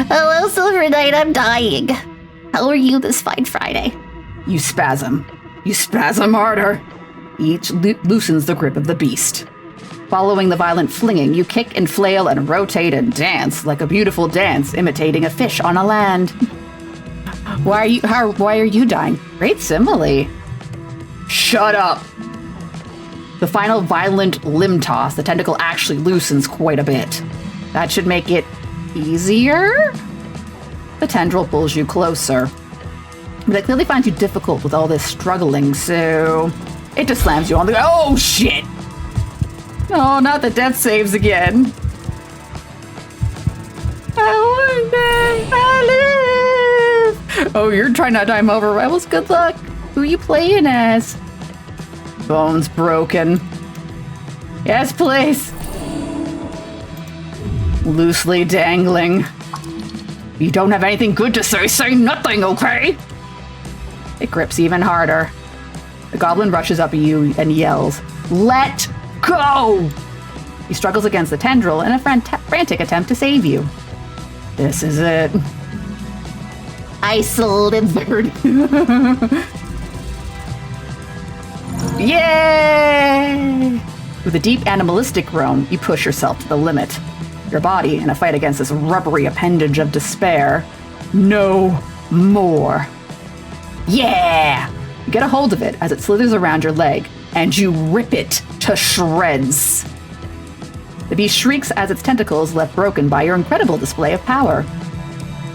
Hello, Silver Knight, I'm dying. How are you this fine Friday?
You spasm. You spasm harder. Each loosens the grip of the beast. Following the violent flinging, you kick and flail and rotate and dance like a beautiful dance, imitating a fish on a land. Why are you dying? Great simile. Shut up. The final violent limb toss, the tentacle actually loosens quite a bit. That should make it easier? The tendril pulls you closer. But it clearly finds you difficult with all this struggling, so it just slams you on the— Oh, shit! Oh, not the death saves again. I live! Oh, you're trying not to die over rivals? Good luck. Who are you playing as? Bones broken. Yes, please. Loosely dangling. You don't have anything good to say nothing, okay? It grips even harder. The goblin rushes up at you and yells, "Let go!" He struggles against the tendril in a frantic attempt to save you. This is it.
I slithered.
Yay! With a deep animalistic groan, you push yourself to the limit. Your body, in a fight against this rubbery appendage of despair, no more. Yeah! You get a hold of it as it slithers around your leg, and you rip it to shreds. The beast shrieks as its tentacle is left broken by your incredible display of power.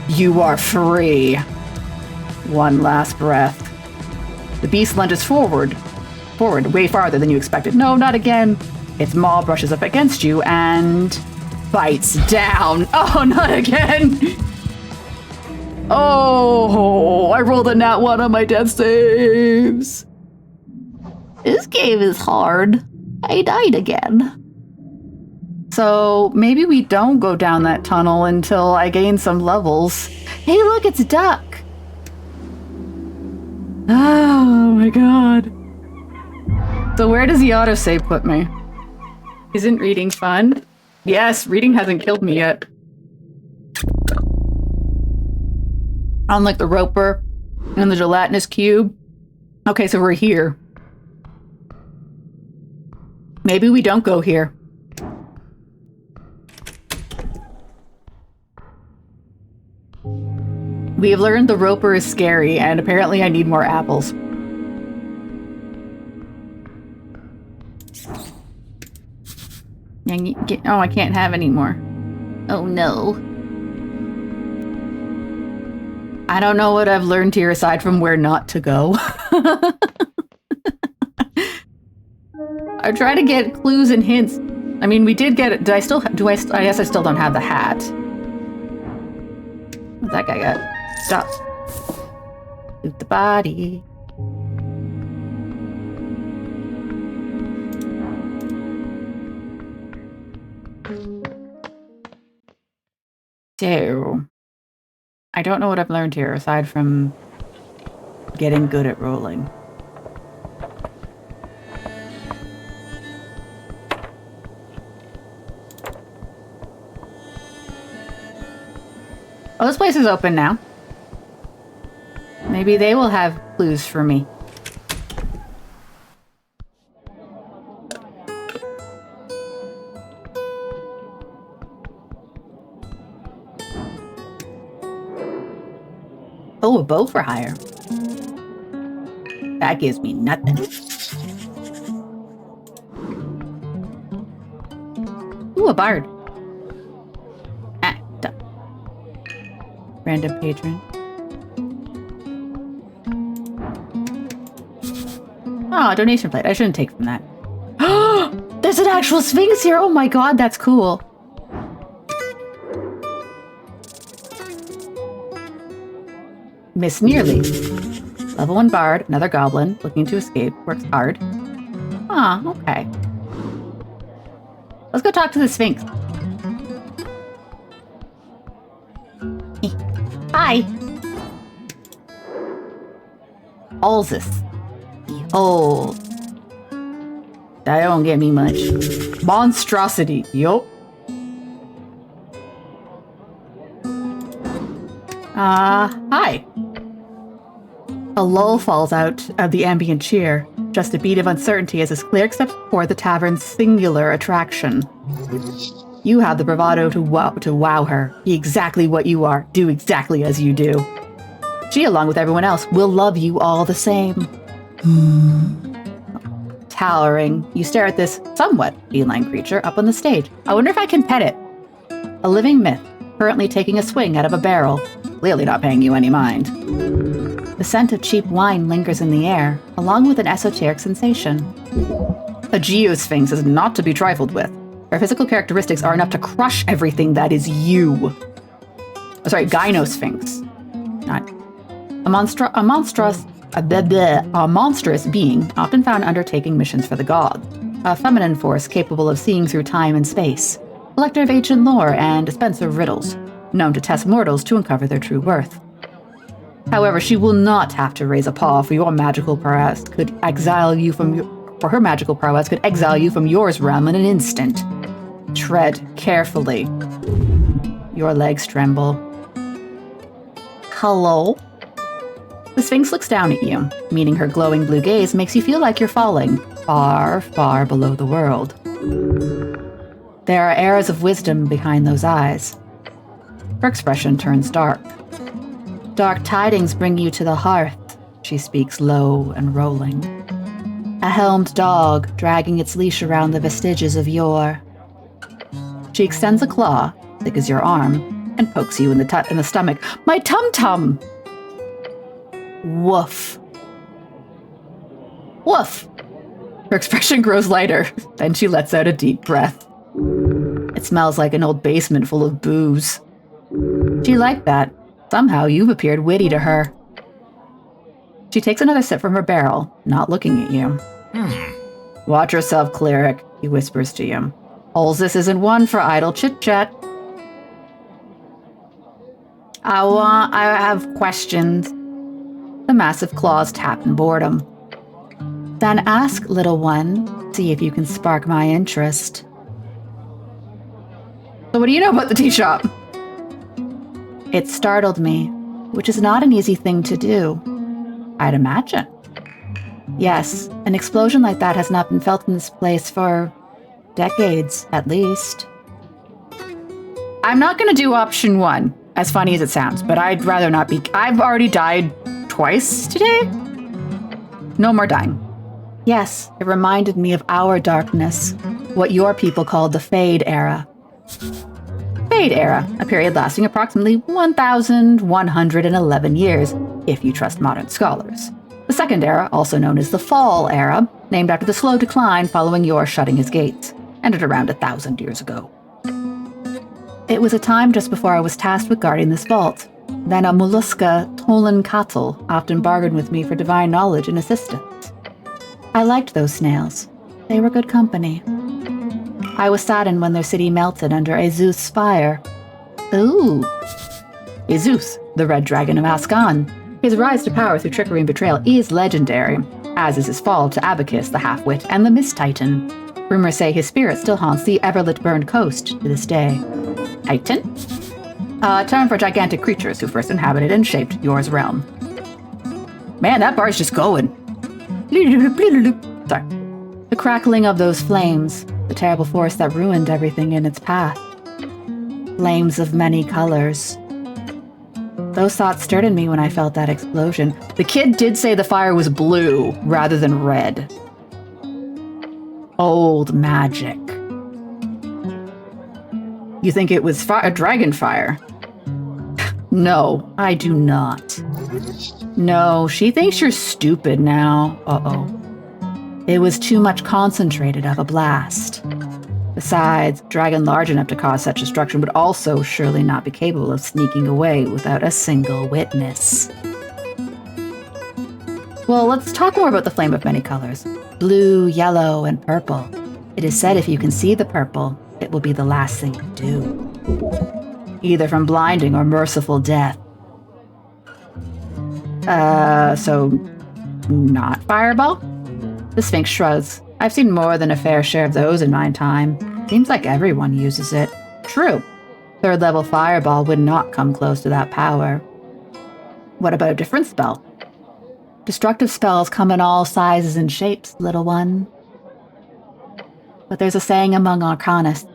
You are free. One last breath. The beast lunges forward, way farther than you expected. No, not again. Its maw brushes up against you and bites down. Oh, not again. Oh, I rolled a nat 1 on my death saves.
This game is hard. I died again.
So maybe we don't go down that tunnel until I gain some levels.
Hey, look, it's a duck.
Oh my god. So where does the autosave put me? Isn't reading fun? Yes, reading hasn't killed me yet. Unlike the roper and the gelatinous cube. Okay, so we're here. Maybe we don't go here. We have learned the roper is scary, and apparently I need more apples. Oh, I can't have any more.
Oh no.
I don't know what I've learned here aside from where not to go. I try to get clues and hints. I mean, we did get it. I guess I still don't have the hat. What's that guy got? Stop. Shoot the body. So, I don't know what I've learned here aside from getting good at rolling. Oh, this place is open now. Maybe they will have clues for me. Oh, a bow for hire. That gives me nothing. Ooh, a bard. Random patron. Oh, donation plate. I shouldn't take from that. There's an actual sphinx here. Oh my god, that's cool. Miss Nearly. Level 1 bard, another goblin, looking to escape, works hard. Ah, okay. Let's go talk to the sphinx.
Hi.
Ulzus. Behold. That don't get me much. Monstrosity. Yup. Hi. A lull falls out of the ambient cheer. Just a beat of uncertainty as this cleric steps forward the tavern's singular attraction. You have the bravado to wow her. Be exactly what you are. Do exactly as you do. She, along with everyone else, will love you all the same. Towering, you stare at this somewhat feline creature up on the stage. I wonder if I can pet it. A living myth, currently taking a swing out of a barrel, clearly not paying you any mind. The scent of cheap wine lingers in the air, along with an esoteric sensation. A geosphinx is not to be trifled with. Her physical characteristics are enough to crush everything that is you. Oh, sorry, gynosphinx. Not a monstrous being, often found undertaking missions for the gods. A feminine force capable of seeing through time and space. Collector of ancient lore and dispenser of riddles, known to test mortals to uncover their true worth. However, she will not have to raise a paw for your magical prowess could exile you from her magical prowess could exile you from yours realm in an instant. Tread carefully. Your legs tremble. Hello? The Sphinx looks down at you, meaning her glowing blue gaze makes you feel like you're falling far, far below the world. There are arrows of wisdom behind those eyes. Her expression turns dark. Dark tidings bring you to the hearth, she speaks low and rolling. A helmed dog dragging its leash around the vestiges of yore. She extends a claw, thick as your arm, and pokes you in the stomach. My tum-tum! Woof. Woof! Her expression grows lighter, then she lets out a deep breath. It smells like an old basement full of booze. She liked that. Somehow you've appeared witty to her. She takes another sip from her barrel, not looking at you. Watch yourself, cleric, he whispers to you. Ulzus isn't one for idle chit-chat. I have questions. The massive claws tap in boredom. Then ask, little one, see if you can spark my interest. So what do you know about the tea shop? It startled me, which is not an easy thing to do, I'd imagine. Yes, an explosion like that has not been felt in this place for decades, at least. I'm not going to do option one, as funny as it sounds, but I'd rather not be. I've already died twice today. No more dying. Yes, it reminded me of our darkness, what your people called the Fade Era. Fade Era, a period lasting approximately 1,111 years, if you trust modern scholars. The Second Era, also known as the Fall Era, named after the slow decline following your shutting his gates, ended around 1,000 years ago. It was a time just before I was tasked with guarding this vault. Then a mollusca, Tolan Katl, often bargained with me for divine knowledge and assistance. I liked those snails. They were good company. I was saddened when their city melted under Ezus' fire. Ooh. Ezus, the red dragon of Ascan. His rise to power through trickery and betrayal is legendary, as is his fall to Abacus, the half-wit, and the Mist Titan. Rumors say his spirit still haunts the everlit burned coast to this day. Titan? A term for gigantic creatures who first inhabited and shaped yours realm. Man, that bar's just going. Sorry. The crackling of those flames, the terrible force that ruined everything in its path. Flames of many colors. Those thoughts stirred in me when I felt that explosion. The kid did say the fire was blue rather than red. Old magic. You think it was a dragon fire? No, I do not. No, she thinks you're stupid now. Uh-oh. It was too much concentrated of a blast. Besides, a dragon large enough to cause such destruction would also surely not be capable of sneaking away without a single witness. Well, let's talk more about the flame of many colors. Blue, yellow, and purple. It is said if you can see the purple, it will be the last thing you do. Either from blinding or merciful death. So not fireball? The Sphinx shrugs. I've seen more than a fair share of those in my time. Seems like everyone uses it. True. Third level fireball would not come close to that power. What about a different spell? Destructive spells come in all sizes and shapes, little one. But there's a saying among arcanists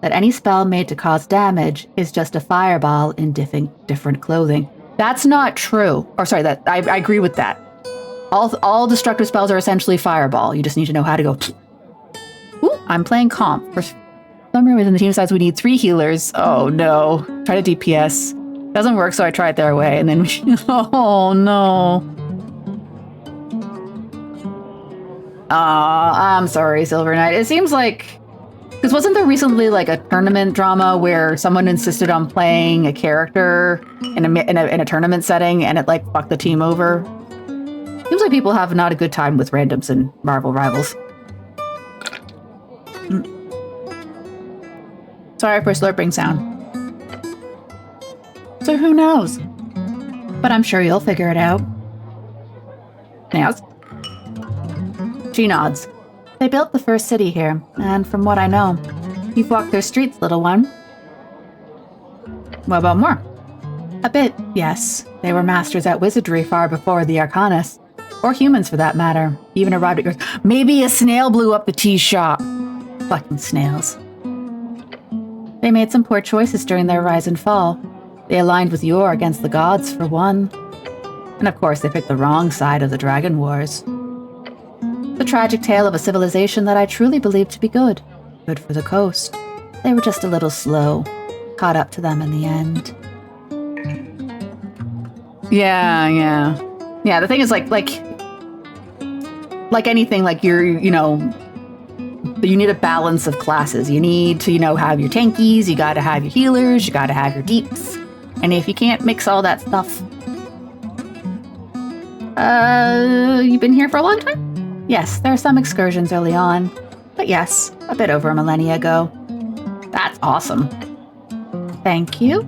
that any spell made to cause damage is just a fireball in different clothing. That's not true. Or sorry, that I agree with that. All destructive spells are essentially fireball. You just need to know how to go. Ooh, I'm playing comp. For some reason, the team decides we need 3 healers. Oh no. Try to DPS. Doesn't work, so I try it their way, and then oh no. I'm sorry, Silver Knight. It seems like... Because wasn't there recently like a tournament drama where someone insisted on playing a character in a tournament setting and it like fucked the team over? Seems like people have not a good time with randoms in Marvel Rivals. Sorry for slurping sound. So who knows? But I'm sure you'll figure it out. Nails? She nods. They built the first city here, and from what I know, you've walked their streets, little one. What about more? A bit, yes. They were masters at wizardry far before the Arcanists. Or humans, for that matter. Even arrived at yours. Maybe a snail blew up the tea shop. Fucking snails. They made some poor choices during their rise and fall. They aligned with Yor against the gods, for one. And of course, they picked the wrong side of the Dragon Wars. The tragic tale of a civilization that I truly believed to be good. Good for the coast. They were just a little slow. Caught up to them in the end. Yeah, the thing is, like anything, like you need a balance of classes. You need to, have your tankies, you gotta have your healers, you gotta have your deeps. And if you can't mix all that stuff... You've been here for a long time? Yes, there are some excursions early on. But yes, a bit over a millennia ago. That's awesome. Thank you.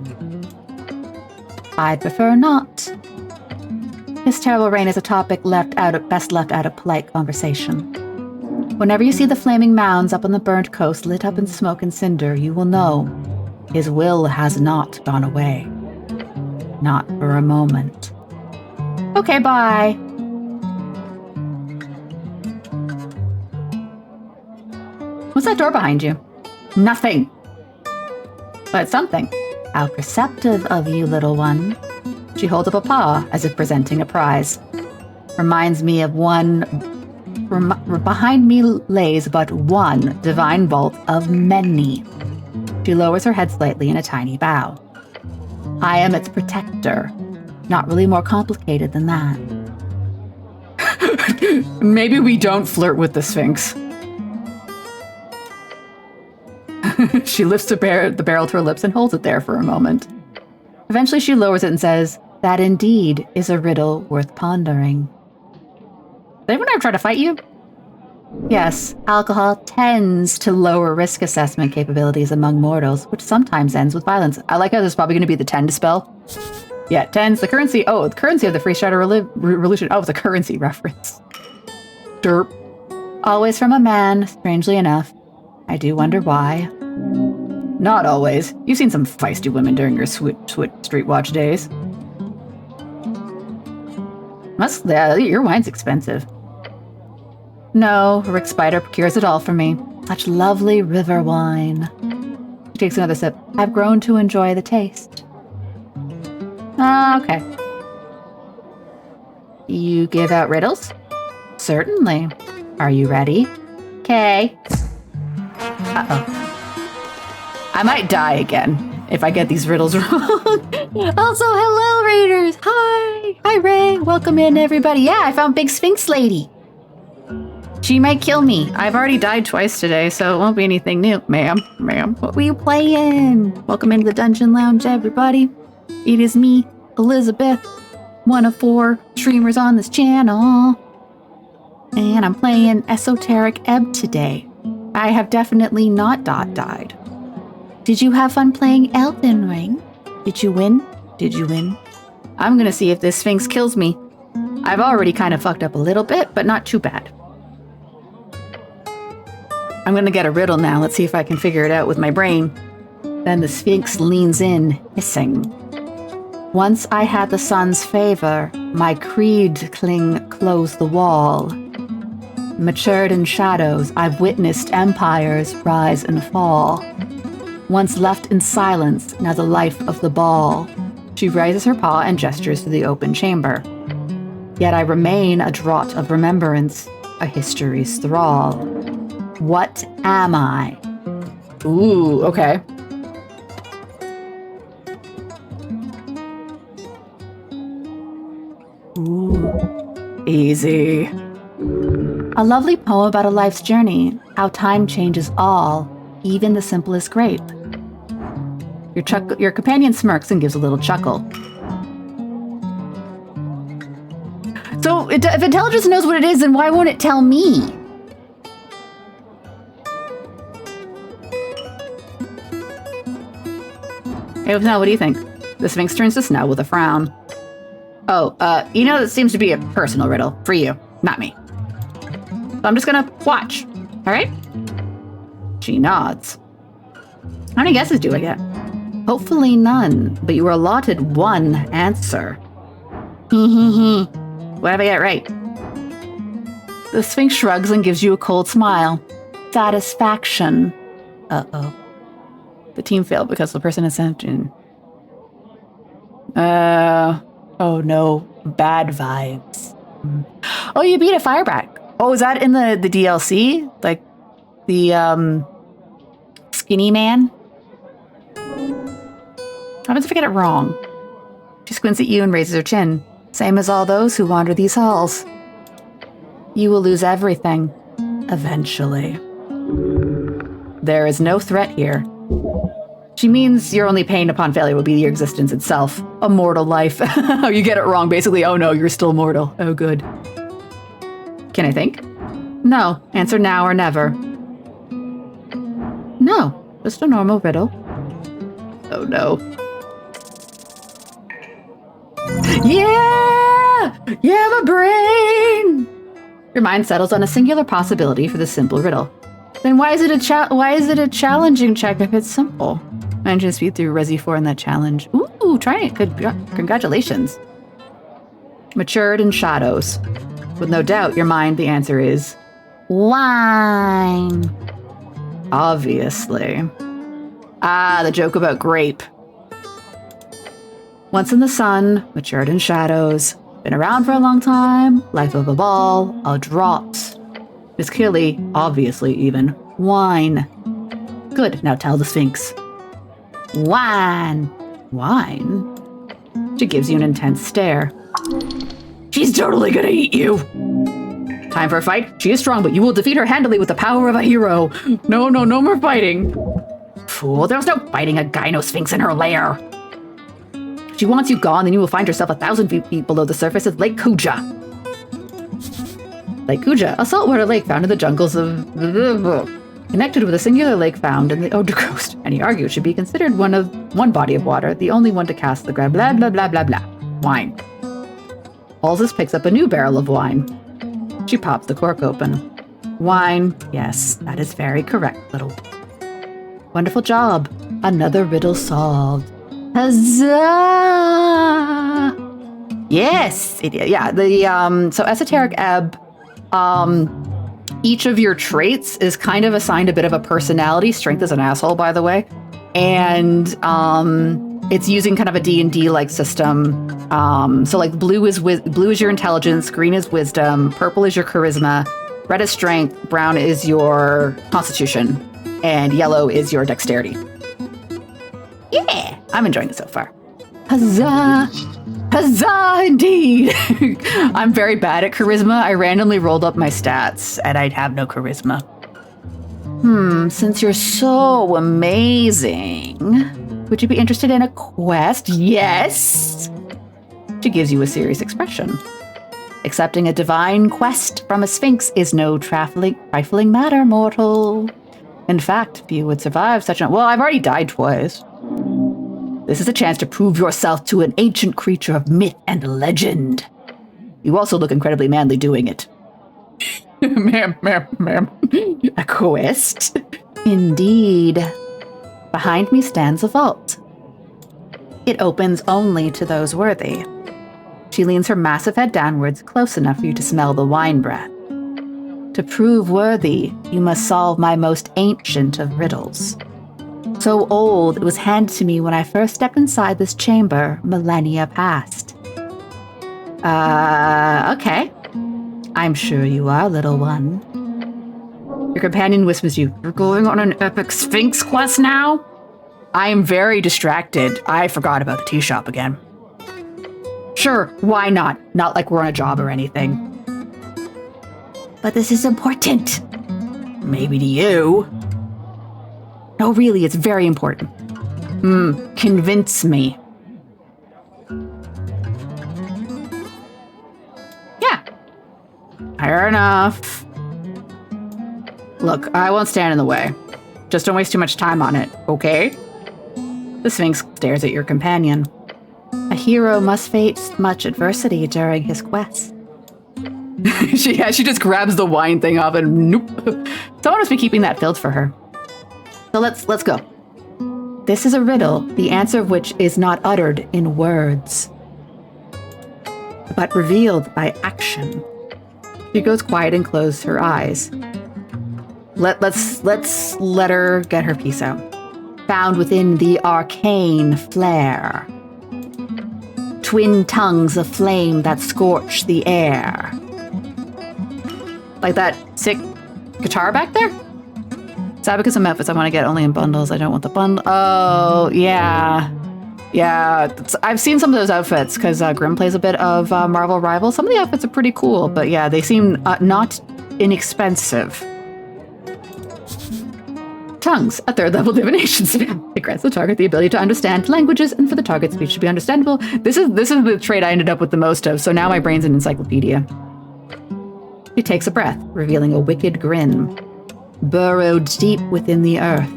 I'd prefer not. This terrible rain is a topic best left out of polite conversation. Whenever you see the flaming mounds up on the burnt coast lit up in smoke and cinder, you will know his will has not gone away. Not for a moment. Okay, bye. What's that door behind you? Nothing. But something. How perceptive of you, little one. She holds up a paw as if presenting a prize. Reminds me of one... behind me lays but one divine vault of many. She lowers her head slightly in a tiny bow. I am its protector. Not really more complicated than that. Maybe we don't flirt with the Sphinx. She lifts the barrel to her lips and holds it there for a moment. Eventually she lowers it and says, that indeed is a riddle worth pondering. Did anyone ever try to fight you? Yes, alcohol tends to lower risk assessment capabilities among mortals, which sometimes ends with violence. I like how there's probably going to be the 10 to spell. Yeah, 10's the currency. Oh, the currency of the Free Shadow Revolution. Oh, it's a currency reference. Derp. Always from a man, strangely enough. I do wonder why. Not always. You've seen some feisty women during your street watch days. Your wine's expensive. No, Rick Spider procures it all for me. Such lovely river wine. She takes another sip. I've grown to enjoy the taste. Okay. You give out riddles? Certainly. Are you ready? Okay. Uh-oh. I might die again if I get these riddles wrong. Also, hello, Raiders. Hi. Hi, Ray. Welcome in, everybody. Yeah, I found Big Sphinx Lady. She might kill me. I've already died twice today, so it won't be anything new. Ma'am, what were you playing? Welcome into the Dungeon Lounge, everybody. It is me, Elizabeth, one of 4 streamers on this channel. And I'm playing Esoteric Ebb today. I have definitely not died. Did you have fun playing Elden Ring? Did you win? I'm gonna see if this Sphinx kills me. I've already kind of fucked up a little bit, but not too bad. I'm gonna get a riddle now. Let's see if I can figure it out with my brain. Then the Sphinx leans in, hissing. Once I had the sun's favor, my creed closed the wall. Matured in shadows, I've witnessed empires rise and fall. Once left in silence, now the life of the ball. She raises her paw and gestures to the open chamber. Yet I remain a draught of remembrance, a history's thrall. What am I? Ooh, okay. Ooh, easy. A lovely poem about a life's journey, how time changes all, even the simplest grape. Your companion smirks and gives a little chuckle. So, if intelligence knows what it is, then why won't it tell me? Hey, Snell, what do you think? The Sphinx turns to Snell with a frown. Oh, this seems to be a personal riddle for you, not me. So I'm just gonna watch, all right? She nods. How many guesses do I get? Hopefully none, but you were allotted one answer. What if I get right? The Sphinx shrugs and gives you a cold smile. Satisfaction. Uh-oh. The team failed because the person is sent in. Oh no, bad vibes. Oh, you beat a fireback. Oh, is that in the DLC? Like, the, skinny man? What happens if I get it wrong? She squints at you and raises her chin. Same as all those who wander these halls. You will lose everything. Eventually. There is no threat here. She means your only pain upon failure will be your existence itself. A mortal life. Oh, you get it wrong, basically. Oh no, you're still mortal. Oh, good. Can I think? No. Answer now or never. No. Just a normal riddle. Oh no. Yeah! Yeah, my brain! Your mind settles on a singular possibility for the simple riddle. Then why is it a challenging check if it's simple? Managed to speed through Resi 4 in that challenge. Ooh, try it. Good. Congratulations. Matured in shadows. With no doubt, your mind, the answer is... wine. Obviously. Ah, the joke about grape. Once in the sun, matured in shadows. Been around for a long time. Life of a ball. A draught. It's clearly, obviously even, wine. Good, now tell the Sphinx. Wine. Wine? She gives you an intense stare. She's totally gonna eat you. Time for a fight? She is strong, but you will defeat her handily with the power of a hero. No more fighting. Fool, there was no fighting a gyno Sphinx in her lair. If she wants you gone, then you will find yourself 1,000 feet below the surface of Lake Kuja. Lake Kuja, a saltwater lake found in the jungles of... connected with a singular lake found in the Oder Coast. Any argue it should be considered one body of water, the only one to cast the ground, blah, blah, blah, blah, blah. Wine. Halsey picks up a new barrel of wine. She pops the cork open. Wine. Yes, that is very correct, little. Wonderful job. Another riddle solved. Huzzah! Yes, it is. Yeah, so Esoteric Ebb, each of your traits is kind of assigned a bit of a personality. Strength is an asshole, by the way. And it's using kind of a D&D like system. So like blue is your intelligence, green is wisdom, purple is your charisma, red is strength, brown is your constitution, and yellow is your dexterity. Yeah, I'm enjoying it so far. Huzzah! Huzzah, indeed! I'm very bad at charisma. I randomly rolled up my stats, and I'd have no charisma. Since you're so amazing, would you be interested in a quest? Yes! She gives you a serious expression. Accepting a divine quest from a Sphinx is no trifling matter, mortal. In fact, few would survive such a... Well, I've already died twice. This is a chance to prove yourself to an ancient creature of myth and legend. You also look incredibly manly doing it. Ma'am. A quest? Indeed. Behind me stands a vault. It opens only to those worthy. She leans her massive head downwards, close enough for you to smell the wine breath. To prove worthy, you must solve my most ancient of riddles. So old, it was handed to me when I first stepped inside this chamber millennia past. Okay. I'm sure you are, little one. Your companion whispers you, "You're going on an epic Sphinx quest now?" I am very distracted. I forgot about the tea shop again. Sure, why not? Not like we're on a job or anything. But this is important. Maybe to you. No, really, it's very important. Convince me. Yeah. Fair enough. Look, I won't stand in the way. Just don't waste too much time on it, okay? The Sphinx stares at your companion. A hero must face much adversity during his quest. she just grabs the wine thing off and nope. Someone must be keeping that filled for her. So let's go. This is a riddle, the answer of which is not uttered in words, but revealed by action. She goes quiet and closes her eyes. Let's let her get her piece out. Found within the arcane flare. Twin tongues of flame that scorch the air. Like that sick guitar back there? Is that because some outfits I want to get only in bundles? I don't want the bundle. Oh, yeah. Yeah, I've seen some of those outfits because Grim plays a bit of Marvel Rivals. Some of the outfits are pretty cool, but yeah, they seem not inexpensive. Tongues, a third-level divination spell. It grants the target the ability to understand languages and for the target's speech to be understandable. This is the trait I ended up with the most of, so now my brain's an encyclopedia. She takes a breath, revealing a wicked grin. Burrowed deep within the earth,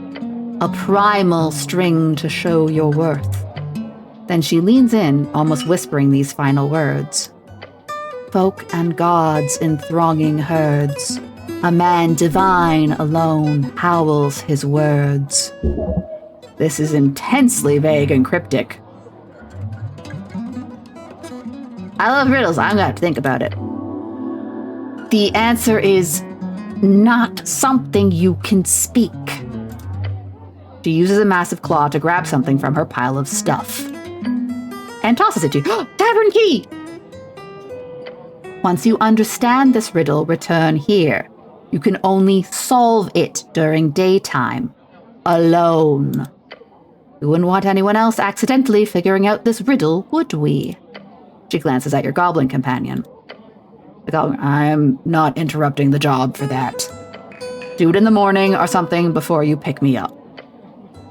a primal string to show your worth. Then she leans in, almost whispering these final words. Folk and gods in thronging herds, a man divine alone howls his words. This is intensely vague and cryptic. I love riddles, I'm gonna have to think about it. The answer is not something you can speak. She uses a massive claw to grab something from her pile of stuff. And tosses it to you. Tavern key! Once you understand this riddle, return here. You can only solve it during daytime. Alone. We wouldn't want anyone else accidentally figuring out this riddle, would we? She glances at your goblin companion. The goblin, I'm not interrupting the job for that. Do it in the morning or something before you pick me up.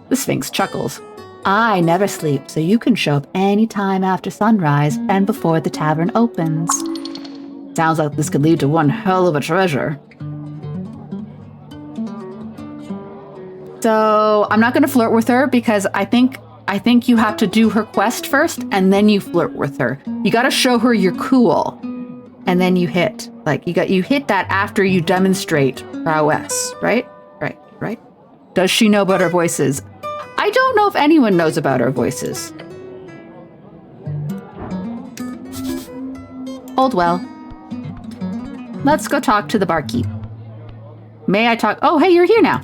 The Sphinx chuckles. I never sleep, so you can show up any time after sunrise and before the tavern opens. Sounds like this could lead to one hell of a treasure. So I'm not going to flirt with her because I think you have to do her quest first and then you flirt with her. You got to show her you're cool, and then you hit. Like you hit that after you demonstrate prowess, right? Right. Does she know about her voices? I don't know if anyone knows about her voices. Hold well. Let's go talk to the barkeep. May I talk? Oh, hey, you're here now.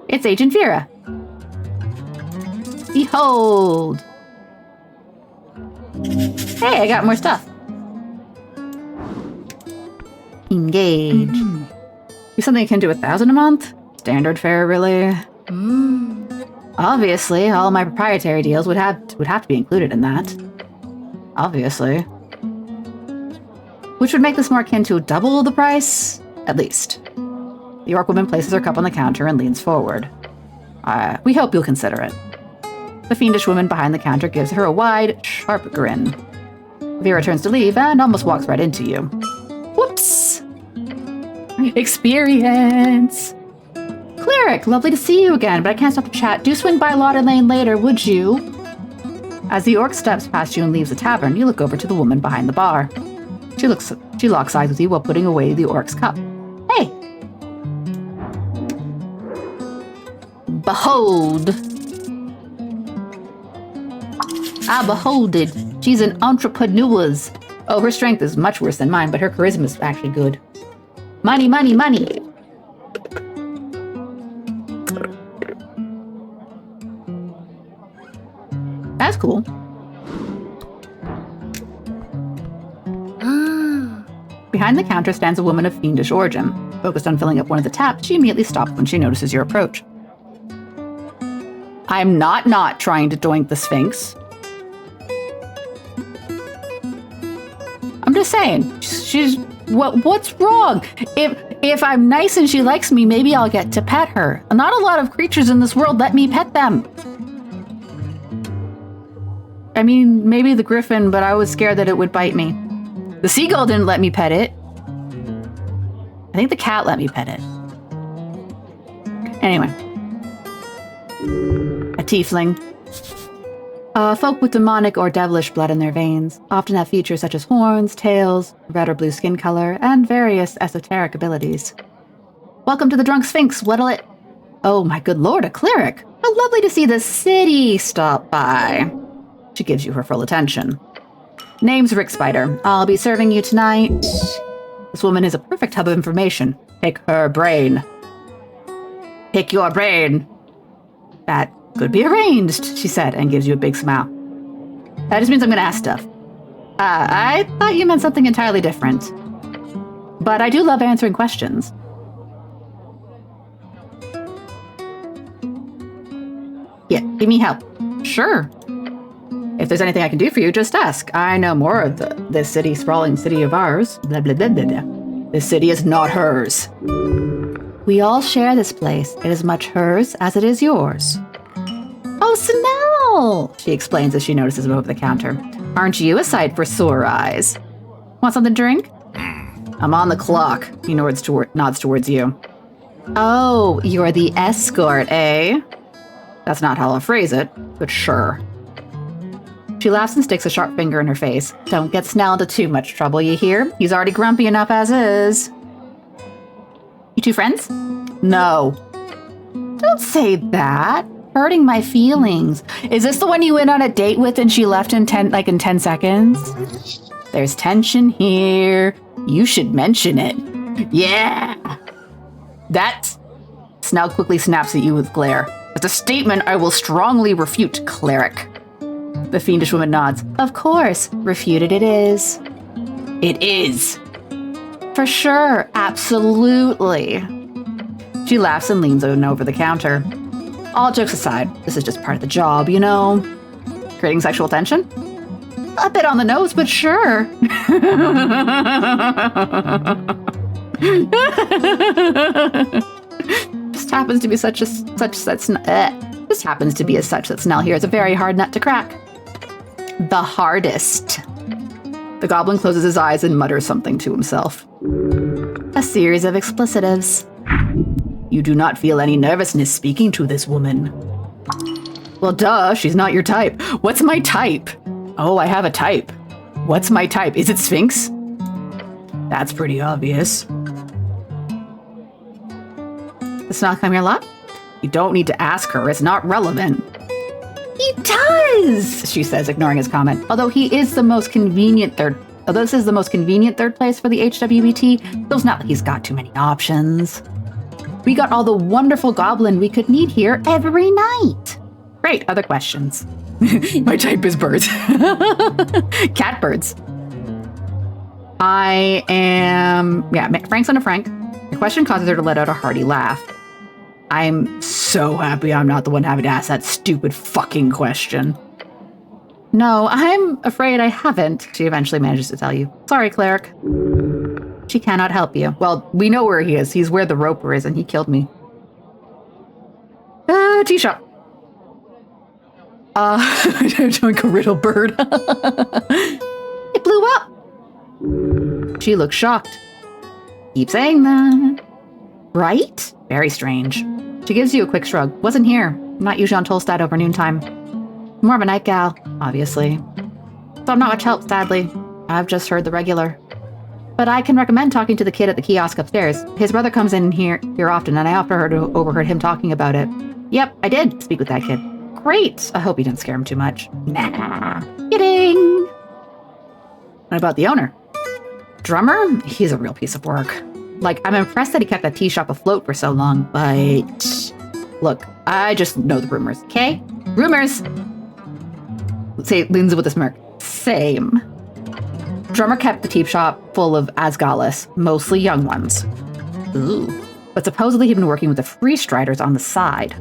It's Agent Vera. Behold. Hey, I got more stuff. Engage. Do something akin to 1,000 a month? Standard fare, really? Obviously, all my proprietary deals would have to be included in that. Obviously. Which would make this more akin to double the price, at least. The orc woman places her cup on the counter and leans forward. We hope you'll consider it. The fiendish woman behind the counter gives her a wide, sharp grin. Vera turns to leave and almost walks right into you. Whoops! Experience! Cleric, lovely to see you again, but I can't stop to chat. Do swing by Lauder Lane later, would you? As the orc steps past you and leaves the tavern, you look over to the woman behind the bar. She locks eyes with you while putting away the orc's cup. Hey! Behold! I behold it. She's an entrepreneur. Oh, her strength is much worse than mine, but her charisma is actually good. Money, money, money! That's cool. Behind the counter stands a woman of fiendish origin. Focused on filling up one of the taps, she immediately stops when she notices your approach. I'm not trying to doink the Sphinx. I'm just saying, she's what's wrong? If I'm nice and she likes me, maybe I'll get to pet her. Not a lot of creatures in this world let me pet them. I mean, maybe the griffin, but I was scared that it would bite me. The seagull didn't let me pet it. I think the cat let me pet it. Anyway. A tiefling. Folk with demonic or devilish blood in their veins often have features such as horns, tails, red or blue skin color, and various esoteric abilities. Welcome to the Drunk Sphinx. What'll it... Oh my good lord, a cleric. How lovely to see the city stop by. She gives you her full attention. Name's Rick Spider. I'll be serving you tonight. This woman is a perfect hub of information. Pick her brain. Pick your brain. That could be arranged, she said, and gives you a big smile. That just means I'm going to ask stuff. I thought you meant something entirely different. But I do love answering questions. Yeah, give me help. Sure. If there's anything I can do for you, just ask. I know more of this city, sprawling city of ours. Blah, blah, blah, blah, blah. This city is not hers. We all share this place. It is much hers as it is yours. Oh, smell! She explains as she notices above the counter. Aren't you a sight for sore eyes? Want something to drink? I'm on the clock. He nods towards you. Oh, you're the escort, eh? That's not how I'll phrase it, but sure. She laughs and sticks a sharp finger in her face. Don't get Snell into too much trouble, you hear? He's already grumpy enough as is. You two friends? No. Don't say that. Hurting my feelings. Is this the one you went on a date with and she left in 10 seconds? There's tension here. You should mention it. Yeah. That... Snell quickly snaps at you with glare. It's a statement I will strongly refute, cleric. The fiendish woman nods. Of course. Refuted it is. It is. For sure. Absolutely. She laughs and leans over the counter. All jokes aside, this is just part of the job, you know? Creating sexual tension? A bit on the nose, but sure. Just happens to be that Snell here is a very hard nut to crack. The hardest. The goblin closes his eyes and mutters something to himself. A series of explicitives. You do not feel any nervousness speaking to this woman. Well, duh, she's not your type. What's my type? Oh, I have a type. What's my type? Is it Sphinx? That's pretty obvious. Does Snell come here a lot? You don't need to ask her. It's not relevant. He does, she says, ignoring his comment. Although this is the most convenient third place for the HWBT, it's not like he's got too many options. We got all the wonderful goblin we could need here every night. Great, other questions. My type is birds. Catbirds. I am... Yeah, Frank's on a Frank. Your question causes her to let out a hearty laugh. I'm so happy I'm not the one having to ask that stupid fucking question. No, I'm afraid I haven't, she eventually manages to tell you. Sorry, cleric. She cannot help you. Well, we know where he is. He's where the roper is, and he killed me. Tea shop. Doing a riddle bird. It blew up. She looks shocked. Keep saying that. Right? Very strange. She gives you a quick shrug. Wasn't here. Not usually on Tolstad over noontime. More of a night gal, obviously. So I'm not much help, sadly. I've just heard the regular. But I can recommend talking to the kid at the kiosk upstairs. His brother comes in here often, and I overheard him talking about it. Yep, I did speak with that kid. Great! I hope you didn't scare him too much. Nah. Kidding! What about the owner? Drummer? He's a real piece of work. Like, I'm impressed that he kept that tea shop afloat for so long, but... Look, I just know the rumors, okay? Rumors! Say, leans with a smirk. Same. Drummer kept the tea shop full of Asgalis, mostly young ones. Ooh. But supposedly he'd been working with the Free Striders on the side.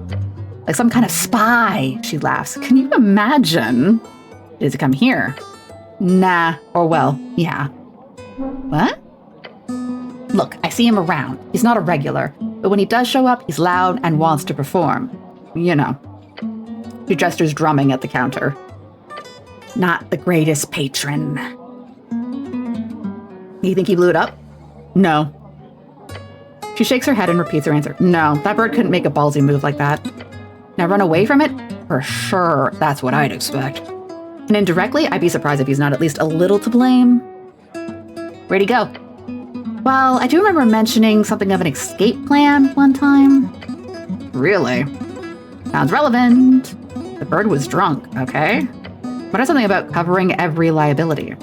Like some kind of spy, she laughs. Can you imagine? Does he come here? Nah, or well, yeah. What? Look, I see him around. He's not a regular, but when he does show up, he's loud and wants to perform. You know. She gestures drumming at the counter. Not the greatest patron. You think he blew it up? No. She shakes her head and repeats her answer. No, that bird couldn't make a ballsy move like that. Now run away from it? For sure, that's what I'd expect. And indirectly, I'd be surprised if he's not at least a little to blame. Where'd he go? Well, I do remember mentioning something of an escape plan one time. Really? Sounds relevant. The bird was drunk, okay? What is something about covering every liability?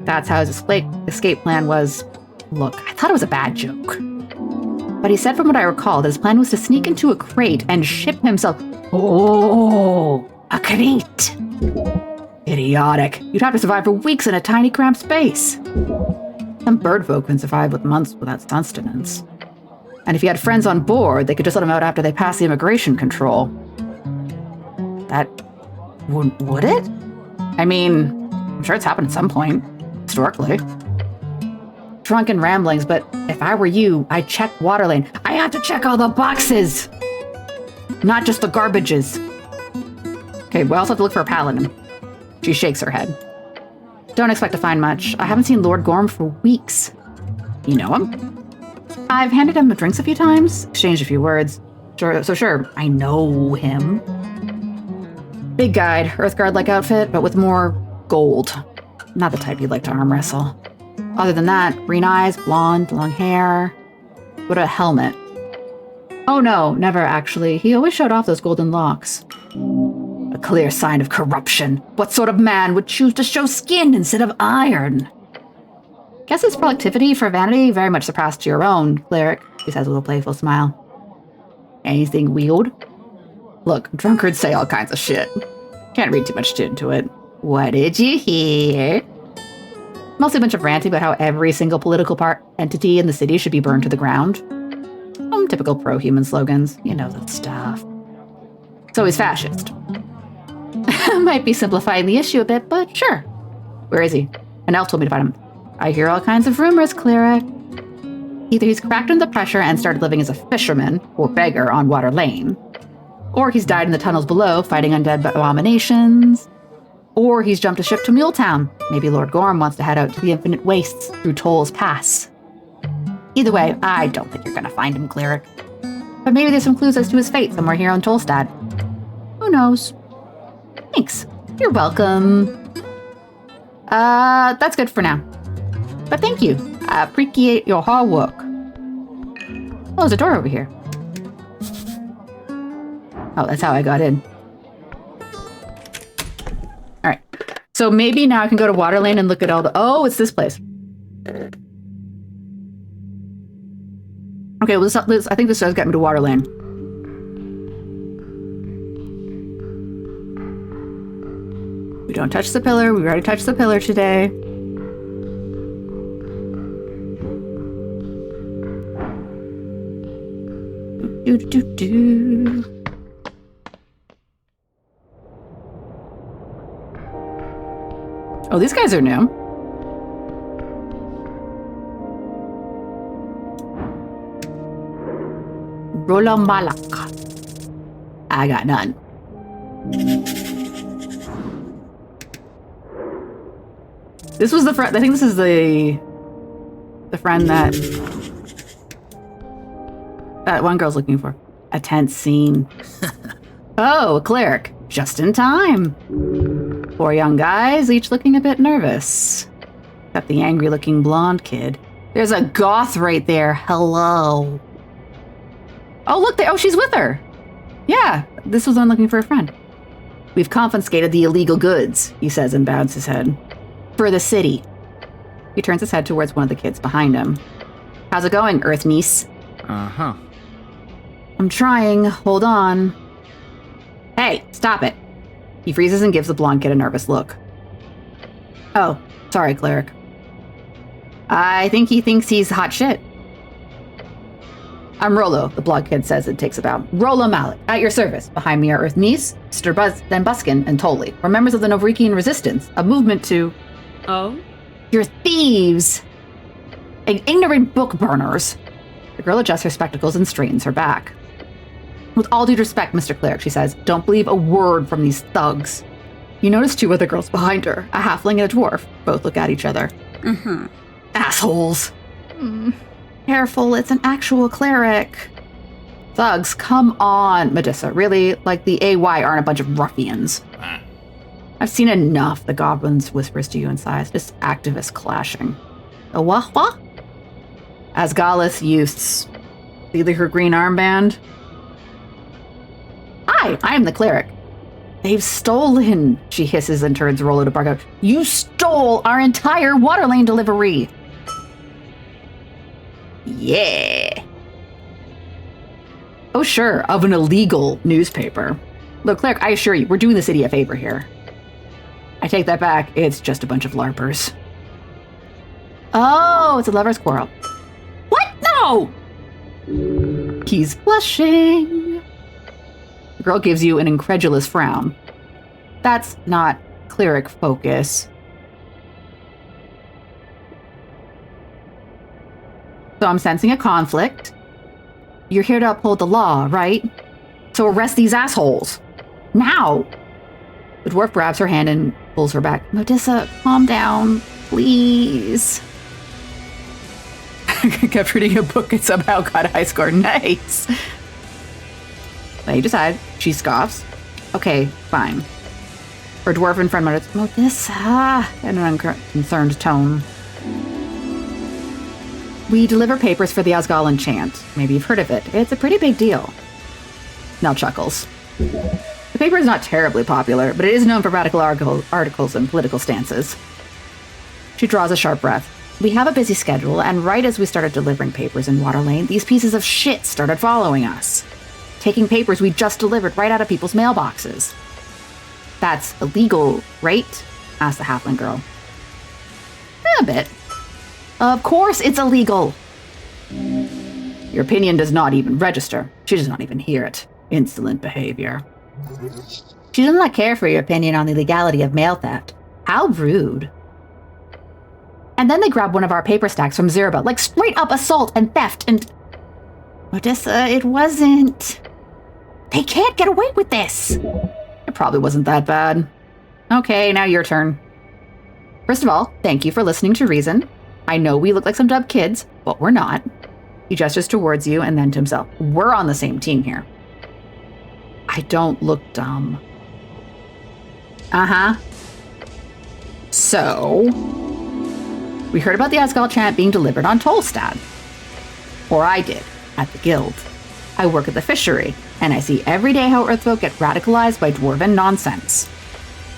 That's how his escape plan was. Look, I thought it was a bad joke. But he said from what I recall that his plan was to sneak into a crate and ship himself. Oh, a crate. Idiotic. You'd have to survive for weeks in a tiny cramped space. Some bird folk can survive with months without sustenance. And if you had friends on board, they could just let them out after they pass the immigration control. That would it? I mean, I'm sure it's happened at some point, historically. Drunken ramblings, but if I were you, I'd check water lane. I have to check all the boxes! Not just the garbages. Okay, we also have to look for a paladin. She shakes her head. Don't expect to find much. I haven't seen Lord Gorm for weeks. You know him? I've handed him drinks a few times, exchanged a few words. Sure, I know him. Big guide, Earthguard-like outfit, but with more gold. Not the type you'd like to arm wrestle. Other than that, green eyes, blonde, long hair. What a helmet. Oh no, never actually. He always showed off those golden locks. A clear sign of corruption. What sort of man would choose to show skin instead of iron? Guess his productivity for vanity very much surpassed your own, cleric, he says with a playful smile. Anything weird? Look, drunkards say all kinds of shit. Can't read too much into it. What did you hear? Mostly a bunch of ranting about how every single political entity in the city should be burned to the ground. Typical pro-human slogans. You know that stuff. So he's fascist. Might be simplifying the issue a bit, but sure. Where is he? An elf told me to find him. I hear all kinds of rumors, cleric. Either he's cracked under the pressure and started living as a fisherman or beggar on Water Lane, or he's died in the tunnels below fighting undead abominations, or he's jumped a ship to Muletown. Maybe Lord Gorm wants to head out to the infinite wastes through Toll's Pass. Either way, I don't think you're gonna find him, cleric. But maybe there's some clues as to his fate somewhere here on Tolstad. Who knows? Thanks. You're welcome. That's good for now. But thank you. I appreciate your hard work. Oh, there's a door over here. Oh, that's how I got in. Alright. So maybe now I can go to Water Lane and look at all the... Oh, it's this place. Okay, well, I think this does get me to Water Lane. We don't touch the pillar. We already touched the pillar today. Do. Oh, these guys are new. Rola Malak. I got none. This was the friend. I think this is the friend that one girl's looking for. A tense scene. Oh, a cleric. Just in time. 4 young guys, each looking a bit nervous. Got the angry-looking blonde kid. There's a goth right there. Hello. Oh, look, she's with her. Yeah, this was one looking for a friend. We've confiscated the illegal goods, he says and bows his head. For the city. He turns his head towards one of the kids behind him. How's it going, Earth niece?
Uh-huh.
I'm trying. Hold on. Hey, stop it. He freezes and gives the blonde kid a nervous look. Oh, sorry, cleric. I think he thinks he's hot shit. I'm Rollo, the blonde kid says and takes a bow. Rollo Mallet, at your service. Behind me are Earth Niece, Mr. Buskin, and Tolly. We're members of the Novrikian Resistance, a movement to...
Oh?
You're thieves. Ignorant book burners. The girl adjusts her spectacles and straightens her back. With all due respect, Mr. Cleric, she says, don't believe a word from these thugs. You notice 2 other girls behind her, a halfling and a dwarf. Both look at each other.
Mm-hmm.
Assholes. Careful, it's an actual cleric. Thugs, come on, Medusa. Really? Like the AY aren't a bunch of ruffians. I've seen enough, the goblins whispers to you in sighs. Just activists clashing. A what? Asgalis youths. See her green armband? Hi, I am the cleric. They've stolen, she hisses and turns Rollo to bark out. You stole our entire water lane delivery. Yeah. Oh, sure, of an illegal newspaper. Look, cleric, I assure you, we're doing the city a favor here. I take that back. It's just a bunch of LARPers. Oh, it's a lover's quarrel. What? No! He's blushing. The girl gives you an incredulous frown. That's not cleric focus. So I'm sensing a conflict. You're here to uphold the law, right? So arrest these assholes. Now! The dwarf grabs her hand and pulls her back. Medusa, calm down, please. I kept reading a book and somehow got a high score. Nice. They decide. She scoffs. Okay, fine. Her dwarven friend mutters, Medusa, in an unconcerned tone. We deliver papers for the Asgalan chant. Maybe you've heard of it. It's a pretty big deal. Nell chuckles. The paper is not terribly popular, but it is known for radical articles and political stances. She draws a sharp breath. We have a busy schedule, and right as we started delivering papers in Waterlane, these pieces of shit started following us. Taking papers we just delivered right out of people's mailboxes. That's illegal, right? Asked the halfling girl. A bit. Of course it's illegal. Your opinion does not even register. She does not even hear it. Insolent behavior. She does not care for your opinion on the legality of mail theft. How rude. And then they grab one of our paper stacks from Zerba, like straight up assault and theft and... Medusa, it wasn't... They can't get away with this. It probably wasn't that bad. Okay, now your turn. First of all, thank you for listening to reason. I know we look like some dumb kids, but we're not. He gestures towards you and then to himself. We're on the same team here. I don't look dumb. Uh-huh. So, we heard about the Asgal chant being delivered on Tolstad. Or I did, at the guild. I work at the fishery, and I see every day how Earthfolk get radicalized by dwarven nonsense.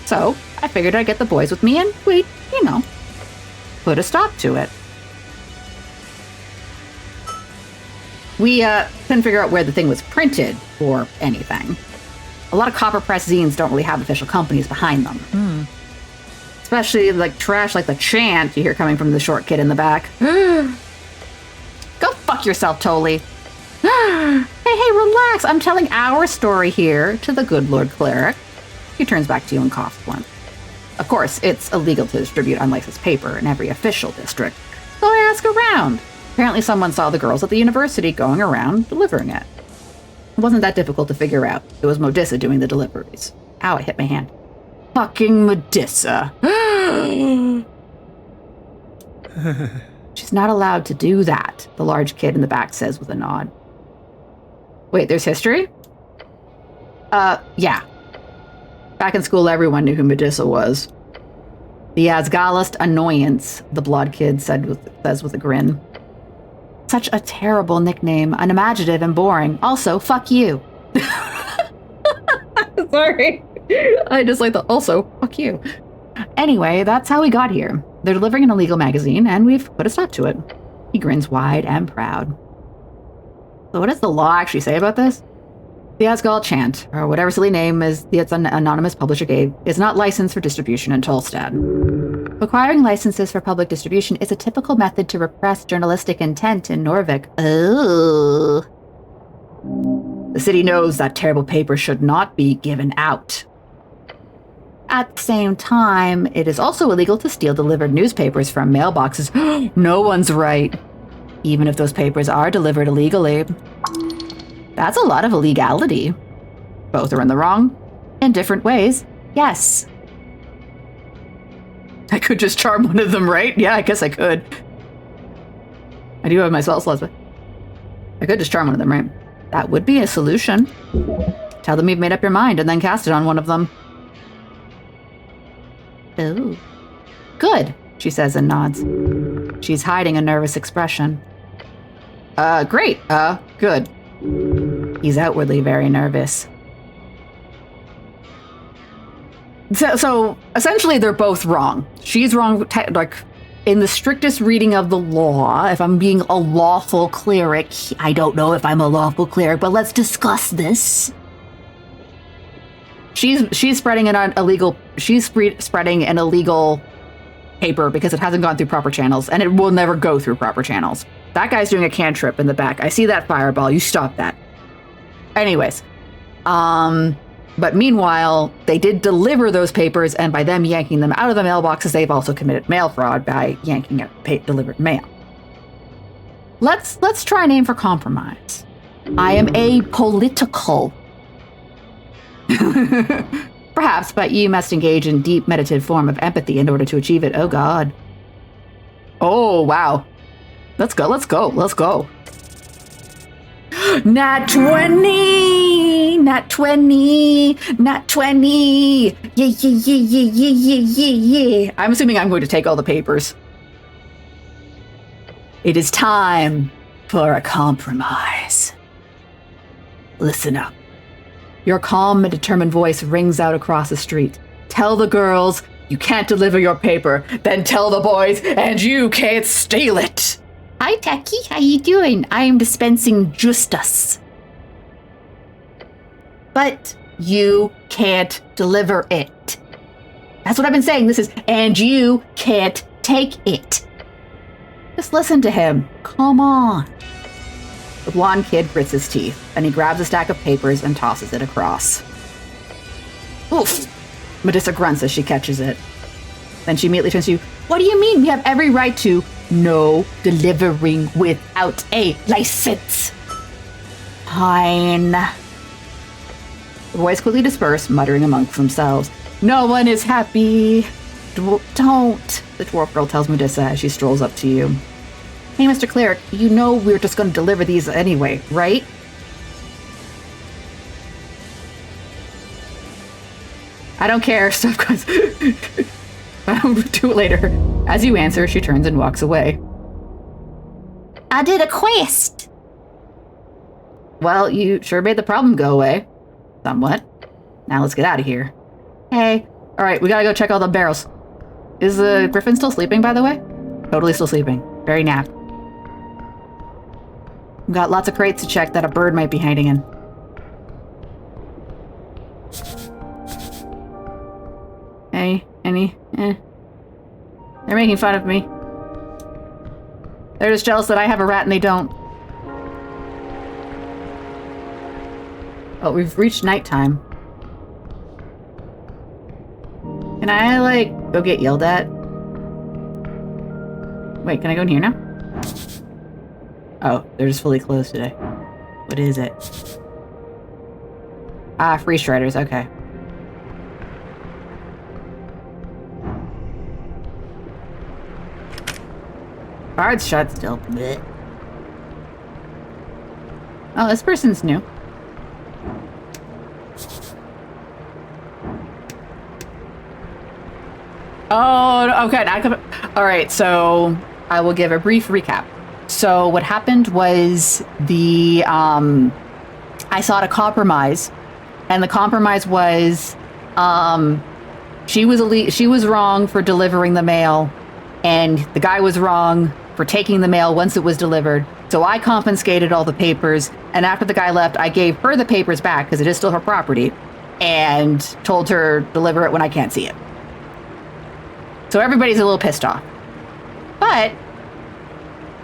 So, I figured I'd get the boys with me and we'd, put a stop to it. We couldn't figure out where the thing was printed or anything. A lot of copper press zines don't really have official companies behind them. Especially like trash like the chant you hear coming from the short kid in the back. Go fuck yourself, Tolly. Hey, relax. I'm telling our story here to the good Lord Cleric. He turns back to you and coughs blunt. Of course, it's illegal to distribute unlicensed paper in every official district. So I ask around. Apparently someone saw the girls at the university going around delivering it. It wasn't that difficult to figure out. It was Medusa doing the deliveries. Ow, I hit my hand. Fucking Medusa. She's not allowed to do that, the large kid in the back says with a nod. Wait, there's history? Yeah. Back in school, everyone knew who Medusa was. The Asgalist annoyance, the blonde kid says with a grin. Such a terrible nickname, unimaginative and boring. Also, fuck you. Sorry. I just like the also, fuck you. Anyway, that's how we got here. They're delivering an illegal magazine, and we've put a stop to it. He grins wide and proud. So what does the law actually say about this? The Asgal chant, or whatever silly name is the anonymous publisher gave, is not licensed for distribution in Tolstad. Acquiring licenses for public distribution is a typical method to repress journalistic intent in Norvik. Oh. The city knows that terrible paper should not be given out. At the same time, it is also illegal to steal delivered newspapers from mailboxes. No one's right. Even if those papers are delivered illegally. That's a lot of illegality. Both are in the wrong. In different ways, yes. I could just charm one of them, right? Yeah, I guess I could. I do have my spell slots, but I could just charm one of them, right? That would be a solution. Tell them you've made up your mind and then cast it on one of them. Oh. Good, she says and nods. She's hiding a nervous expression. Great. Good. He's outwardly very nervous. So essentially they're both wrong. She's wrong, like, in the strictest reading of the law. If I'm being a lawful cleric, I don't know if I'm a lawful cleric, but let's discuss this. She's spreading an illegal. She's spreading an illegal paper because it hasn't gone through proper channels, and it will never go through proper channels. That guy's doing a cantrip in the back. I see that fireball. You stop that. Anyways, but meanwhile, they did deliver those papers, and by them yanking them out of the mailboxes, they've also committed mail fraud by yanking out delivered mail. Let's try an aim for compromise. I am apolitical. Perhaps, but you must engage in deep meditative form of empathy in order to achieve it. Oh God. Oh wow. Let's go. Nat 20! Nat 20! Nat 20! Yeah. I'm assuming I'm going to take all the papers. It is time for a compromise. Listen up. Your calm and determined voice rings out across the street. Tell the girls you can't deliver your paper, then tell the boys and you can't steal it. Hi, Taki. How you doing? I am dispensing justice. But you can't deliver it. That's what I've been saying. This is, and you can't take it. Just listen to him. Come on. The blonde kid grits his teeth, and he grabs a stack of papers and tosses it across. Oof! Medusa grunts as she catches it. Then she immediately turns to you. What do you mean? We have every right to no delivering without a license. Fine. The boys quickly disperse, muttering amongst themselves. No one is happy. Don't, the dwarf girl tells Medusa as she strolls up to you. Hey, Mr. Cleric, you know we're just going to deliver these anyway, right? I don't care, stuff goes. I'll do it later. As you answer, she turns and walks away.
I did a quest.
Well, you sure made the problem go away. Somewhat. Now let's get out of here. Hey. Alright, we gotta go check all the barrels. Is the griffin still sleeping, by the way? Totally still sleeping. Very napped. We've got lots of crates to check that a bird might be hiding in. They're making fun of me. They're just jealous that I have a rat and they don't. Oh, we've reached nighttime. Can I, like, go get yelled at? Wait, can I go in here now? Oh, they're just fully closed today. What is it? Ah, free striders, okay. Guard's shut still. Blech. Oh, this person's new. Oh, okay. All right, so I will give a brief recap. So what happened was I sought a compromise, and the compromise was she was wrong for delivering the mail, and the guy was wrong for taking the mail once it was delivered. So I confiscated all the papers, and after the guy left, I gave her the papers back because it is still her property, and told her deliver it when I can't see it. So everybody's a little pissed off. But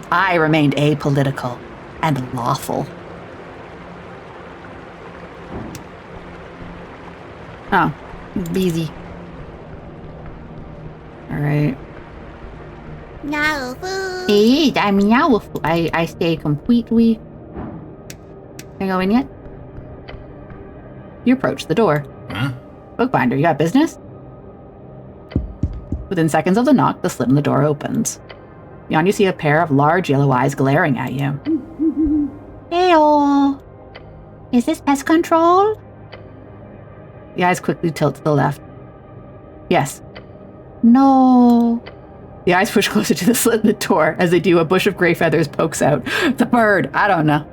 I remained apolitical and lawful. Oh, busy. All right.
No food.
I stay completely. Can I go in yet? You approach the door.
Huh?
Bookbinder, you got business? Within seconds of the knock, the slit in the door opens. Beyond, you see a pair of large yellow eyes glaring at you.
Heyo. Is this pest control?
The eyes quickly tilt to the left. Yes.
No.
The eyes push closer to the slit in the door. As they do, a bush of gray feathers pokes out. The bird! I don't know.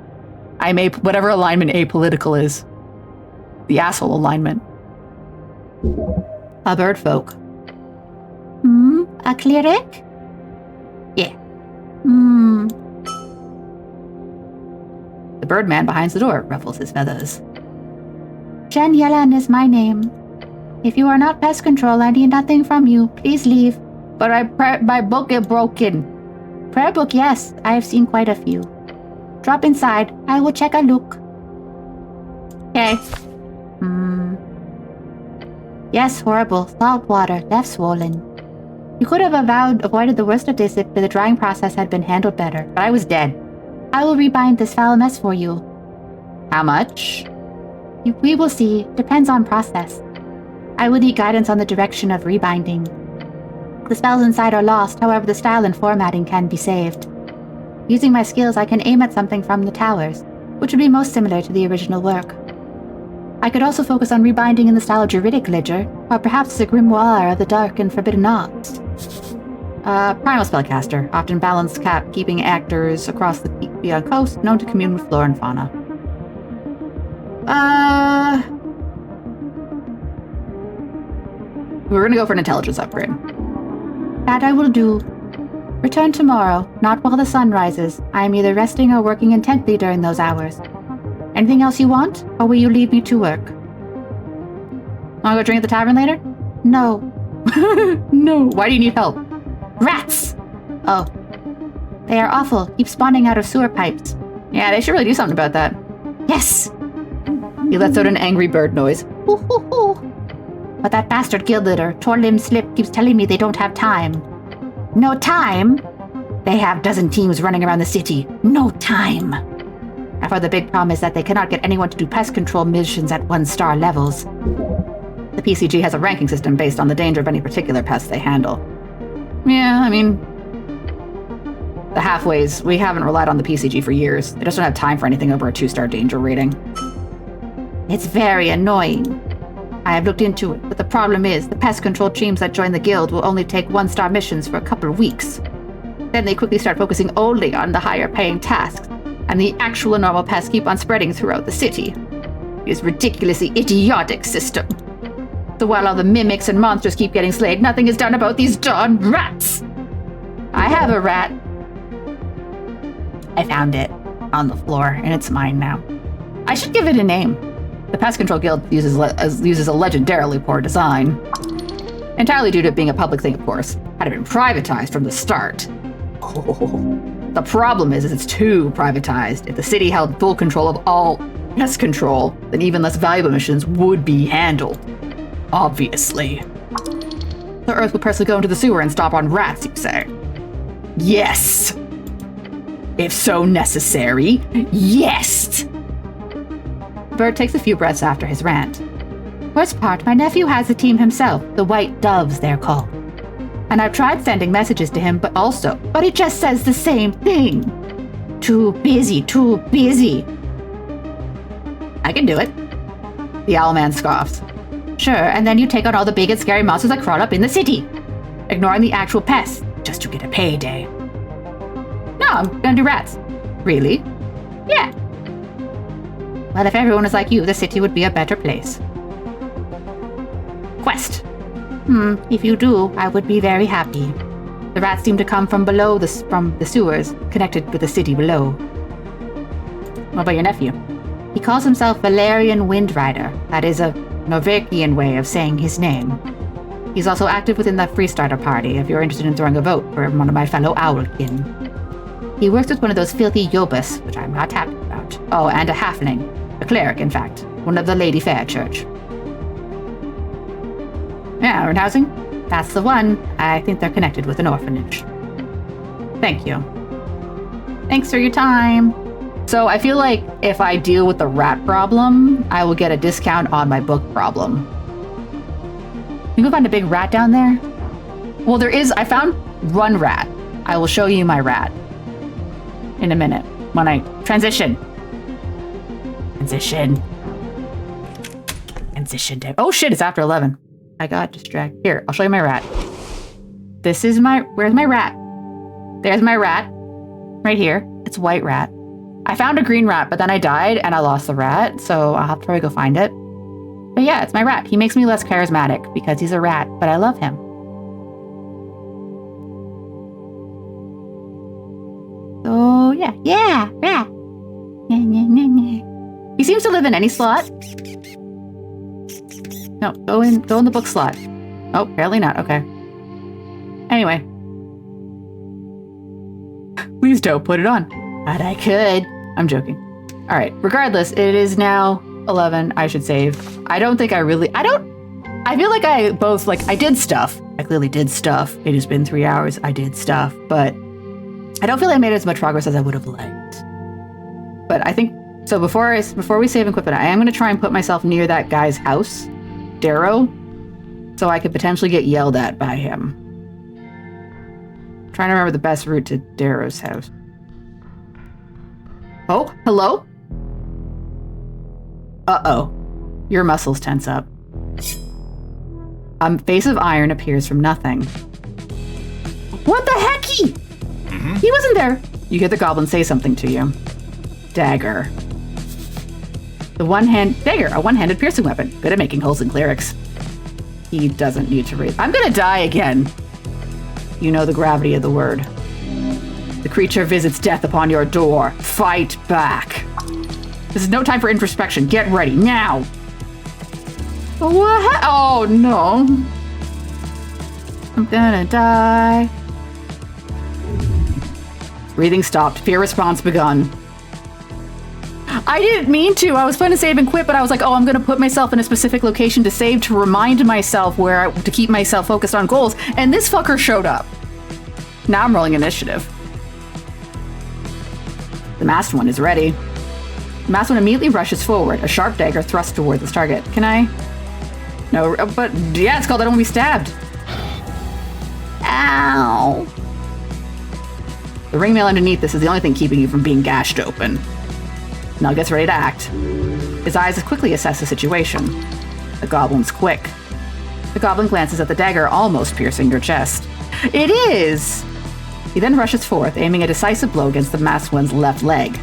I'm whatever alignment apolitical is. The asshole alignment. A bird folk.
A cleric?
Yeah. The birdman behind the door ruffles his feathers.
Jen Yellen is my name. If you are not pest control, I need nothing from you. Please leave.
But my book is broken.
Prayer book, yes. I have seen quite a few. Drop inside. I will check a look.
Okay.
Yes, horrible. Salt water. Left swollen. You could have avoided the worst of this if the drying process had been handled better.
But I was dead.
I will rebind this foul mess for you.
How much?
We will see. Depends on process. I will need guidance on the direction of rebinding. The spells inside are lost, however the style and formatting can be saved. Using my skills, I can aim at something from the towers, which would be most similar to the original work. I could also focus on rebinding in the style of Druidic Ledger, or perhaps the Grimoire of the Dark and Forbidden Arts.
Primal spellcaster, often balanced cap, keeping actors across the beyond coast, known to commune with flora and fauna. We're gonna go for an intelligence upgrade.
That I will do. Return tomorrow, not while the sun rises. I am either resting or working intently during those hours. Anything else you want, or will you leave me to work?
Wanna go drink at the tavern later?
No.
No. Why do you need help?
Rats! Oh. They are awful. Keep spawning out of sewer pipes.
Yeah, they should really do something about that.
Yes!
He lets out an angry bird noise.
Hoo, hoo, hoo. But that bastard guild leader, Torlim Slip, keeps telling me they don't have time. No time? They have dozen teams running around the city. No time. I thought the big problem is that they cannot get anyone to do pest control missions at 1-star levels.
The PCG has a ranking system based on the danger of any particular pest they handle. Yeah, I mean, the halfways, we haven't relied on the PCG for years. They just don't have time for anything over a 2-star danger rating.
It's very annoying. I have looked into it, but the problem is the pest control teams that join the guild will only take 1-star missions for a couple of weeks. Then they quickly start focusing only on the higher paying tasks, and the actual and normal pests keep on spreading throughout the city. It is a ridiculously idiotic system. So while all the mimics and monsters keep getting slayed, nothing is done about these darn rats! I have a rat. I found it on the floor, and it's mine now. I should give it a name. The Pest Control Guild uses a legendarily poor design. Entirely due to it being a public thing, of course. Had it been privatized from the start. The problem is it's too privatized. If the city held full control of all pest control, then even less valuable missions would be handled. Obviously. The Earth would personally go into the sewer and stomp on rats, you say? Yes! If so necessary, yes! Bird takes a few breaths after his rant. Worst part, my nephew has a team himself, the White Doves they're called. And I've tried sending messages to him, but he just says the same thing. Too busy, too busy. I can do it. The Owlman scoffs. Sure, and then you take on all the big and scary monsters that crawl up in the city. ignoring the actual pests, just to get a payday. No, I'm gonna do rats. Really? Yeah. Well, if everyone was like you, the city would be a better place. Quest. If you do, I would be very happy. The rats seem to come from below from the sewers, connected with the city below. What about your nephew? He calls himself Valerian Windrider. That is a Novakian way of saying his name. He's also active within the Freestarter Party, if you're interested in throwing a vote for one of my fellow Owlkin. He works with one of those filthy Yobus, which I'm not happy about. Oh, and a halfling. A cleric, in fact. One of the Lady Fair Church. Yeah, urn housing? That's the one. I think they're connected with an orphanage. Thank you. Thanks for your time. So I feel like if I deal with the rat problem, I will get a discount on my book problem. You can find a big rat down there? Well, there is. I found one rat. I will show you my rat in a minute when I transition. Transition. Oh shit, it's after 11. I got distracted. Here, I'll show you my rat. This is where's my rat? There's my rat. Right here. It's a white rat. I found a green rat, but then I died and I lost the rat, so I'll have to probably go find it. But yeah, it's my rat. He makes me less charismatic because he's a rat, but I love him. So yeah, rat. He seems to live in any slot. No, go in the book slot. Oh, apparently not. Okay. Anyway. Please don't put it on. But I could. I'm joking. All right. Regardless, it is now 11. I should save. I don't think I feel like I did stuff. I clearly did stuff. It has been 3 hours. I did stuff, but I don't feel like I made as much progress as I would have liked. But I think, so before we save and quit it, I am going to try and put myself near that guy's house, Darrow, so I could potentially get yelled at by him. I'm trying to remember the best route to Darrow's house. Oh, hello? Uh-oh. Your muscles tense up. A face of iron appears from nothing. What the hecky? He wasn't there. You hear the goblin say something to you. Dagger. A one-handed piercing weapon. Good at making holes in clerics. He doesn't need to read. I'm gonna die again. You know the gravity of the word. The creature visits death upon your door. Fight back. This is no time for introspection. Get ready, now! What? Oh, no. I'm gonna die. Breathing stopped. Fear response begun. I didn't mean to. I was trying to save and quit, but I was like, oh, I'm going to put myself in a specific location to save to remind myself to keep myself focused on goals. And this fucker showed up. Now I'm rolling initiative. The masked one is ready. The masked one immediately rushes forward, a sharp dagger thrust toward its target. Can I? No, but yeah, it's called I don't want to be stabbed. Ow. The ringmail underneath this is the only thing keeping you from being gashed open. Now gets ready to act. His eyes quickly assess the situation. The goblin's quick. The goblin glances at the dagger almost piercing your chest. It is! He then rushes forth, aiming a decisive blow against the masked one's left leg.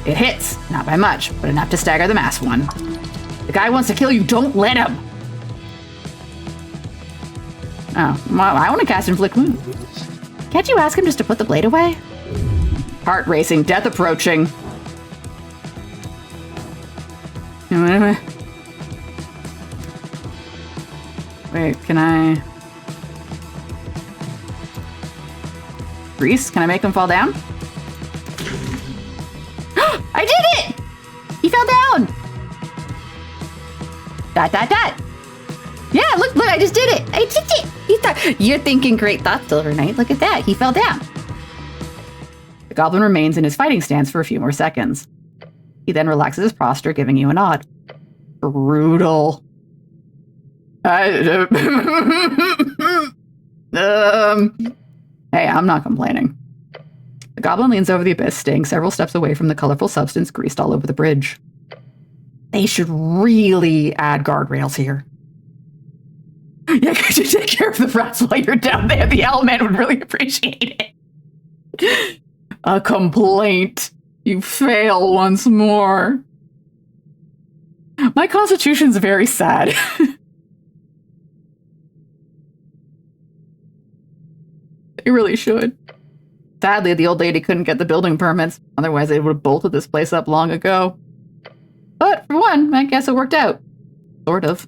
It hits, not by much, but enough to stagger the masked one. The guy wants to kill you, don't let him! Oh, well, I want to cast Inflict Wound. Can't you ask him just to put the blade away? Heart racing, death approaching. Wait, can I... Grease? Can I make him fall down? I did it! He fell down! Dot. Yeah, look, I just did it! I did it! You're thinking great thoughts, Silver Knight. Look at that, he fell down. The goblin remains in his fighting stance for a few more seconds. He then relaxes his posture, giving you a nod. Brutal. Hey, I'm not complaining. The goblin leans over the abyss, staying several steps away from the colorful substance greased all over the bridge. They should really add guardrails here. Yeah, could you take care of the rats while you're down there? The owl man would really appreciate it. A complaint. You fail once more. My constitution's very sad. It really should. Sadly, the old lady couldn't get the building permits. Otherwise, they would have bolted this place up long ago. But for one, I guess it worked out. Sort of.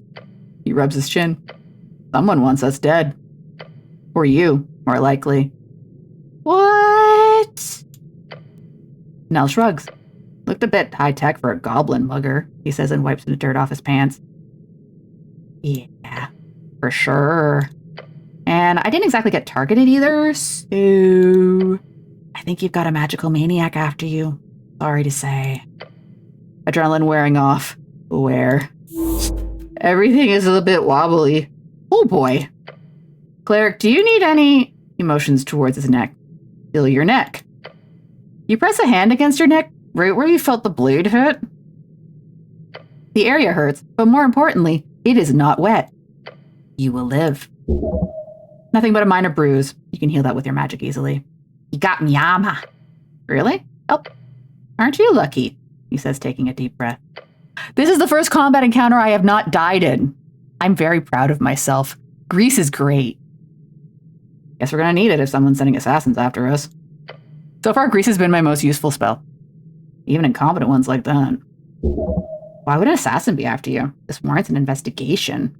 He rubs his chin. Someone wants us dead. Or you, more likely. What? Nell shrugs. Looked a bit high-tech for a goblin mugger, he says and wipes the dirt off his pants. Yeah, for sure. And I didn't exactly get targeted either, so I think you've got a magical maniac after you. Sorry to say. Adrenaline wearing off. Where? Everything is a bit wobbly. Oh boy. Cleric, do you need any... He motions towards his neck. Feel your neck. You press a hand against your neck, right where you felt the blade hit. The area hurts, but more importantly, it is not wet. You will live. Nothing but a minor bruise. You can heal that with your magic easily. You got me, Yama. Really? Oh, aren't you lucky? He says, taking a deep breath. This is the first combat encounter I have not died in. I'm very proud of myself. Grease is great. Guess we're gonna need it if someone's sending assassins after us. So far, grease has been my most useful spell. Even incompetent ones like that. Why would an assassin be after you? This warrants an investigation.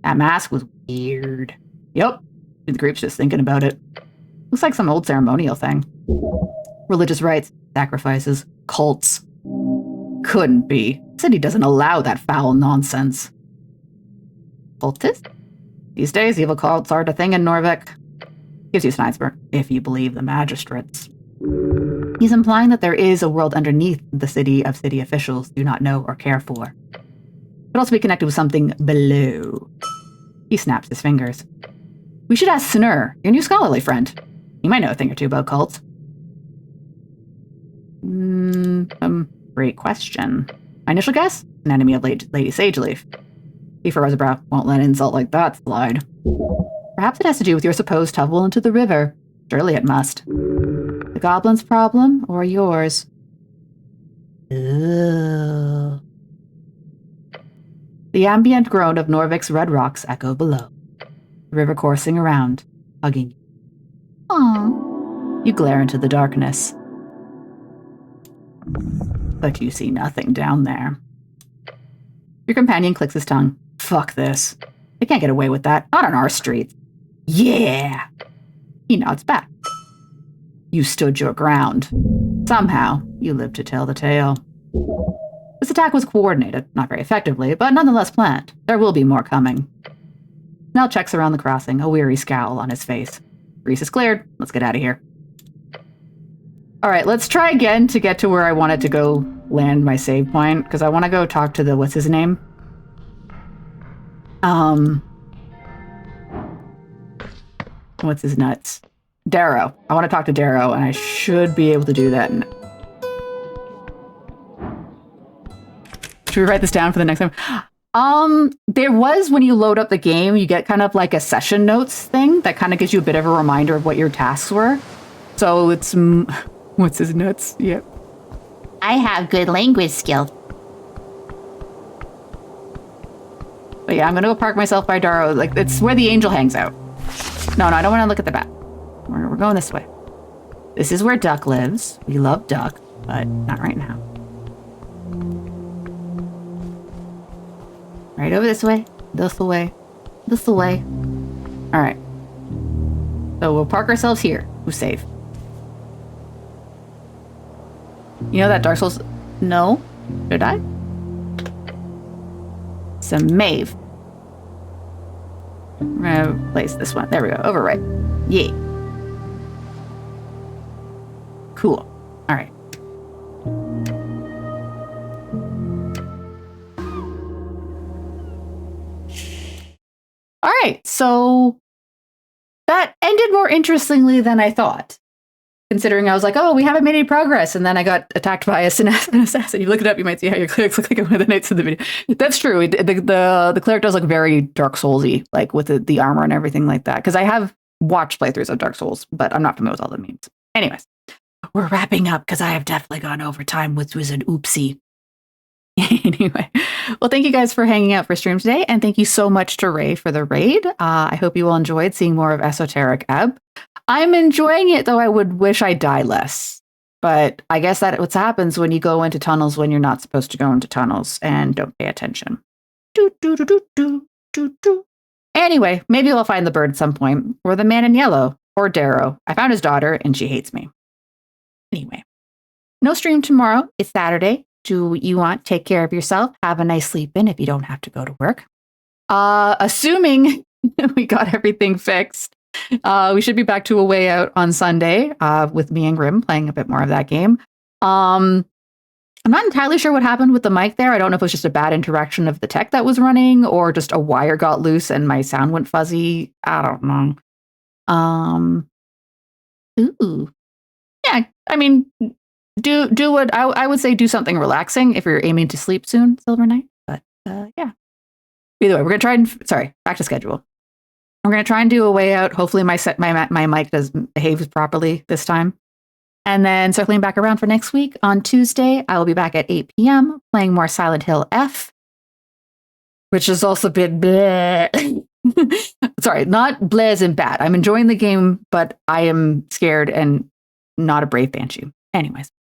That mask was weird. Yep. The creep's just thinking about it. Looks like some old ceremonial thing. Religious rites, sacrifices, cults. Couldn't be. City doesn't allow that foul nonsense. Cultist? These days, evil cults are the thing in Norvik. Gives you Snidesburg, if you believe the magistrates. He's implying that there is a world underneath the city of city officials do not know or care for. Could also be connected with something below. He snaps his fingers. We should ask Snur, your new scholarly friend. He might know a thing or two about cults. Great question. My initial guess? An enemy of Lady Sageleaf. He furrows a brow. Won't let an insult like that slide. Perhaps it has to do with your supposed tumble into the river. Surely it must. The goblin's problem or yours? Ugh. The ambient groan of Norvik's red rocks echo below. The river coursing around, hugging you. Aww. You glare into the darkness. But you see nothing down there. Your companion clicks his tongue. Fuck this. They can't get away with that. Not on our streets. Yeah! He nods back. You stood your ground. Somehow, you lived to tell the tale. This attack was coordinated, not very effectively, but nonetheless planned. There will be more coming. Nell checks around the crossing, a weary scowl on his face. Grease is cleared. Let's get out of here. Alright, let's try again to get to where I wanted to go land my save point, because I want to go talk to the, what's his name? What's his nuts? Darrow. I want to talk to Darrow, and I should be able to do that. Should we write this down for the next time? There was, when you load up the game, you get kind of like a session notes thing that kind of gives you a bit of a reminder of what your tasks were. So it's, what's his nuts? Yep.
I have good language skills.
But yeah, I'm gonna go park myself by Darrow. Like, it's where the angel hangs out. No, I don't want to look at the map. We're going this way. This is where Duck lives. We love Duck, but not right now. Right over this way. This way. This way. Alright. So we'll park ourselves here. We're safe. You know that Dark Souls... No? Did I? Some Maeve. We're gonna place this one. There we go. Overwrite. Yeah. Cool. Alright. Alright, so that ended more interestingly than I thought.
considering I was like, oh, we haven't made any progress. And then I got attacked by an assassin. You look it up, you might see how your clerics look like one of the knights of the video. That's true. The cleric does look very Dark Souls-y, like with the armor and everything like that. Because I have watched playthroughs of Dark Souls, but I'm not familiar with all the memes. Anyways, we're wrapping up because I have definitely gone over time, which was an oopsie. Anyway, well, thank you guys for hanging out for stream today. And thank you so much to Ray for the raid. I hope you all enjoyed seeing more of Esoteric Ebb. I'm enjoying it, though I would wish I die less. But I guess that's what happens when you go into tunnels when you're not supposed to go into tunnels and don't pay attention. Anyway, maybe I'll find the bird at some point, or the man in yellow, or Darrow. I found his daughter, and she hates me. Anyway, no stream tomorrow. It's Saturday. Do what you want. Take care of yourself. Have a nice sleep in if you don't have to go to work. Assuming we got everything fixed, we should be back to A Way Out on Sunday with me and Grim playing a bit more of that game. I'm not entirely sure what happened with the mic there. I don't know if it was just a bad interaction of the tech that was running or just a wire got loose and my sound went fuzzy. I don't know. Ooh. Yeah, I mean, do what I would say, do something relaxing if you're aiming to sleep soon, Silver Knight. But yeah. Either way, we're going to try and, back to schedule. We're going to try and do A Way Out. Hopefully my mic behaves properly this time. And then circling back around for next week on Tuesday, I will be back at 8 p.m. playing more Silent Hill F, which has also been bleh. Sorry, not bleh as in bad. I'm enjoying the game, but I am scared and not a brave banshee. Anyways,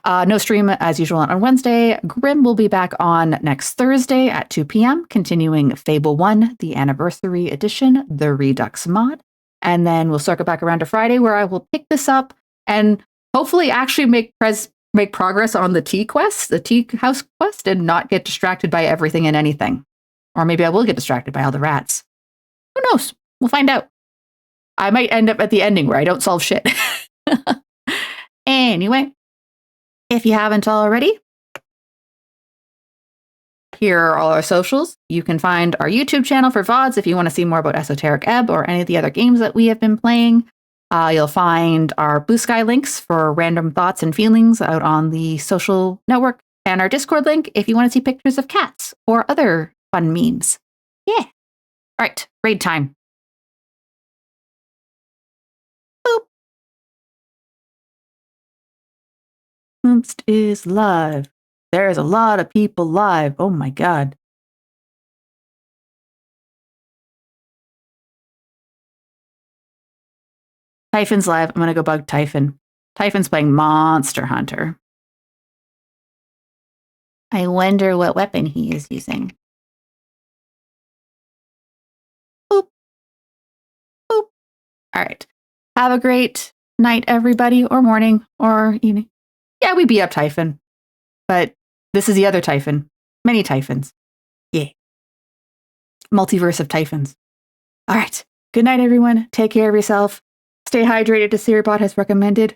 no stream as usual on Wednesday. Grim will be back on next Thursday at 2 p.m., continuing Fable 1, the Anniversary Edition, the Redux mod. And then we'll circle back around to Friday, where I will pick this up and hopefully actually make progress on the tea quest, the tea house quest, and not get distracted by everything and anything. Or maybe I will get distracted by all the rats. Who knows? We'll find out. I might end up at the ending where I don't solve shit. Anyway, if you haven't already, here are all our socials. You can find our YouTube channel for VODs if you want to see more about Esoteric Ebb or any of the other games that we have been playing. You'll find our Blue Sky links for random thoughts and feelings out on the social network, and our Discord link if you want to see pictures of cats or other fun memes. Yeah. All right, raid time. Boop. Moonst is live. There's a lot of people live. Oh my god. Typhon's live. I'm going to go bug Typhon. Typhon's playing Monster Hunter. I wonder what weapon he is using. Boop. Boop. All right. Have a great night, everybody, or morning, or evening. Yeah, we beat up Typhon. But this is the other Typhon. Many Typhons. Yeah. Multiverse of Typhons. All right. Good night, everyone. Take care of yourself. Stay hydrated, as Siribot has recommended.